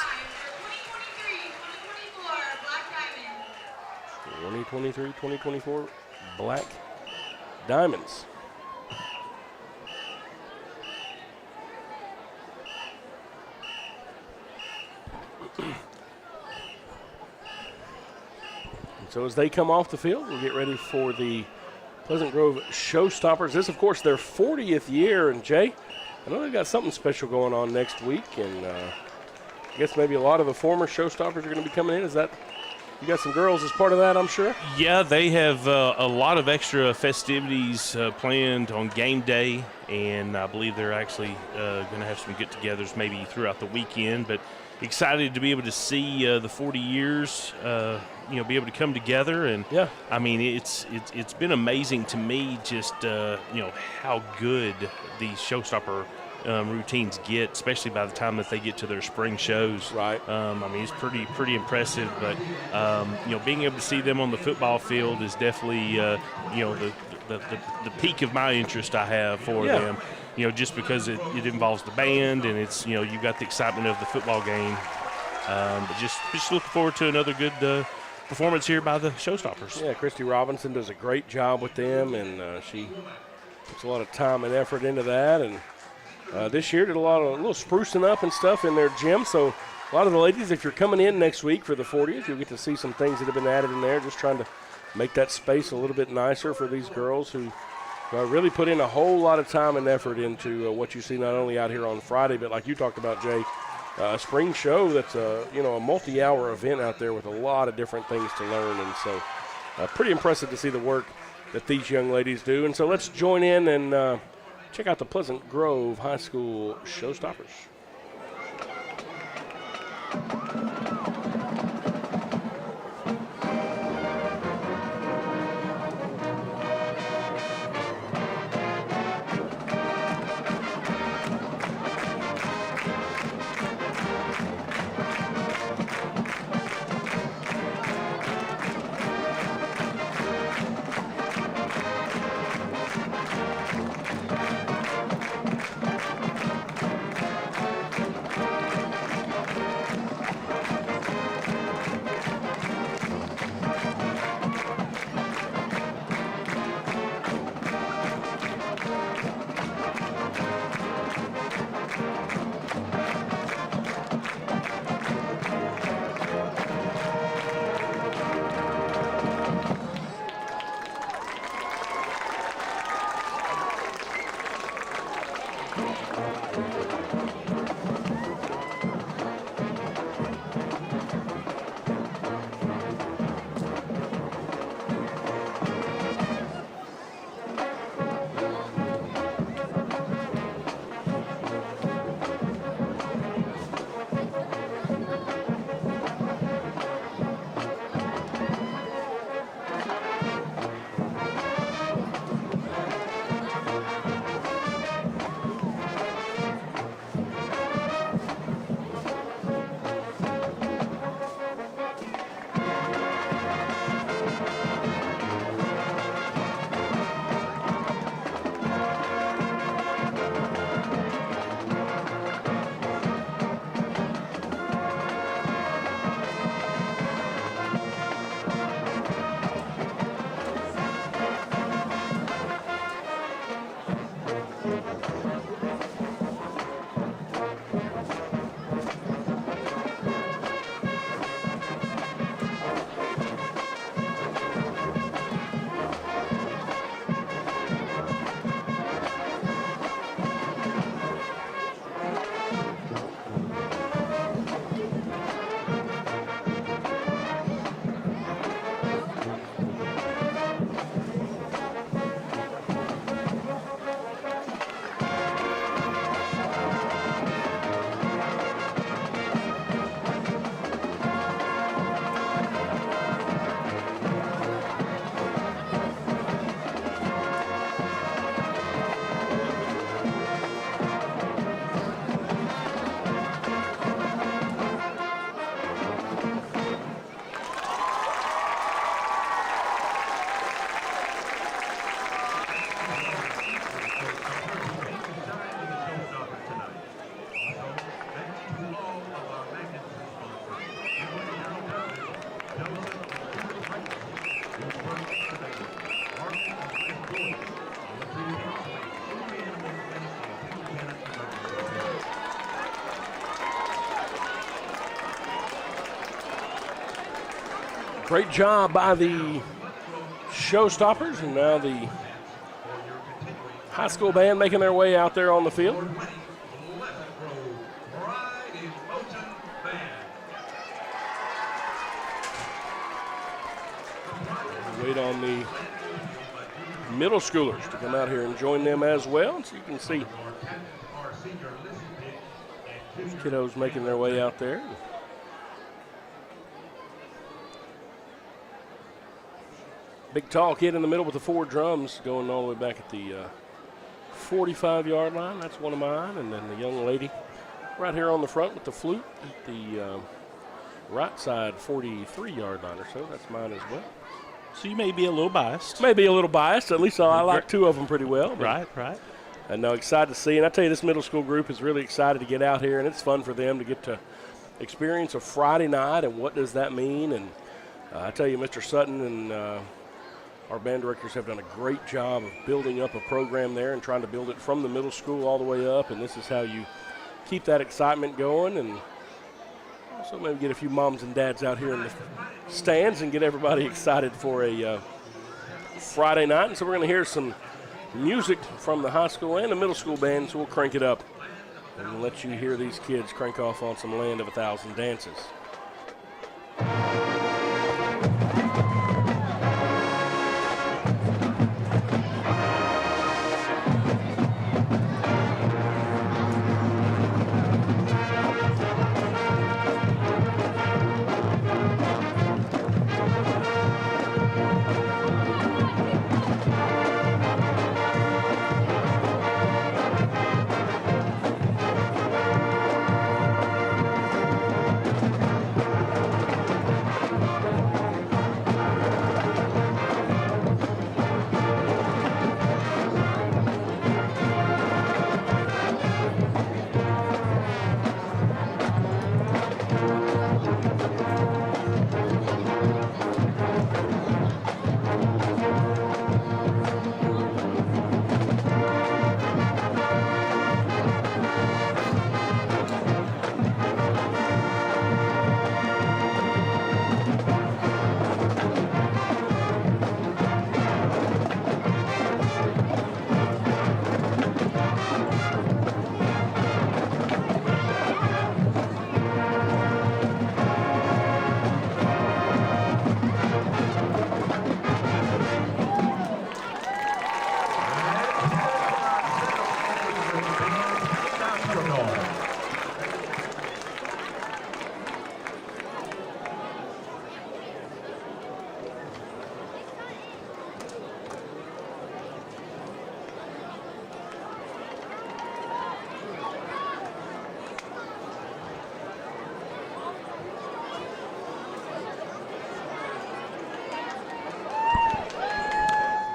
2023-2024 Black Diamonds. So as they come off the field, we'll get ready for the Pleasant Grove Showstoppers. This, of course, their 40th year. And, Jay, I know they've got something special going on next week. And I guess maybe a lot of the former Showstoppers are going to be coming in. Is that – you got some girls as part of that, I'm sure? Yeah, they have a lot of extra festivities planned on game day. And I believe they're actually going to have some get-togethers maybe throughout the weekend. But excited to be able to see the 40 years be able to come together. And yeah, I mean, it's been amazing to me just how good these Showstopper routines get, especially by the time that they get to their spring shows. Right. I mean, it's pretty impressive. But being able to see them on the football field is definitely the peak of my interest I have for them. Just because it involves the band and it's you've got the excitement of the football game. But just looking forward to another good performance here by the Showstoppers. Yeah, Christy Robinson does a great job with them, and she puts a lot of time and effort into that. And this year did a little sprucing up and stuff in their gym. So a lot of the ladies, if you're coming in next week for the 40th, you'll get to see some things that have been added in there, just trying to make that space a little bit nicer for these girls who really put in a whole lot of time and effort into what you see not only out here on Friday, but like you talked about, Jay, a spring show that's a multi-hour event out there with a lot of different things to learn. And so pretty impressive to see the work that these young ladies do. And so let's join in and check out the Pleasant Grove High School Showstoppers. Great job by the Showstoppers, and now the high school band making their way out there on the field. Wait on the middle schoolers to come out here and join them as well. So you can see those kiddos making their way out there. Big tall kid in the middle with the 4 drums going all the way back at the 45-yard line. That's one of mine. And then the young lady right here on the front with the flute at the right side 43-yard line or so. That's mine as well. So you may be a little biased. Maybe a little biased. At least I like 2 of them pretty well. Right. And excited to see. And I tell you, this middle school group is really excited to get out here, and it's fun for them to get to experience a Friday night, and what does that mean. And I tell you, Mr. Sutton and our band directors have done a great job of building up a program there and trying to build it from the middle school all the way up. And this is how you keep that excitement going, and also maybe get a few moms and dads out here in the stands and get everybody excited for a Friday night. And so we're going to hear some music from the high school and the middle school band, so we'll crank it up and let you hear these kids crank off on some Land of a Thousand Dances.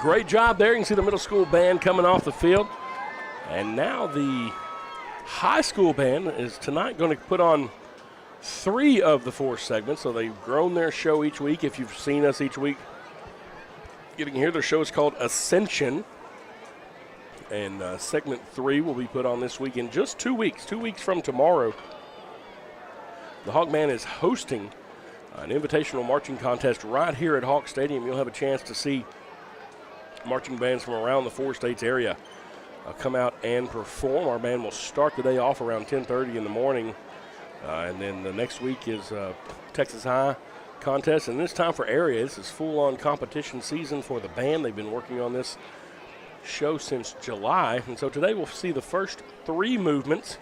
Great job there. You can see the middle school band coming off the field. And now the high school band is tonight going to put on 3 of the 4 segments. So they've grown their show each week. If you've seen us each week getting here, their show is called Ascension. And segment 3 will be put on this week in just 2 weeks. 2 weeks from tomorrow, the Hawk Band is hosting an invitational marching contest right here at Hawk Stadium. You'll have a chance to see marching bands from around the 4 states area come out and perform. Our band will start the day off around 10:30 in the morning, and then the next week is Texas High contest, and this time for area. This is full-on competition season for the band. They've been working on this show since July, and so today we'll see the first 3 movements,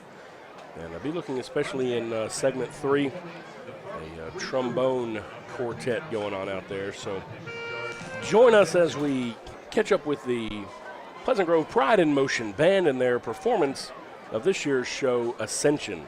and I'll be looking especially in segment 3, a trombone quartet going on out there. So join us as we catch up with the Pleasant Grove Pride in Motion Band and their performance of this year's show, Ascension.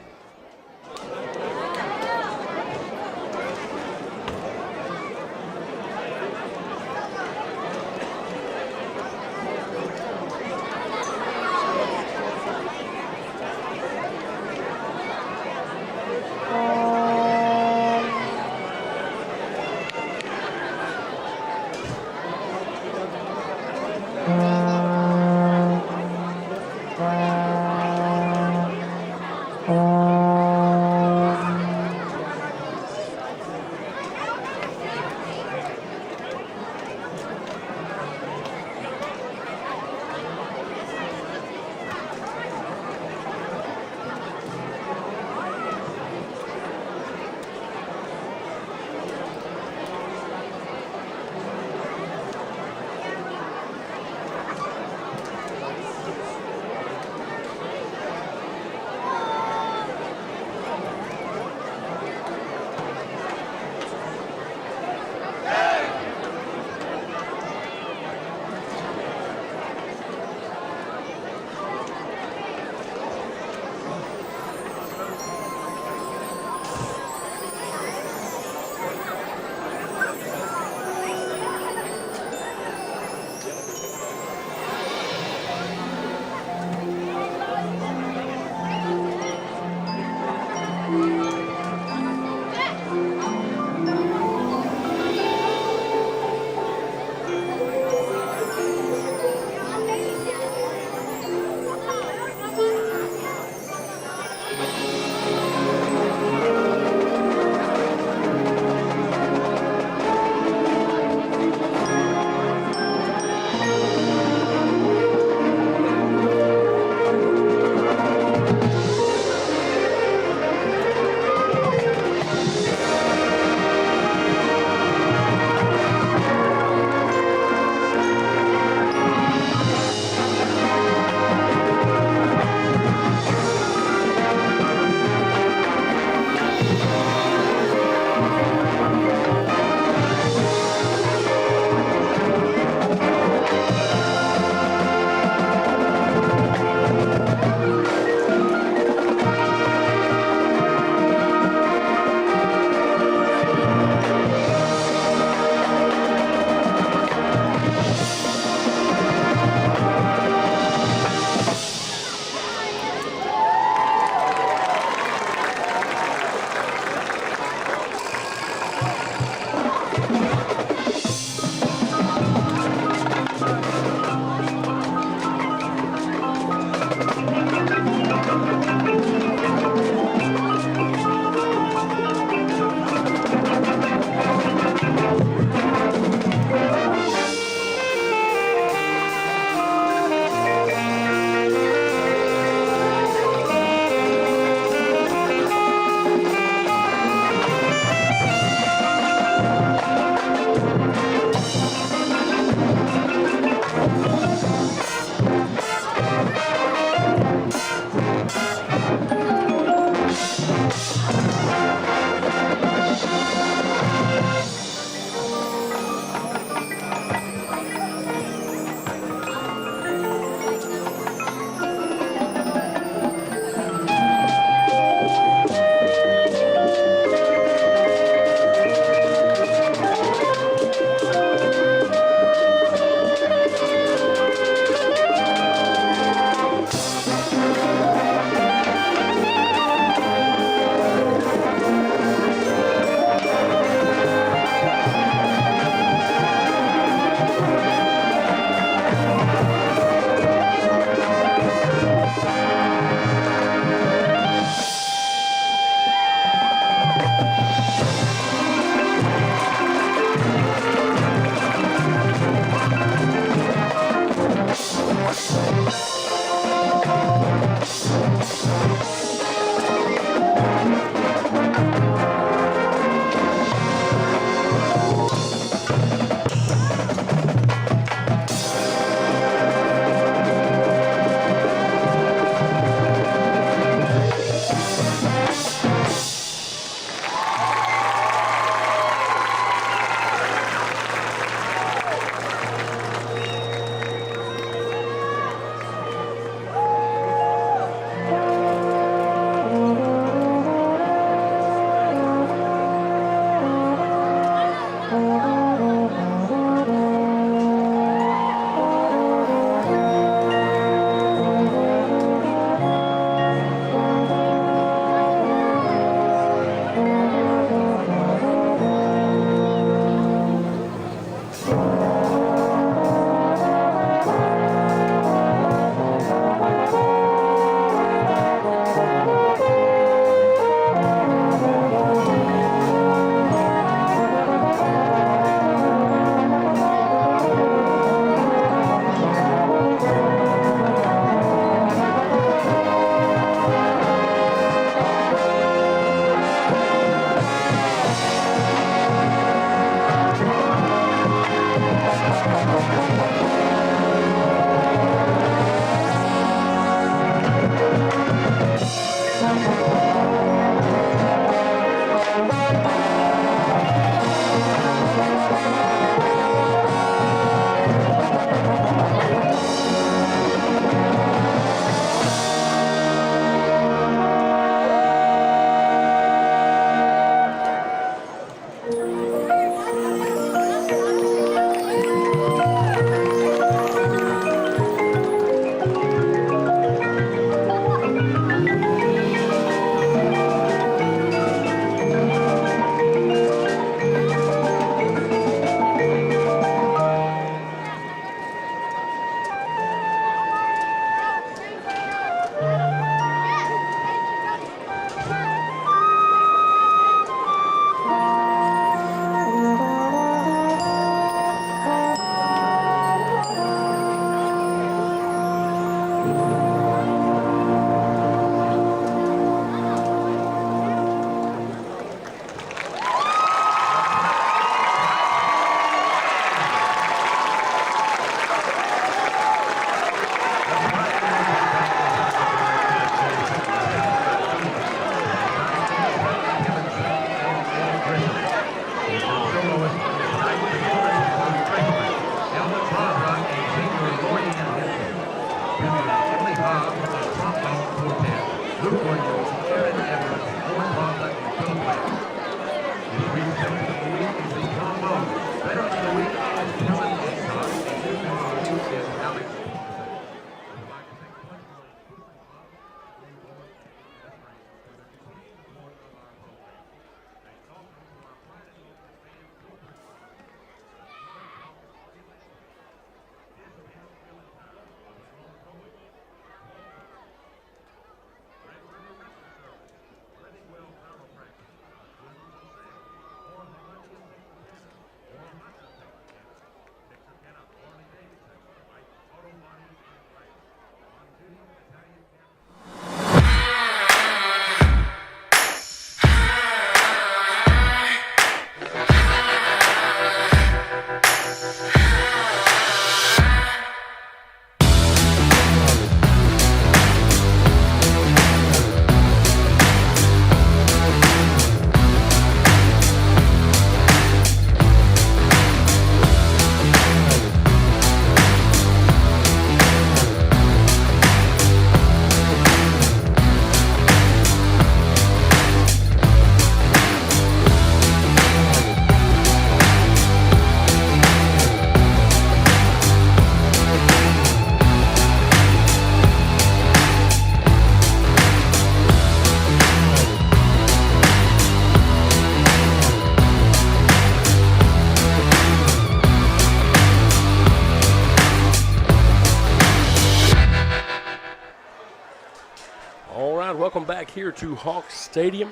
back here to Hawks Stadium.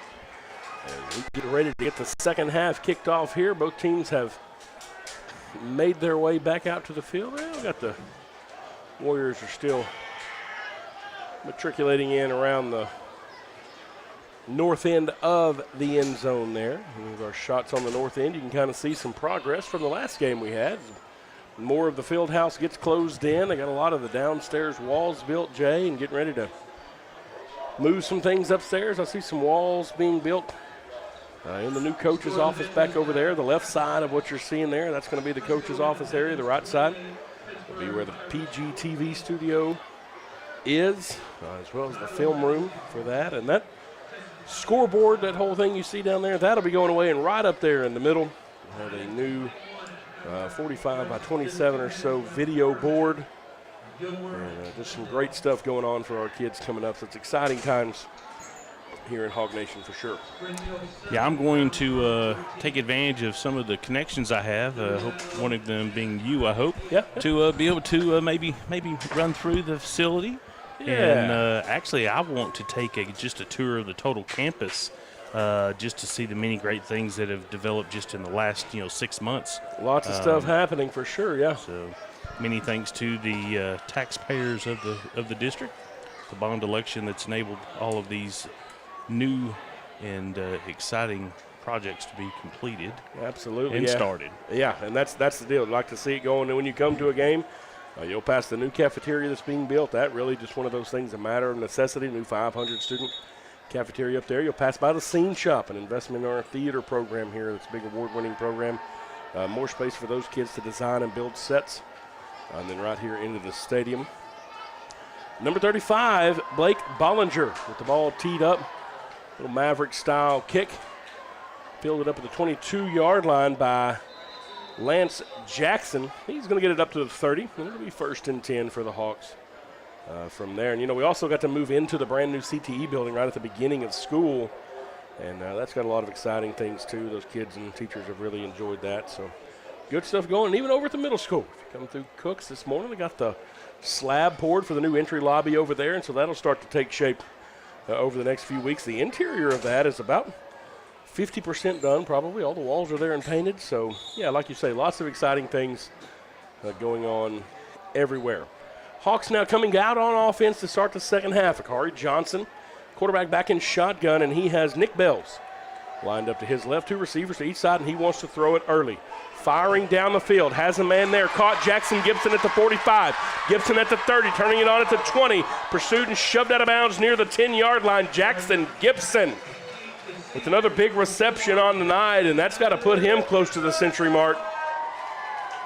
And we get ready to get the second half kicked off here. Both teams have made their way back out to the field. Well, we got the Warriors are still matriculating in around the north end of the end zone there. With our shots on the north end, you can kind of see some progress from the last game we had. More of the field house gets closed in. They got a lot of the downstairs walls built, Jay, and getting ready to move some things upstairs. I see some walls being built in the new coach's office back over there. The left side of what you're seeing there, that's going to be the coach's office area. The right side will be where the PGTV studio is, as well as the film room for that. And that scoreboard, that whole thing you see down there, that'll be going away. And right up there in the middle, we have a new 45 by 27 or so video board. And just some great stuff going on for our kids coming up. So it's exciting times here in Hog Nation for sure. Yeah, I'm going to take advantage of some of the connections I have. Hope one of them being you, I hope. Yeah. To be able to maybe run through the facility. Yeah. And actually, I want to take just a tour of the total campus, just to see the many great things that have developed just in the last 6 months. Lots of stuff happening for sure. Yeah. So many thanks to the taxpayers of the district, the bond election that's enabled all of these new and exciting projects to be completed. Absolutely. And started. Yeah, and that's the deal. I'd like to see it going. And when you come to a game, you'll pass the new cafeteria that's being built. That really just one of those things, a matter of necessity, new 500-student cafeteria up there. You'll pass by the Scene Shop, an investment in our theater program here. It's a big award-winning program. More space for those kids to design and build sets. And then right here into the stadium. Number 35, Blake Bollinger with the ball teed up. Little Maverick-style kick. Fielded up at the 22-yard line by Lance Jackson. He's going to get it up to the 30. And it'll be 1st and 10 for the Hawks from there. And, we also got to move into the brand-new CTE building right at the beginning of school. And that's got a lot of exciting things, too. Those kids and teachers have really enjoyed that. So good stuff going. And even over at the middle school. If you come through Cooks this morning, they got the slab poured for the new entry lobby over there. And so that'll start to take shape over the next few weeks. The interior of that is about 50% done, probably. All the walls are there and painted. So, yeah, like you say, lots of exciting things going on everywhere. Hawks now coming out on offense to start the second half. Akari Johnson, quarterback back in shotgun, and he has Nick Bells lined up to his left. 2 receivers to each side, and he wants to throw it early. Firing down the field, has a man there, caught Jackson Gibson at the 45. Gibson at the 30, turning it on at the 20. Pursued and shoved out of bounds near the 10-yard line. Jackson Gibson with another big reception on the night, and that's got to put him close to the century mark,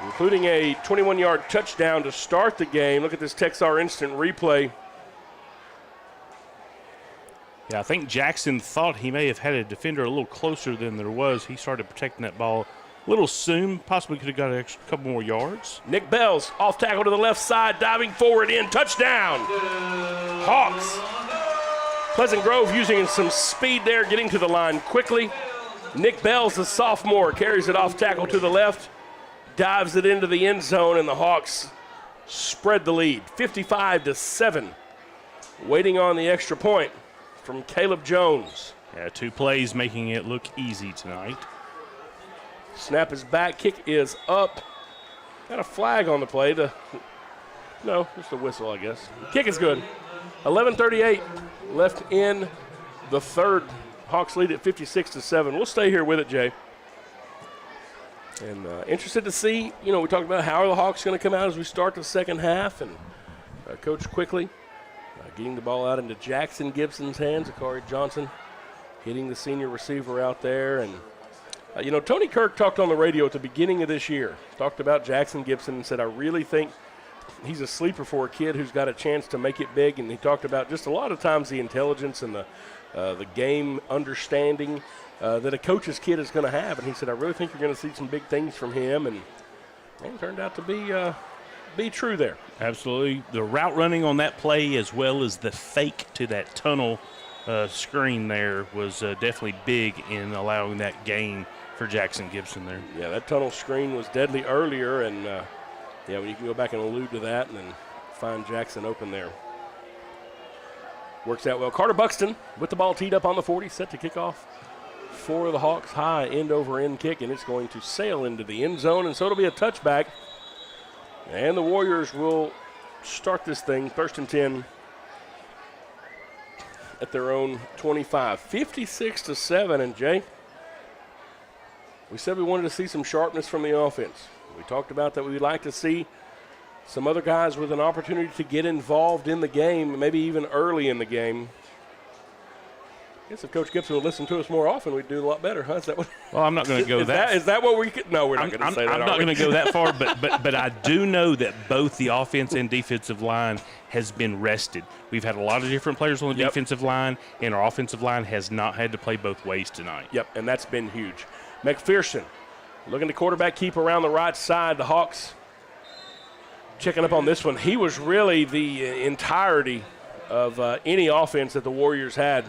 including a 21-yard touchdown to start the game. Look at this Texar instant replay. Yeah, I think Jackson thought he may have had a defender a little closer than there was. He started protecting that ball a little soon, possibly could have got a couple more yards. Nick Bells off tackle to the left side, diving forward in, touchdown. Hawks. Pleasant Grove using some speed there, getting to the line quickly. Nick Bells, the sophomore, carries it off tackle to the left, dives it into the end zone, and the Hawks spread the lead, 55-7. Waiting on the extra point from Caleb Jones. Yeah, 2 plays making it look easy tonight. Snap is back, kick is up. Got a flag on the play. No, just a whistle, I guess. Kick is good. 11:38 left in the third. Hawks lead at 56-7. We'll stay here with it, Jay. And interested to see, we talked about how are the Hawks going to come out as we start the second half. And Coach quickly getting the ball out into Jackson Gibson's hands. Akari Johnson hitting the senior receiver out there. And Tony Kirk talked on the radio at the beginning of this year, talked about Jackson Gibson and said, I really think he's a sleeper for a kid who's got a chance to make it big. And he talked about just a lot of times the intelligence and the game understanding that a coach's kid is going to have. And he said, I really think you're going to see some big things from him. And it turned out to be true there. Absolutely. The route running on that play as well as the fake to that tunnel screen there was definitely big in allowing that gain for Jackson Gibson there. Yeah, that tunnel screen was deadly earlier, and when you can go back and allude to that and then find Jackson open there. Works out well. Carter Buxton with the ball teed up on the 40, set to kick off for the Hawks. High end-over-end kick, and it's going to sail into the end zone, and so it'll be a touchback. And the Warriors will start this thing, 1st and 10 at their own 25. 56-7, and Jay, we said we wanted to see some sharpness from the offense. We talked about that we'd like to see some other guys with an opportunity to get involved in the game, maybe even early in the game. I guess if Coach Gibson would listen to us more often, we'd do a lot better, huh? Is that what? Well, I'm not going to go that. Is that what we could? No, we're not going to say that. I'm not going to go that far, but I do know that both the offense and defensive line has been rested. We've had a lot of different players on the defensive line, and our offensive line has not had to play both ways tonight. Yep, and that's been huge. McPherson looking to quarterback keep around the right side. The Hawks checking up on this one. He was really the entirety of any offense that the Warriors had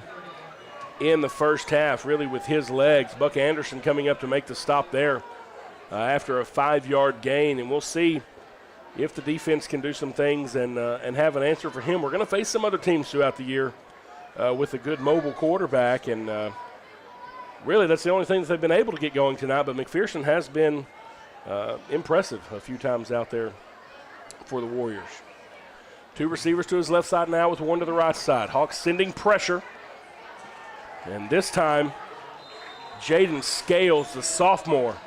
in the first half, really with his legs. Buck Anderson coming up to make the stop there after a 5-yard gain, and we'll see if the defense can do some things and have an answer for him. We're going to face some other teams throughout the year with a good mobile quarterback, and really that's the only thing that they've been able to get going tonight, but McPherson has been impressive a few times out there for the Warriors. 2 receivers to his left side now with 1 to the right side. Hawks sending pressure. And this time, Jaden Scales, the sophomore,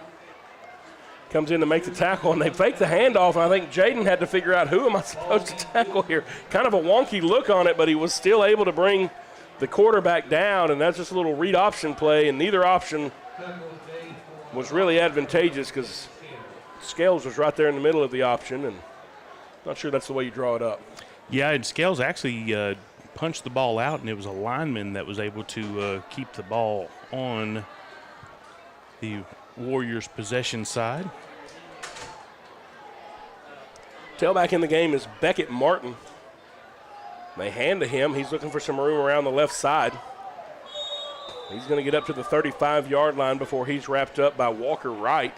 comes in to make the tackle, and they fake the handoff, and I think Jaden had to figure out who am I supposed to tackle here. Kind of a wonky look on it, but he was still able to bring the quarterback down, and that's just a little read option play, and neither option was really advantageous because Scales was right there in the middle of the option, and not sure that's the way you draw it up. Yeah, and Scales actually punched the ball out, and it was a lineman that was able to keep the ball on the Warriors' possession side. Tailback in the game is Beckett Martin. They hand to him. He's looking for some room around the left side. He's going to get up to the 35-yard line before he's wrapped up by Walker Wright.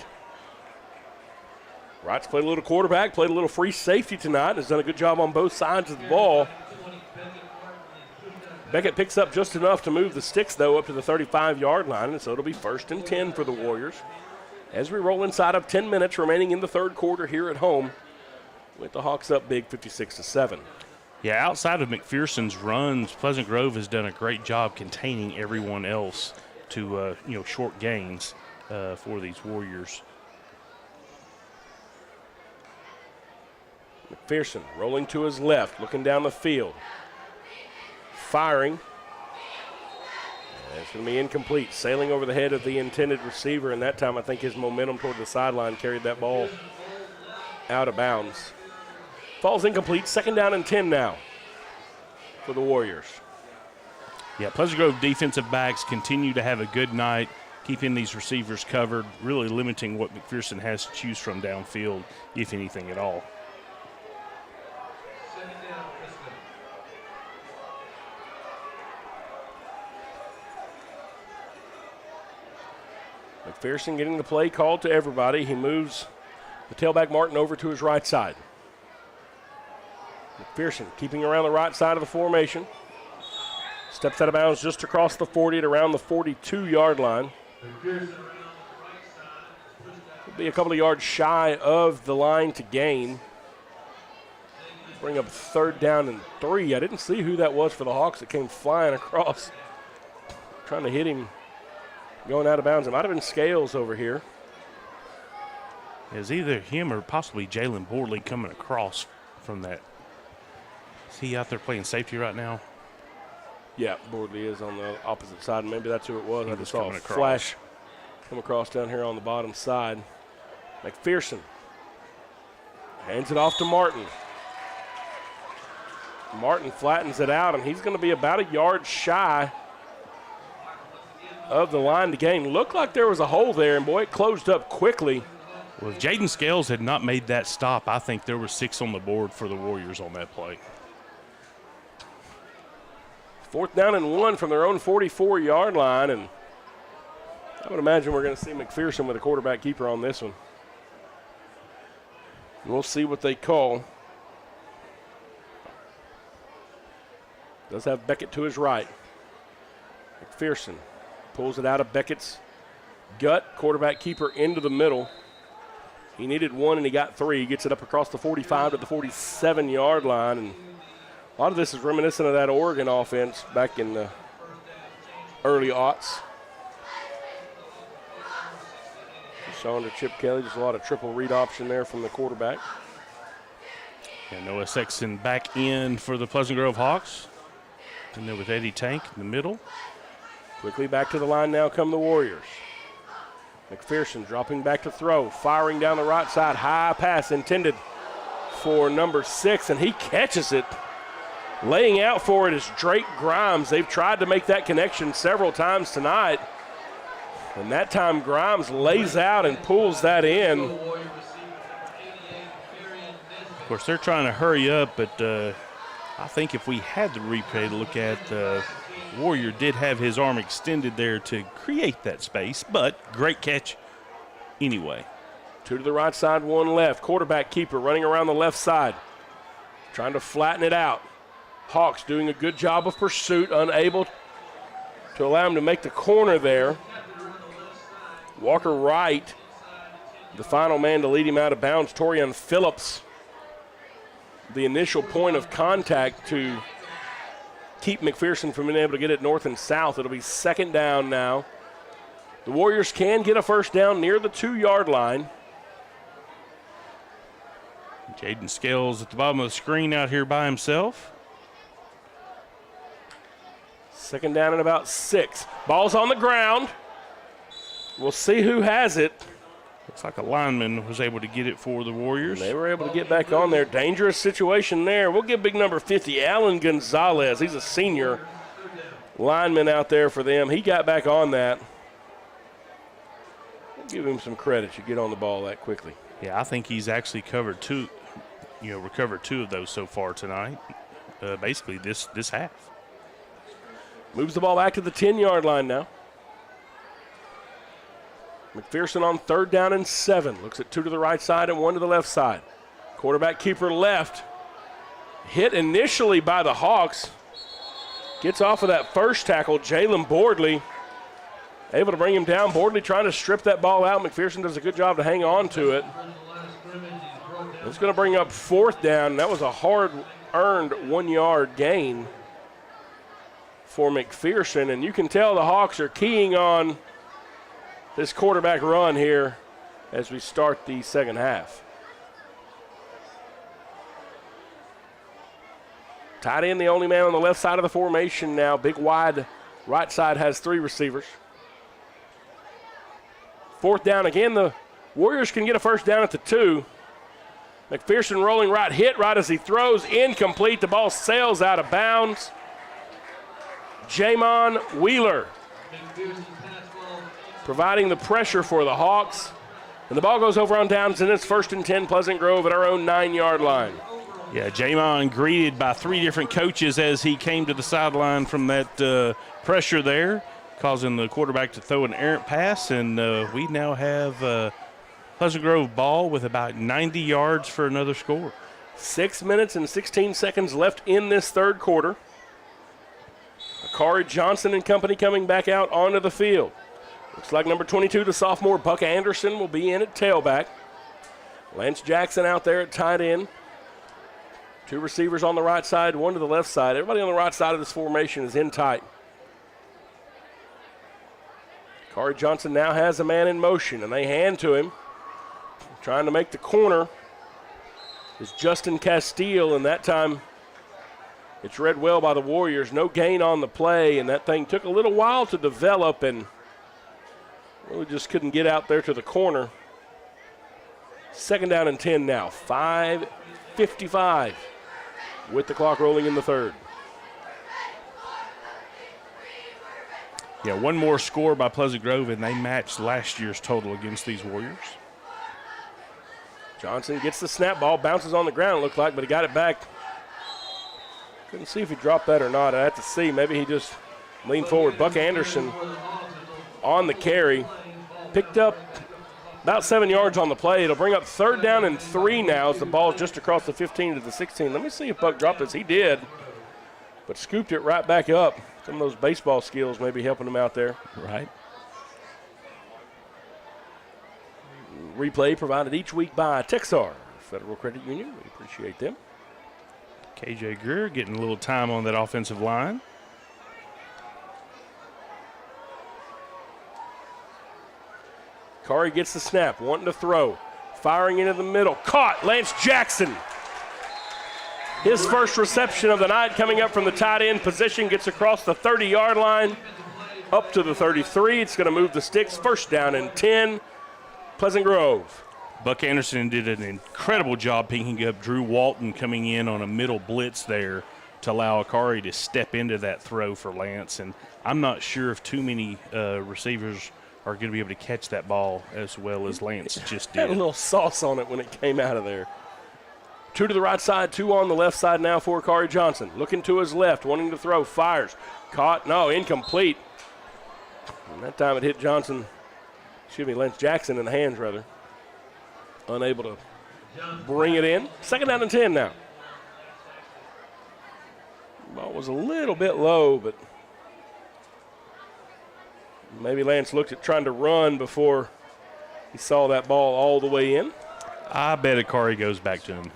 Wright's played a little quarterback, played a little free safety tonight, has done a good job on both sides of the ball. Beckett picks up just enough to move the sticks, though, up to the 35-yard line, and so it'll be 1st and 10 for the Warriors as we roll inside of 10 minutes remaining in the third quarter here at home with the Hawks up big 56-7. Yeah, outside of McPherson's runs, Pleasant Grove has done a great job containing everyone else to short gains for these Warriors. McPherson rolling to his left, looking down the field. Firing. And it's going to be incomplete. Sailing over the head of the intended receiver, and that time I think his momentum toward the sideline carried that ball out of bounds. Falls incomplete. 2nd down and 10 now for the Warriors. Yeah, Pleasant Grove defensive backs continue to have a good night, keeping these receivers covered, really limiting what McPherson has to choose from downfield, if anything at all. McPherson getting the play called to everybody. He moves the tailback Martin over to his right side. McPherson keeping around the right side of the formation. Steps out of bounds just across the 40 at around the 42-yard line. Will be a couple of yards shy of the line to gain. Bring up 3rd down and 3. I didn't see who that was for the Hawks that came flying across. Trying to hit him going out of bounds. It might have been Scales over here. It was either him or possibly Jalen Boardley coming across from that. Is he out there playing safety right now? Yeah, Boardley is on the opposite side. Maybe that's who it was. I just saw a flash come across down here on the bottom side. McPherson hands it off to Martin. Martin flattens it out, and he's going to be about a yard shy of the line to gain. Looked like there was a hole there, and boy, it closed up quickly. Well, if Jaden Scales had not made that stop, I think there were 6 on the board for the Warriors on that play. 4th down and 1 from their own 44-yard line, and I would imagine we're going to see McPherson with a quarterback keeper on this one. We'll see what they call. Does have Beckett to his right. McPherson pulls it out of Beckett's gut. Quarterback keeper into the middle. He needed 1 and he got 3. He gets it up across the 45 to the 47-yard line. And a lot of this is reminiscent of that Oregon offense back in the early aughts. So under Chip Kelly, just a lot of triple read option there from the quarterback. And Noah Sexton back in for the Pleasant Grove Hawks. And then with Eddie Tank in the middle. Quickly back to the line now come the Warriors. McPherson dropping back to throw, firing down the right side. High pass intended for number 6, and he catches it. Laying out for it is Drake Grimes. They've tried to make that connection several times tonight. And that time Grimes lays out and pulls that in. Of course, they're trying to hurry up, but I think if we had the replay to look at, Warrior did have his arm extended there to create that space, but great catch anyway. 2 to the right side, 1 left. Quarterback keeper running around the left side, trying to flatten it out. Hawks doing a good job of pursuit, unable to allow him to make the corner there. Walker Wright, the final man to lead him out of bounds. Torian Phillips, the initial point of contact to keep McPherson from being able to get it north and south. It'll be 2nd down now. The Warriors can get a first down near the 2-yard line. Jaden Scales at the bottom of the screen out here by himself. 2nd down and about 6. Ball's on the ground. We'll see who has it. Looks like a lineman was able to get it for the Warriors. They were able to get back on there. Dangerous situation there. We'll give big number 50, Alan Gonzalez. He's a senior lineman out there for them. He got back on that. We'll give him some credit. You get on the ball that quickly. Yeah, I think he's actually recovered 2 of those so far tonight. Basically this half. Moves the ball back to the 10-yard line now. McPherson on 3rd down and 7. Looks at 2 to the right side and 1 to the left side. Quarterback keeper left. Hit initially by the Hawks. Gets off of that first tackle. Jalen Boardley able to bring him down. Boardley trying to strip that ball out. McPherson does a good job to hang on to it. It's going to bring up 4th down. That was a hard-earned 1-yard gain for McPherson. And you can tell the Hawks are keying on this quarterback run here as we start the second half. Tight end, the only man on the left side of the formation now. Big wide right side has 3 receivers. 4th down again. The Warriors can get a first down at the 2. McPherson rolling right, hit right as he throws, incomplete. The ball sails out of bounds. Jamon Wheeler providing the pressure for the Hawks. And the ball goes over on downs, and it's 1st and 10 Pleasant Grove at our own 9-yard line. Yeah, Jamon greeted by 3 different coaches as he came to the sideline from that pressure there, causing the quarterback to throw an errant pass. And we now have Pleasant Grove ball with about 90 yards for another score. 6 minutes and 16 seconds left in this 3rd quarter. Akari Johnson and company coming back out onto the field. Looks like number 22, the sophomore Buck Anderson, will be in at tailback. Lance Jackson out there at tight end. 2 receivers on the right side, 1 to the left side. Everybody on the right side of this formation is in tight. Akari Johnson now has a man in motion, and they hand to him. Trying to make the corner is Justin Castile, and that time it's read well by the Warriors. No gain on the play, and that thing took a little while to develop, and we just couldn't get out there to the corner. 2nd down and 10 now. 5:55 with the clock rolling in the 3rd. Yeah, 1 more score by Pleasant Grove, and they matched last year's total against these Warriors. Johnson gets the snap ball, bounces on the ground, it looked like, but he got it back. Couldn't see if he dropped that or not. I have to see. Maybe he just leaned forward. Buck Anderson on the carry. Picked up about 7 yards on the play. It'll bring up 3rd down and 3 now as the ball's just across the 15 to the 16. Let me see if Buck dropped this. He did. but scooped it right back up. Some of those baseball skills maybe helping him out there. Right. Replay provided each week by Texar Federal Credit Union. We appreciate them. KJ Greer getting a little time on that offensive line. Kari gets the snap, wanting to throw. Firing into the middle. Caught. Lance Jackson. His first reception of the night coming up from the tight end position. Gets across the 30-yard line. Up to the 33. It's going to move the sticks. First down and 10. Pleasant Grove. Buck Anderson did an incredible job picking up Drew Walton coming in on a middle blitz there to allow Akari to step into that throw for Lance. And I'm not sure if too many receivers are going to be able to catch that ball as well as Lance just did. Had a little sauce on it when it came out of there. 2 to the right side, 2 on the left side now for Akari Johnson. Looking to his left, wanting to throw, fires. Caught, no, incomplete. And that time it hit Lance Jackson in the hands, rather. Unable to bring it in. Second down and 10 now. Ball was a little bit low, but maybe Lance looked at trying to run before he saw that ball all the way in. I bet Akari goes back to him.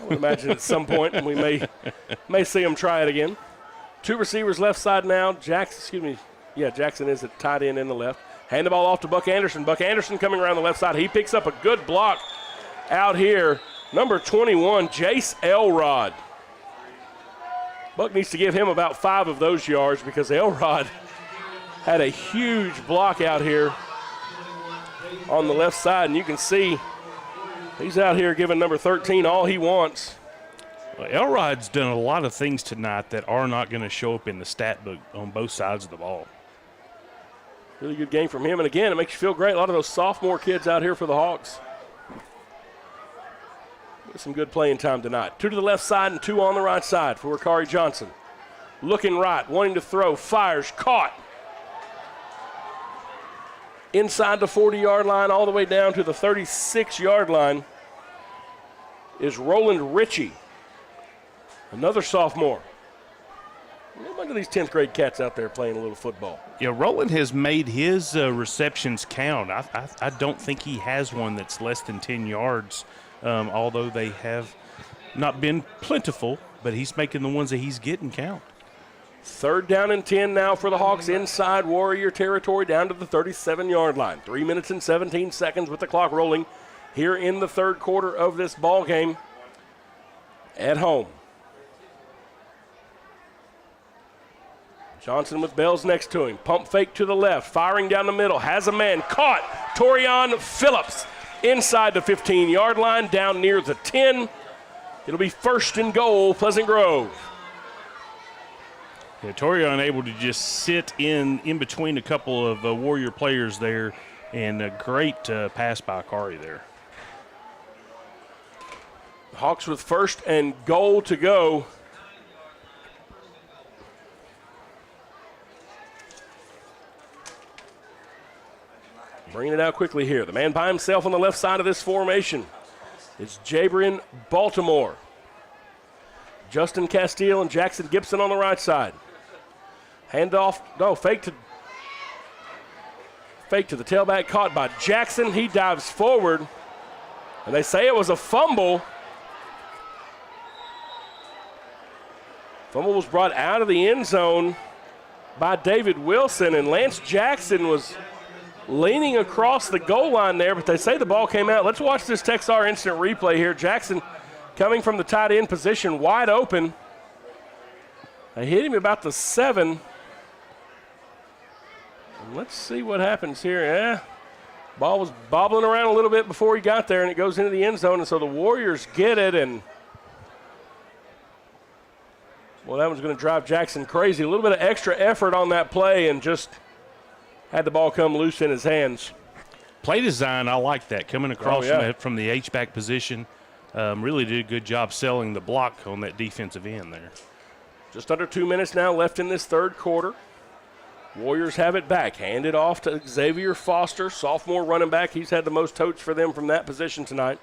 I would imagine at some point we may see him try it again. 2 receivers left side now. Jackson is at tight end in the left. Hand the ball off to Buck Anderson. Buck Anderson coming around the left side. He picks up a good block out here. Number 21, Jace Elrod. Buck needs to give him about 5 of those yards because Elrod had a huge block out here on the left side, and you can see he's out here giving number 13 all he wants. Well, Elrod's done a lot of things tonight that are not going to show up in the stat book on both sides of the ball. Really good game from him, and again, it makes you feel great. A lot of those sophomore kids out here for the Hawks. With some good playing time tonight. 2 to the left side and 2 on the right side for Akari Johnson. Looking right, wanting to throw, fires, caught. Inside the 40-yard line, all the way down to the 36-yard line is Roland Ritchie, another sophomore. Look at these 10th grade cats out there playing a little football. Yeah, Roland has made his receptions count. I don't think he has one that's less than 10 yards, although they have not been plentiful, but he's making the ones that he's getting count. 3rd down and 10 now for the Hawks inside Warrior territory down to the 37-yard line. 3 minutes and 17 seconds with the clock rolling here in the third quarter of this ball game at home. Johnson with Bells next to him. Pump fake to the left. Firing down the middle. Has a man. Caught. Torian Phillips inside the 15-yard line down near the 10. It'll be 1st and goal, Pleasant Grove. Yeah, Torian able to just sit in between a couple of Warrior players there, and a great pass by Akari there. Hawks with 1st and goal to go. Bringing it out quickly here. The man by himself on the left side of this formation is Jabrian Baltimore. Justin Castile and Jackson Gibson on the right side. Handoff, fake to the tailback, caught by Jackson. He dives forward, and they say it was a fumble. Fumble was brought out of the end zone by David Wilson, and Lance Jackson was leaning across the goal line there, but they say the ball came out. Let's watch this Texar instant replay here. Jackson coming from the tight end position, wide open. They hit him about the 7. And let's see what happens here. Yeah, ball was bobbling around a little bit before he got there, and it goes into the end zone, and so the Warriors get it, and well, that one's going to drive Jackson crazy. A little bit of extra effort on that play and just had the ball come loose in his hands. Play design, I like that. Coming across from the H-back position, really did a good job selling the block on that defensive end there. Just under 2 minutes now left in this third quarter. Warriors have it back. Handed off to Xavier Foster, sophomore running back. He's had the most touch for them from that position tonight.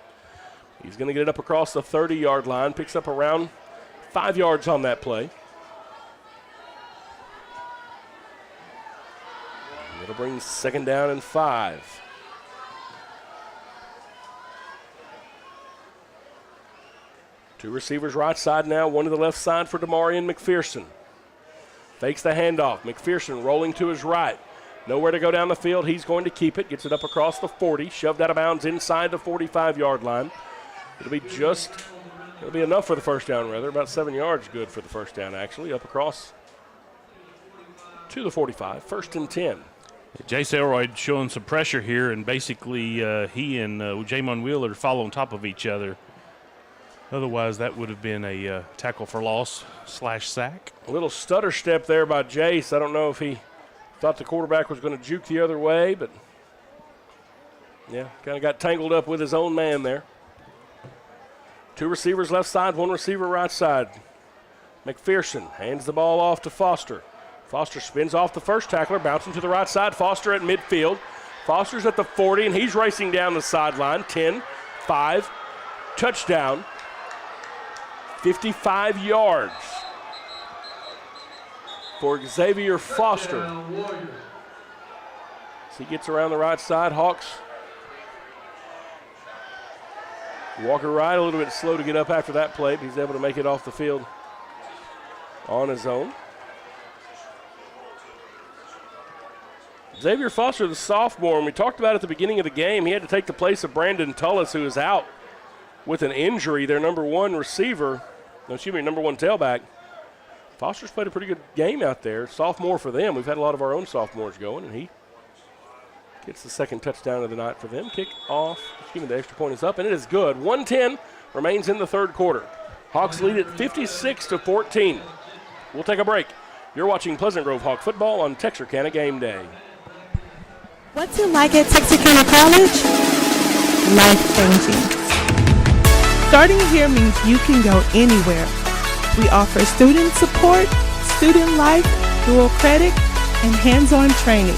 He's going to get it up across the 30-yard line. Picks up around 5 yards on that play. That'll bring 2nd down and 5. Two receivers right side now, one to the left side for Demarion McPherson. Fakes the handoff. McPherson rolling to his right. Nowhere to go down the field. He's going to keep it. Gets it up across the 40. Shoved out of bounds inside the 45-yard line. It'll be enough for the first down, rather. About 7 yards good for the first down, actually. Up across to the 45. 1st and 10. Jace Elroy showing some pressure here, and basically he and Jamon Wheeler fall on top of each other. Otherwise, that would have been a tackle for loss / sack. A little stutter step there by Jace. I don't know if he thought the quarterback was going to juke the other way, but yeah, kind of got tangled up with his own man there. Two receivers left side, one receiver right side. McPherson hands the ball off to Foster. Foster spins off the first tackler, bouncing to the right side. Foster at midfield. Foster's at the 40, and he's racing down the sideline. 10, 5, touchdown. 55 yards for Xavier Foster. As he gets around the right side, Hawks. Walker Wright a little bit slow to get up after that play, but he's able to make it off the field on his own. Xavier Foster, the sophomore, and we talked about at the beginning of the game, he had to take the place of Brandon Tullis, who is out with an injury, their number one tailback. Foster's played a pretty good game out there. Sophomore for them. We've had a lot of our own sophomores going, and he gets the 2nd touchdown of the night for them. Kick off. The extra point is up, and it is good. 1:10 remains in the 3rd quarter. Hawks lead at 56-14. We'll take a break. You're watching Pleasant Grove Hawk football on Texarkana Game Day. What's it like at Texarkana College? Life-changing. Starting here means you can go anywhere. We offer student support, student life, dual credit, and hands-on training.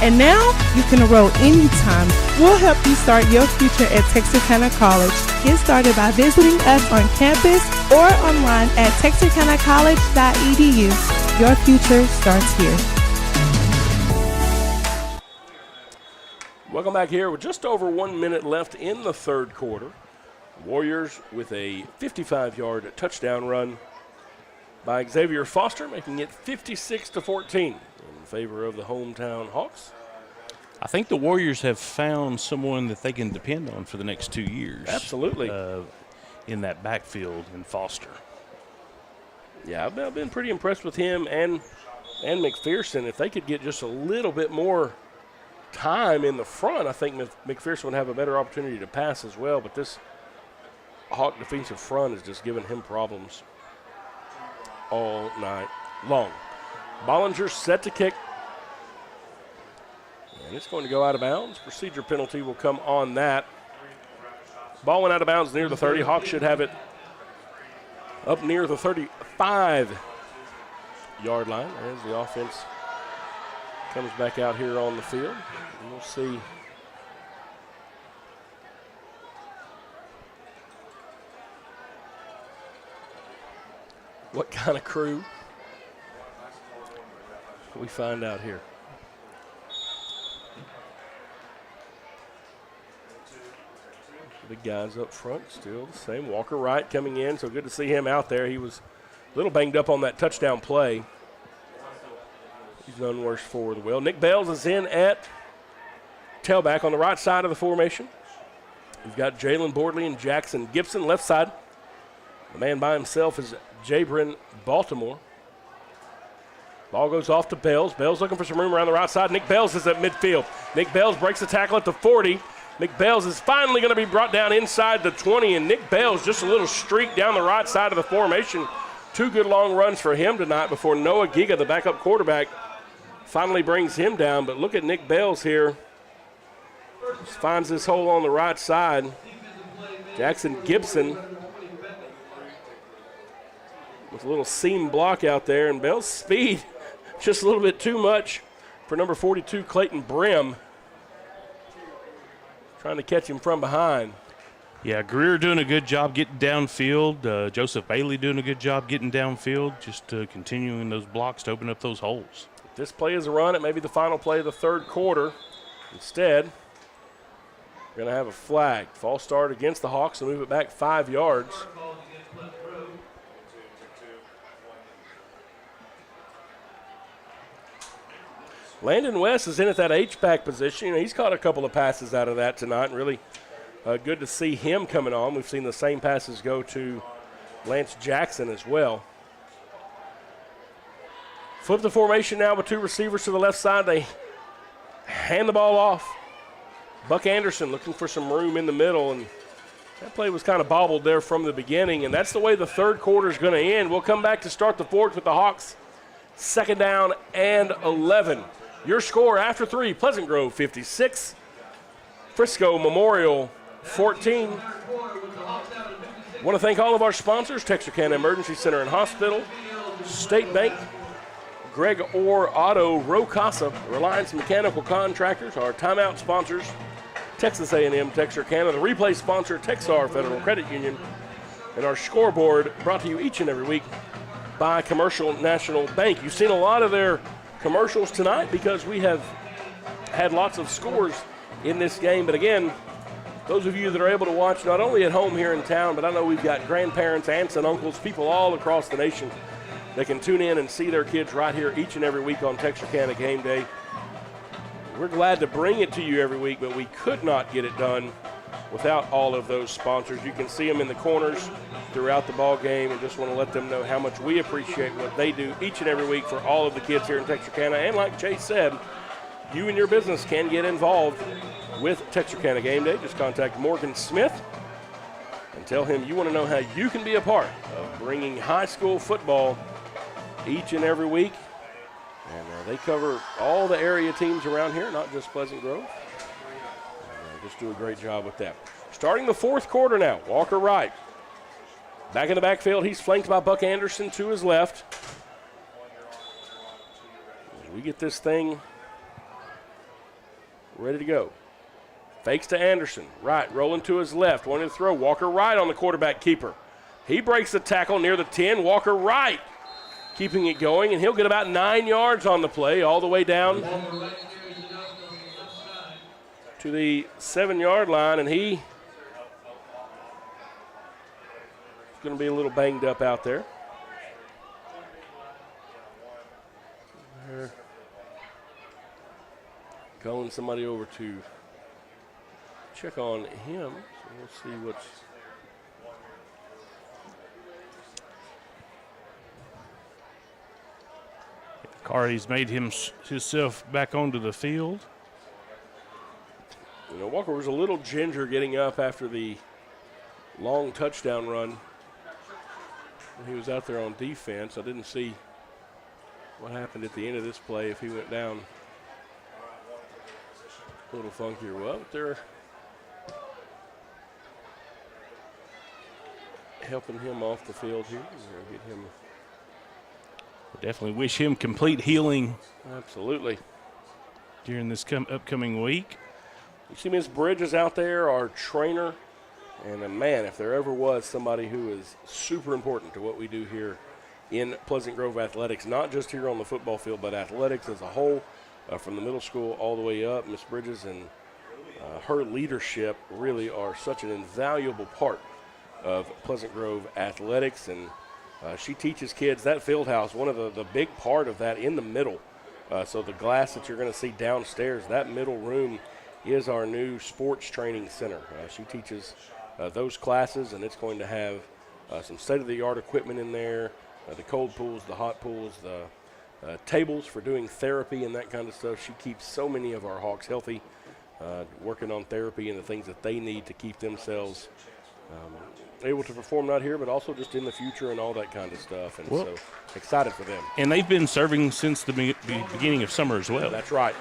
And now you can enroll anytime. We'll help you start your future at Texarkana College. Get started by visiting us on campus or online at texarkanacollege.edu. Your future starts here. Welcome back here with just over 1 minute left in the 3rd quarter. Warriors with a 55-yard touchdown run by Xavier Foster, making it 56-14 in favor of the hometown Hawks. I think the Warriors have found someone that they can depend on for the next 2 years. Absolutely. In that backfield in Foster. Yeah, I've been pretty impressed with him and McPherson. If they could get just a little bit more time in the front, I think McPherson would have a better opportunity to pass as well, but this Hawk defensive front is just giving him problems all night long. Bollinger set to kick. And it's going to go out of bounds. Procedure penalty will come on that. Ball went out of bounds near the 30. Hawks should have it up near the 35-yard line as the offense comes back out here on the field. And we'll see. What kind of crew we find out here. The guys up front still the same. Walker Wright coming in, so good to see him out there. He was a little banged up on that touchdown play. He's none worse for the will. Nick Bales is in at tailback on the right side of the formation. We've got Jalen Bordley and Jackson Gibson left side. The man by himself is Jabrin Baltimore. Ball goes off to Bales. Bales looking for some room around the right side. Nick Bales is at midfield. Nick Bales breaks the tackle at the 40. Nick Bales is finally going to be brought down inside the 20, and Nick Bales just a little streak down the right side of the formation. 2 good long runs for him tonight before Noah Giga, the backup quarterback, finally brings him down. But look at Nick Bales here. Just finds this hole on the right side. Jackson Gibson with a little seam block out there, and Bell's speed just a little bit too much for number 42, Clayton Brim. Trying to catch him from behind. Yeah, Greer doing a good job getting downfield. Joseph Bailey doing a good job getting downfield, just continuing those blocks to open up those holes. this play is a run. It may be the final play of the third quarter. Instead, we're going to have a flag. False start against the Hawks and move it back 5 yards. Landon West is in at that H-back position. He's caught a couple of passes out of that tonight, and really good to see him coming on. We've seen the same passes go to Lance Jackson as well. Flip the formation now with 2 receivers to the left side. They hand the ball off. Buck Anderson looking for some room in the middle, and that play was kind of bobbled there from the beginning, and that's the way the third quarter is going to end. We'll come back to start the fourth with the Hawks. 2nd down and 11. Your score after 3, Pleasant Grove 56, Frisco Memorial 14. Want to thank all of our sponsors, Texarkana Emergency Center and Hospital, State Bank, Greg Orr Auto, Rocasa, Reliance Mechanical Contractors, our timeout sponsors, Texas A&M Texarkana, the replay sponsor, Texar Federal Credit Union, and our scoreboard brought to you each and every week by Commercial National Bank. You've seen a lot of their commercials tonight because we have had lots of scores in this game. But again, those of you that are able to watch not only at home here in town, but I know we've got grandparents, aunts and uncles, people all across the nation that can tune in and see their kids right here each and every week on Texarkana Game Day. We're glad to bring it to you every week, but we could not get it done without all of those sponsors. You can see them in the corners throughout the ball game, and just want to let them know how much we appreciate what they do each and every week for all of the kids here in Texarkana. And like Chase said, you and your business can get involved with Texarkana Game Day. Just contact Morgan Smith and tell him you want to know how you can be a part of bringing high school football each and every week. And they cover all the area teams around here, not just Pleasant Grove. Just do a great job with that. Starting the fourth quarter now, Walker Wright. Back in the backfield, he's flanked by Buck Anderson to his left. We get this thing ready to go. Fakes to Anderson. Right, rolling to his left. Wanting to throw. Walker Wright on the quarterback keeper. He breaks the tackle near the 10. Walker Wright keeping it going, and he'll get about 9 yards on the play, all the way down to the 7-yard line, and he going to be a little banged up out there. They're calling somebody over to check on him. So we'll see what's. Carty's made himself back onto the field. You know, Walker was a little ginger getting up after the long touchdown run. He was out there on defense. I didn't see what happened at the end of this play if he went down a little funky or what. But they're helping him off the field here. We're gonna get him. Definitely wish him complete healing. Absolutely. During this upcoming week. You see Ms. Bridges out there, our trainer. And, man, if there ever was somebody who is super important to what we do here in Pleasant Grove athletics, not just here on the football field, but athletics as a whole, from the middle school all the way up, Ms. Bridges and her leadership really are such an invaluable part of Pleasant Grove athletics. And she teaches kids that field house, one of the big part of that in the middle. So the glass that you're going to see downstairs, that middle room is our new sports training center. She teaches those classes, and it's going to have some state-of-the-art equipment in there, the cold pools, the hot pools, the tables for doing therapy and that kind of stuff. She keeps so many of our Hawks healthy, working on therapy and the things that they need to keep themselves able to perform not here, but also just in the future and all that kind of stuff. And so excited for them. And they've been serving since the beginning of summer as well. That's right.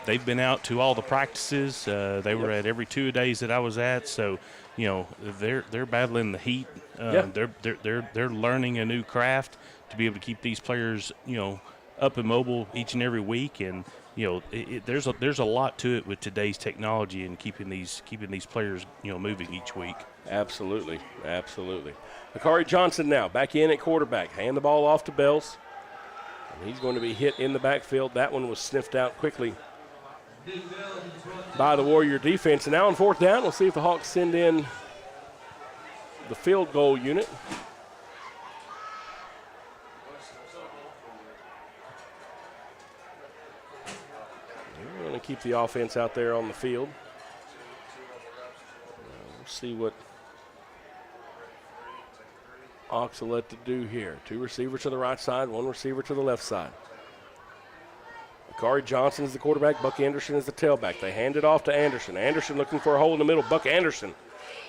They've been out to all the practices. They were at every 2 days that I was at. So, you know, they're battling the heat. They're learning a new craft to be able to keep these players, you know, up and mobile each and every week. And you know, there's a lot to it with today's technology and keeping these players, you know, moving each week. Absolutely, absolutely. Akari Johnson now back in at quarterback. Hand the ball off to Bells. And he's going to be hit in the backfield. That one was sniffed out quickly by the Warrior defense. And now on 4th down, we'll see if the Hawks send in the field goal unit. We're going to keep the offense out there on the field. We'll see what Hawks will let to do here. 2 receivers to the right side, 1 receiver to the left side. Akari Johnson is the quarterback. Buck Anderson is the tailback. They hand it off to Anderson. Anderson looking for a hole in the middle. Buck Anderson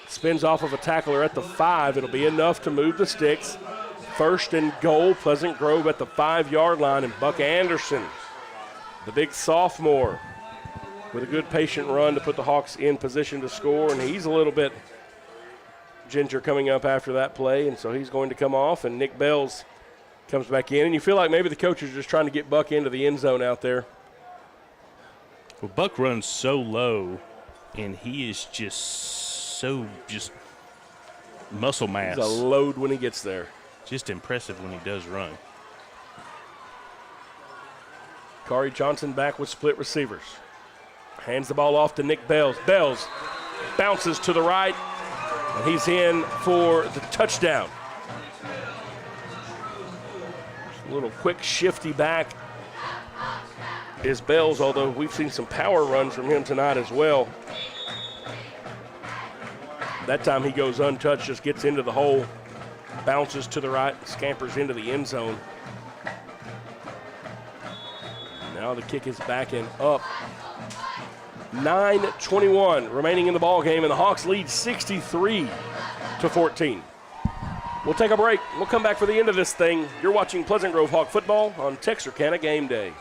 spins off of a tackler at the 5. It'll be enough to move the sticks. 1st and goal, Pleasant Grove at the 5-yard line. And Buck Anderson, the big sophomore, with a good patient run to put the Hawks in position to score. And he's a little bit ginger coming up after that play, and so he's going to come off, and Nick Bells comes back in. And you feel like maybe the coaches are just trying to get Buck into the end zone out there. Well, Buck runs so low, and he is just muscle mass. He's a load when he gets there. Just impressive when he does run. Kari Johnson back with split receivers. Hands the ball off to Nick Bells. Bells bounces to the right, and he's in for the touchdown. Just a little quick, shifty back is Bells, although we've seen some power runs from him tonight as well. That time he goes untouched, just gets into the hole, bounces to the right, scampers into the end zone. Now the kick is back and up. 9:21 remaining in the ball game, and the Hawks lead 63-14. We'll take a break. We'll come back for the end of this thing. You're watching Pleasant Grove Hawk football on Texarkana Game Day.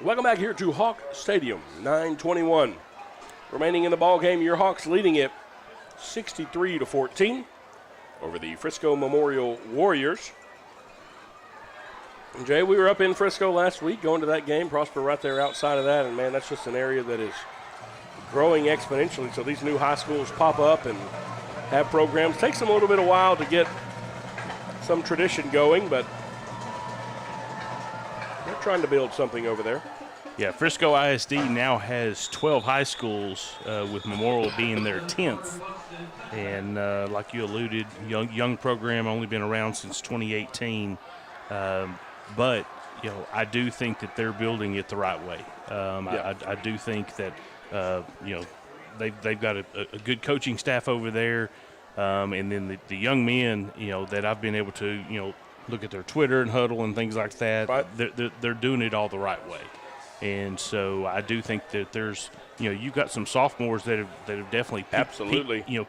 Welcome back here to Hawk Stadium. 9:21 remaining in the ball game. Your Hawks leading it 63-14 over the Frisco Memorial Warriors. And Jay, we were up in Frisco last week going to that game. Prosper right there outside of that, and man, that's just an area that is growing exponentially. So these new high schools pop up and have programs. Takes them a little bit of while to get some tradition going, but they're trying to build something over there. Yeah, Frisco ISD now has 12 high schools, with Memorial being their 10th. And like you alluded, young program, only been around since 2018. But, you know, I do think that they're building it the right way. I do think that, you know, they've got a good coaching staff over there. And then the young men, you know, that I've been able to, you know, look at their Twitter and huddle and things like that. Right. They're doing it all the right way. And so I do think that there's, you know, you've got some sophomores that have definitely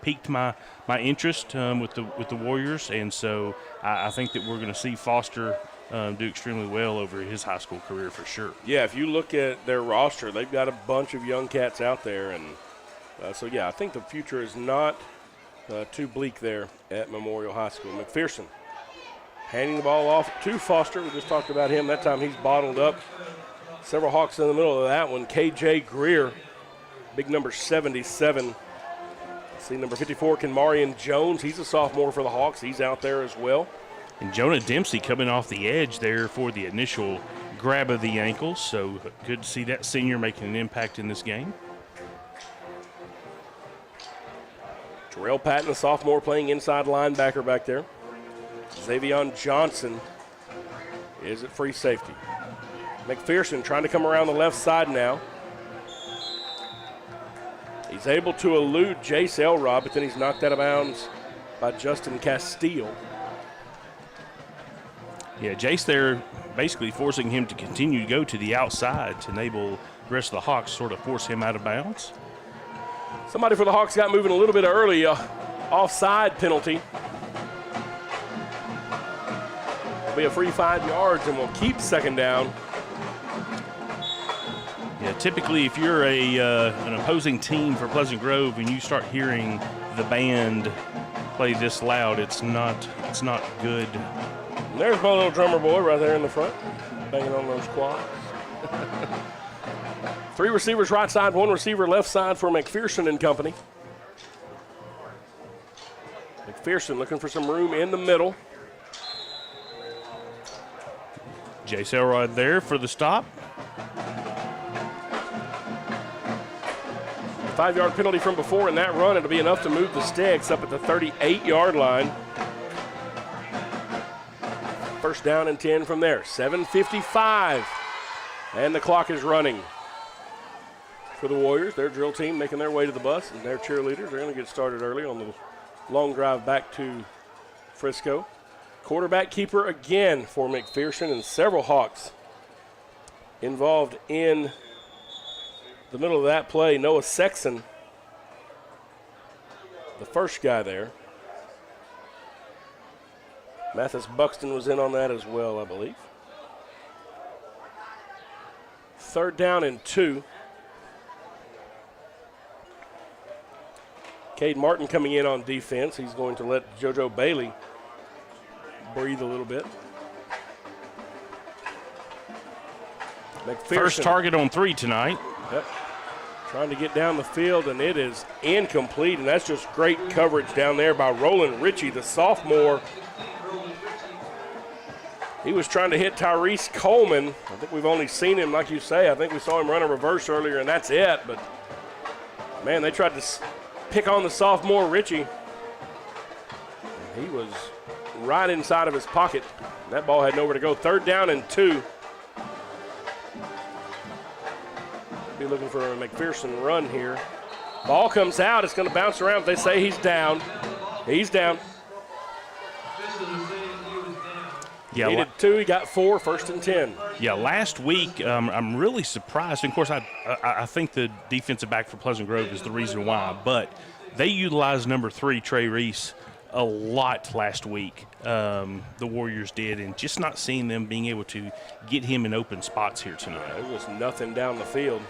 piqued my interest with the Warriors, and so I think that we're going to see Foster do extremely well over his high school career for sure. Yeah, if you look at their roster, they've got a bunch of young cats out there, and so yeah, I think the future is not too bleak there at Memorial High School. McPherson handing the ball off to Foster. We just talked about him. That time he's bottled up. Several Hawks in the middle of that one. KJ Greer, big number 77. See number 54, Kenmarian Jones. He's a sophomore for the Hawks. He's out there as well. And Jonah Dempsey coming off the edge there for the initial grab of the ankle. So good to see that senior making an impact in this game. Terrell Patton, a sophomore, playing inside linebacker back there. Xavion Johnson is at free safety. McPherson trying to come around the left side now. He's able to elude Jace Elrod, but then he's knocked out of bounds by Justin Castile. Yeah, Jace there basically forcing him to continue to go to the outside to enable the rest of the Hawks sort of force him out of bounds. Somebody for the Hawks got moving a little bit early, offside penalty. be a free 5 yards, and we'll keep second down. Yeah, typically if you're an opposing team for Pleasant Grove and you start hearing the band play this loud, it's not good. And there's my little drummer boy right there in the front, banging on those quads. 3 receivers right side, 1 receiver left side for McPherson and company. McPherson looking for some room in the middle. Jace Elrod there for the stop. 5-yard penalty from before in that run. It'll be enough to move the Sticks up at the 38-yard line. First down and 10 from there. 7:55. And the clock is running. For the Warriors, their drill team making their way to the bus, and their cheerleaders are going to get started early on the long drive back to Frisco. Quarterback keeper again for McPherson, and several Hawks involved in the middle of that play. Noah Sexton, the first guy there. Mathis Buxton was in on that as well, I believe. 3rd down and 2. Cade Martin coming in on defense. He's going to let JoJo Bailey breathe a little bit. McPherson. First target on 3 tonight. Yep. Trying to get down the field, and it is incomplete, and that's just great coverage down there by Roland Ritchie, the sophomore. He was trying to hit Tyrese Coleman. I think we've only seen him, like you say. I think we saw him run a reverse earlier, and that's it. But, man, they tried to pick on the sophomore Ritchie. He was right inside of his pocket. That ball had nowhere to go. 3rd down and 2. Be looking for a McPherson run here. Ball comes out. It's going to bounce around. They say he's down. He's down. Yeah, he needed 2. He got 4. 1st and 10. Yeah, last week I'm really surprised. And of course, I think the defensive back for Pleasant Grove is the reason why. But they utilized number 3, Trey Reese, a lot last week. The Warriors did, and just not seeing them being able to get him in open spots here tonight. Yeah, it was nothing down the field.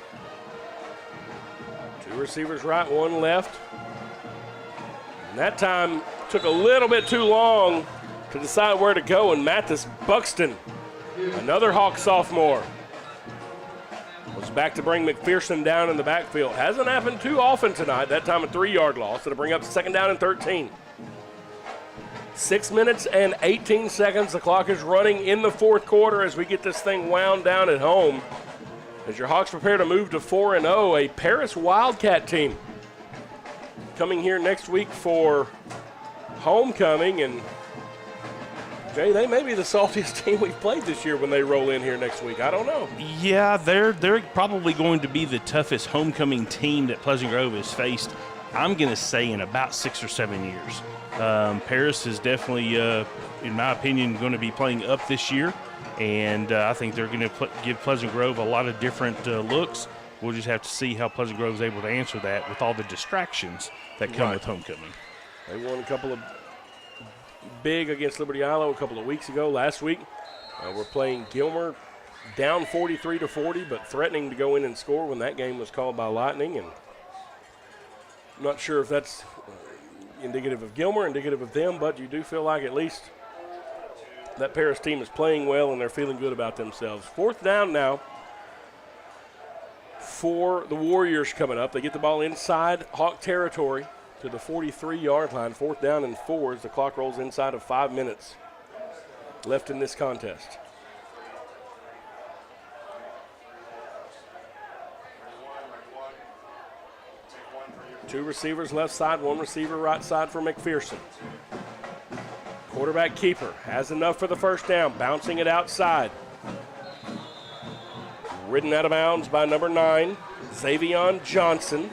2 receivers right, 1 left. And that time took a little bit too long to decide where to go, and Mathis Buxton, another Hawk sophomore, was back to bring McPherson down in the backfield. Hasn't happened too often tonight. That time a 3-yard loss. It'll bring up 2nd down and 13. 6 minutes and 18 seconds. The clock is running in the 4th quarter as we get this thing wound down at home. As your Hawks prepare to move to 4-0, a Paris Wildcat team coming here next week for homecoming. And, Jay, they may be the saltiest team we've played this year when they roll in here next week. I don't know. Yeah, they're probably going to be the toughest homecoming team that Pleasant Grove has faced, I'm going to say, in about 6 or 7 years. Paris is definitely, in my opinion, going to be playing up this year, and I think they're going to give Pleasant Grove a lot of different looks. We'll just have to see how Pleasant Grove is able to answer that with all the distractions that come with homecoming. They won a couple of big against Liberty Islo a couple of weeks ago. Last week, we're playing Gilmer, down 43-40, but threatening to go in and score when that game was called by Lightning. And I'm not sure if that's indicative of Gilmer, indicative of them, but you do feel like at least that Paris team is playing well and they're feeling good about themselves. 4th down now for the Warriors coming up. They get the ball inside Hawk territory to the 43-yard line. 4th down and 4 as the clock rolls inside of 5 minutes left in this contest. Two receivers left side, 1 receiver right side for McPherson. Quarterback keeper has enough for the 1st down, bouncing it outside. Ridden out of bounds by number 9, Xavion Johnson.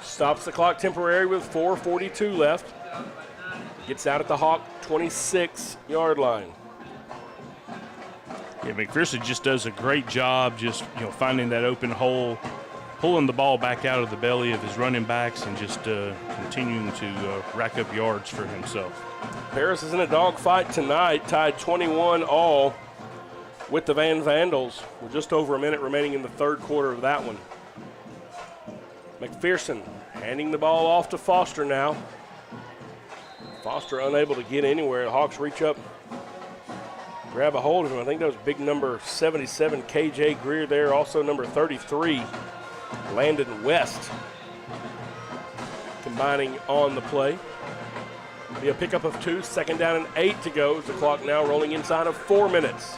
Stops the clock temporarily with 4:42 left. Gets out at the Hawk 26-yard line. Yeah, McPherson just does a great job just finding that open hole pulling the ball back out of the belly of his running backs and just continuing to rack up yards for himself. Paris is in a dogfight tonight, tied 21-all with the Van Vandals, with just over a minute remaining in the third quarter of that one. McPherson handing the ball off to Foster now. Foster unable to get anywhere. The Hawks reach up, grab a hold of him. I think that was big number 77, KJ Greer there. Also number 33, Landon West, combining on the play. Be a pickup of 2, second down and 8 to go. The clock now rolling inside of 4 minutes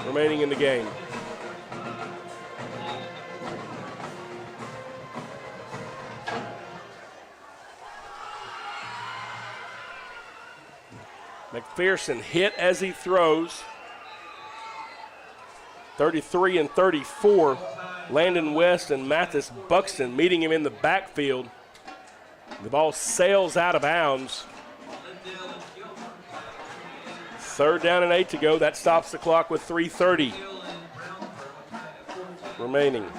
remaining in the game. McPherson hit as he throws. 33 and 34. Landon West and Mathis Buxton meeting him in the backfield. The ball sails out of bounds. Third down and 8 to go. That stops the clock with 3:30 remaining.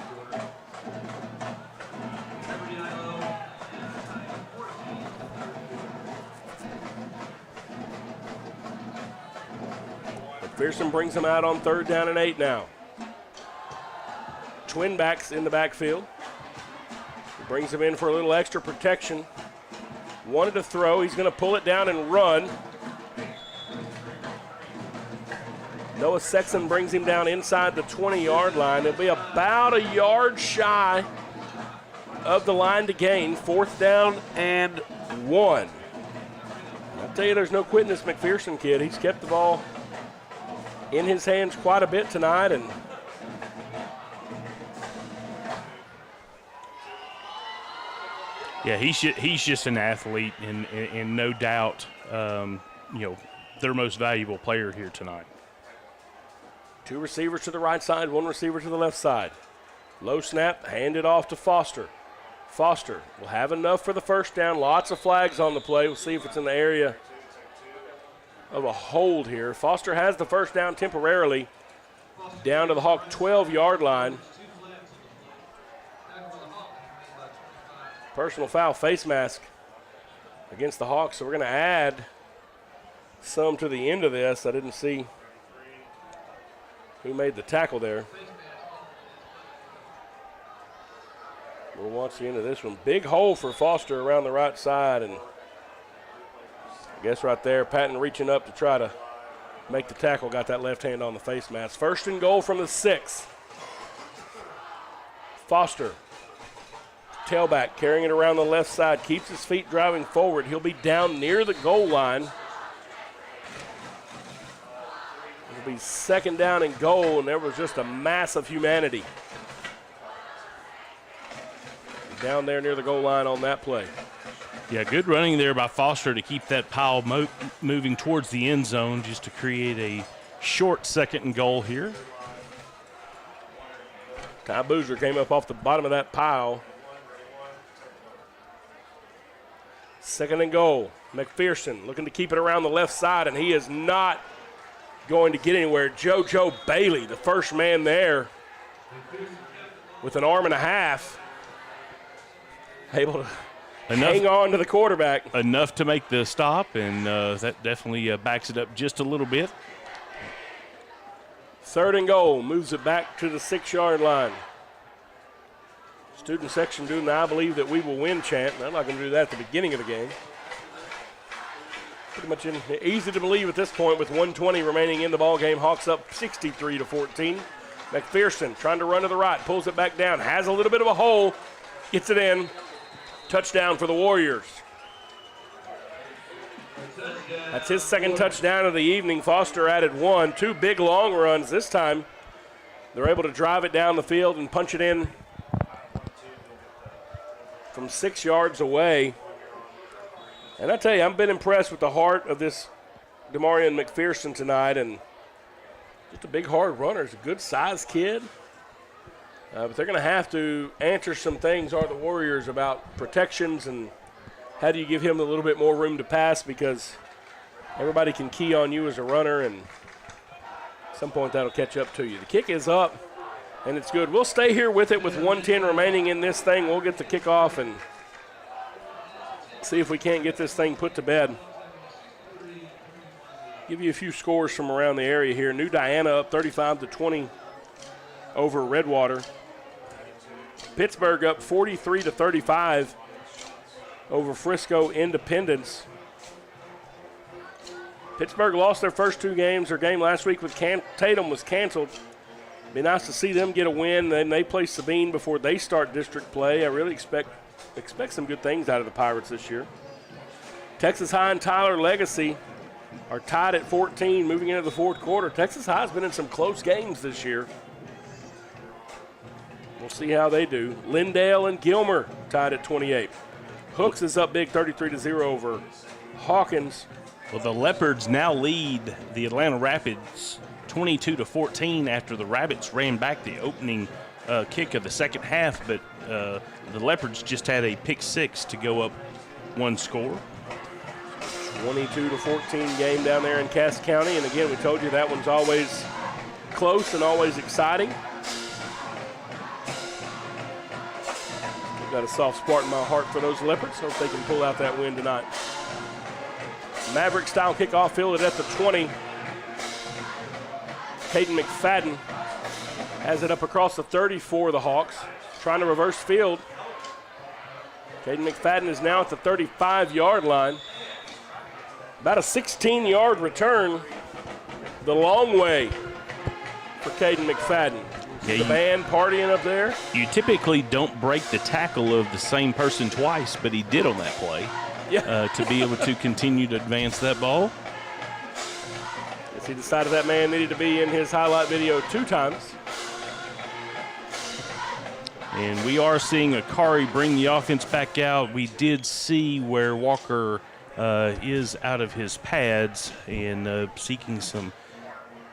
McPherson brings him out on third down and 8 now. Twin backs in the backfield. Brings him in for a little extra protection. Wanted to throw. He's going to pull it down and run. Noah Sexton brings him down inside the 20-yard line. It'll be about a yard shy of the line to gain. Fourth down and 1. I'll tell you, there's no quitting this McPherson kid. He's kept the ball in his hands quite a bit tonight, and yeah, he's just an athlete, and no doubt, their most valuable player here tonight. 2 receivers to the right side, 1 receiver to the left side. Low snap, handed off to Foster. Foster will have enough for the first down. Lots of flags on the play. We'll see if it's in the area of a hold here. Foster has the first down temporarily down to the Hawk 12-yard line. Personal foul, face mask against the Hawks. So we're going to add some to the end of this. I didn't see who made the tackle there. We'll watch the end of this one. Big hole for Foster around the right side, and I guess right there, Patton reaching up to try to make the tackle, got that left hand on the face mask. First and goal from the 6. Foster, tailback, carrying it around the left side, keeps his feet driving forward. He'll be down near the goal line. It'll be second down and goal, and there was just a mass of humanity down there near the goal line on that play. Yeah, good running there by Foster to keep that pile moving towards the end zone, just to create a short second and goal here. Ty Boozer came up off the bottom of that pile. Second and goal. McPherson looking to keep it around the left side, and he is not going to get anywhere. JoJo Bailey, the first man there, with an arm and a half, able to hang on to the quarterback. Enough to make the stop, and that definitely backs it up just a little bit. Third and goal, moves it back to the 6-yard line. Student section doing the "I believe that we will win" chant. I'm not going to do that at the beginning of the game. Pretty much easy to believe at this point with 1:20 remaining in the ball game. Hawks up 63-14. McPherson trying to run to the right, pulls it back down, has a little bit of a hole, gets it in. Touchdown for the Warriors. That's his second touchdown of the evening. Foster added 1. 2 big long runs. This time they're able to drive it down the field and punch it in from 6 yards away. And I tell you, I've been impressed with the heart of this Demarion McPherson tonight, and just a big, hard runner. He's a good-sized kid. But they're going to have to answer some things, are the Warriors, about protections and how do you give him a little bit more room to pass, because everybody can key on you as a runner, and at some point that'll catch up to you. The kick is up, And it's good. We'll stay here with it with 1:10 remaining in this thing. We'll get the kickoff and see if we can't get this thing put to bed. Give you a few scores from around the area here. New Diana up 35-20 over Redwater. Pittsburgh up 43-35 over Frisco Independence. Pittsburgh lost their first 2 games. Their game last week with Tatum was canceled. Be nice to see them get a win. Then they play Sabine before they start district play. I really expect some good things out of the Pirates this year. Texas High and Tyler Legacy are tied at 14 moving into the fourth quarter. Texas High has been in some close games this year. We'll see how they do. Lindale and Gilmer tied at 28. Hooks is up big 33-0 over Hawkins. Well, the Leopards now lead the Atlanta Rapids 22-14 after the Rabbits ran back the opening kick of the second half, but the Leopards just had a pick 6 to go up 1 score. 22-14 game down there in Cass County, and again, we told you that one's always close and always exciting. I've got a soft spot in my heart for those Leopards. Hope they can pull out that win tonight. Maverick-style kickoff fielded at the 20. Caden McFadden has it up across the 30 for the Hawks, trying to reverse field. Caden McFadden is now at the 35-yard line. About a 16-yard return the long way for Caden McFadden. The band partying up there. You typically don't break the tackle of the same person twice, but he did on that play. Yeah. To be able to continue to advance that ball. Guess he decided that man needed to be in his highlight video 2 times. And we are seeing Akari bring the offense back out. We did see where Walker is out of his pads and seeking some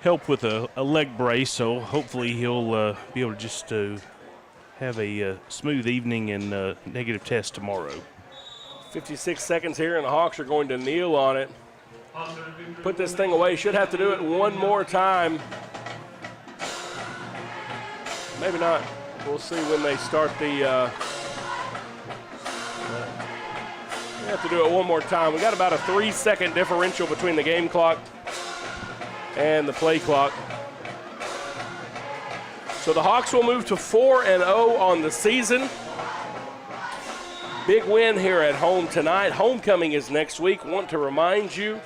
help with a leg brace, so hopefully he'll be able to just have a smooth evening and negative test tomorrow. 56 seconds here, and the Hawks are going to kneel on it. Put this thing away. Should have to do it one more time. Maybe not. We'll see when they start the we have to do it one more time. We got about a 3-second differential between the game clock and the play clock. So the Hawks will move to 4-0 on the season. Big win here at home tonight. Homecoming is next week. Want to remind you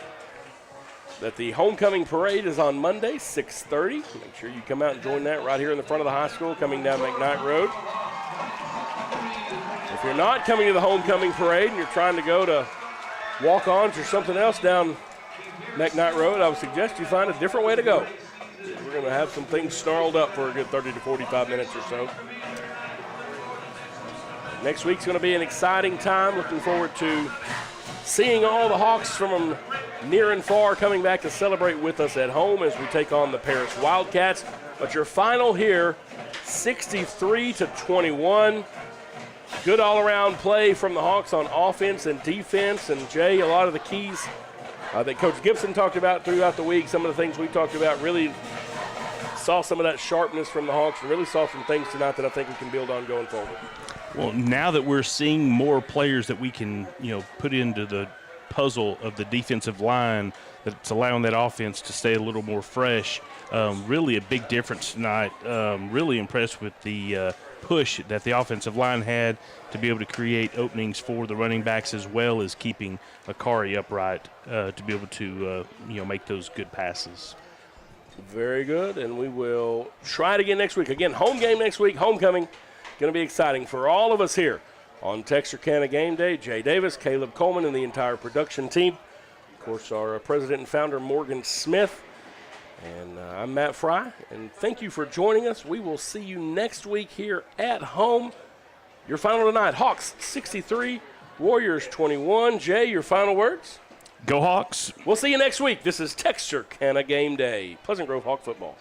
that the homecoming parade is on Monday, 6:30. Make sure you come out and join that right here in the front of the high school coming down McKnight Road. If you're not coming to the homecoming parade and you're trying to go to walk-ons or something else down McKnight Road, I would suggest you find a different way to go. We're going to have some things snarled up for a good 30 to 45 minutes or so. Next week's going to be an exciting time. Looking forward to seeing all the Hawks from near and far coming back to celebrate with us at home as we take on the Paris Wildcats. But your final here, 63-21. Good all-around play from the Hawks on offense and defense. And, Jay, a lot of the keys that Coach Gibson talked about throughout the week, some of the things we talked about, really saw some of that sharpness from the Hawks and really saw some things tonight that I think we can build on going forward. Well, now that we're seeing more players that we can, put into the puzzle of the defensive line, that's allowing that offense to stay a little more fresh. Really a big difference tonight. Really impressed with the push that the offensive line had to be able to create openings for the running backs as well as keeping Akari upright to be able to, make those good passes. Very good, and we will try it again next week. Again, home game next week, homecoming. Going to be exciting for all of us here on Texarkana Game Day. Jay Davis, Caleb Coleman, and the entire production team. Of course, our president and founder, Morgan Smith. And I'm Matt Fry, and thank you for joining us. We will see you next week here at home. Your final tonight, Hawks 63, Warriors 21. Jay, your final words? Go Hawks. We'll see you next week. This is Texarkana Game Day. Pleasant Grove Hawk Football.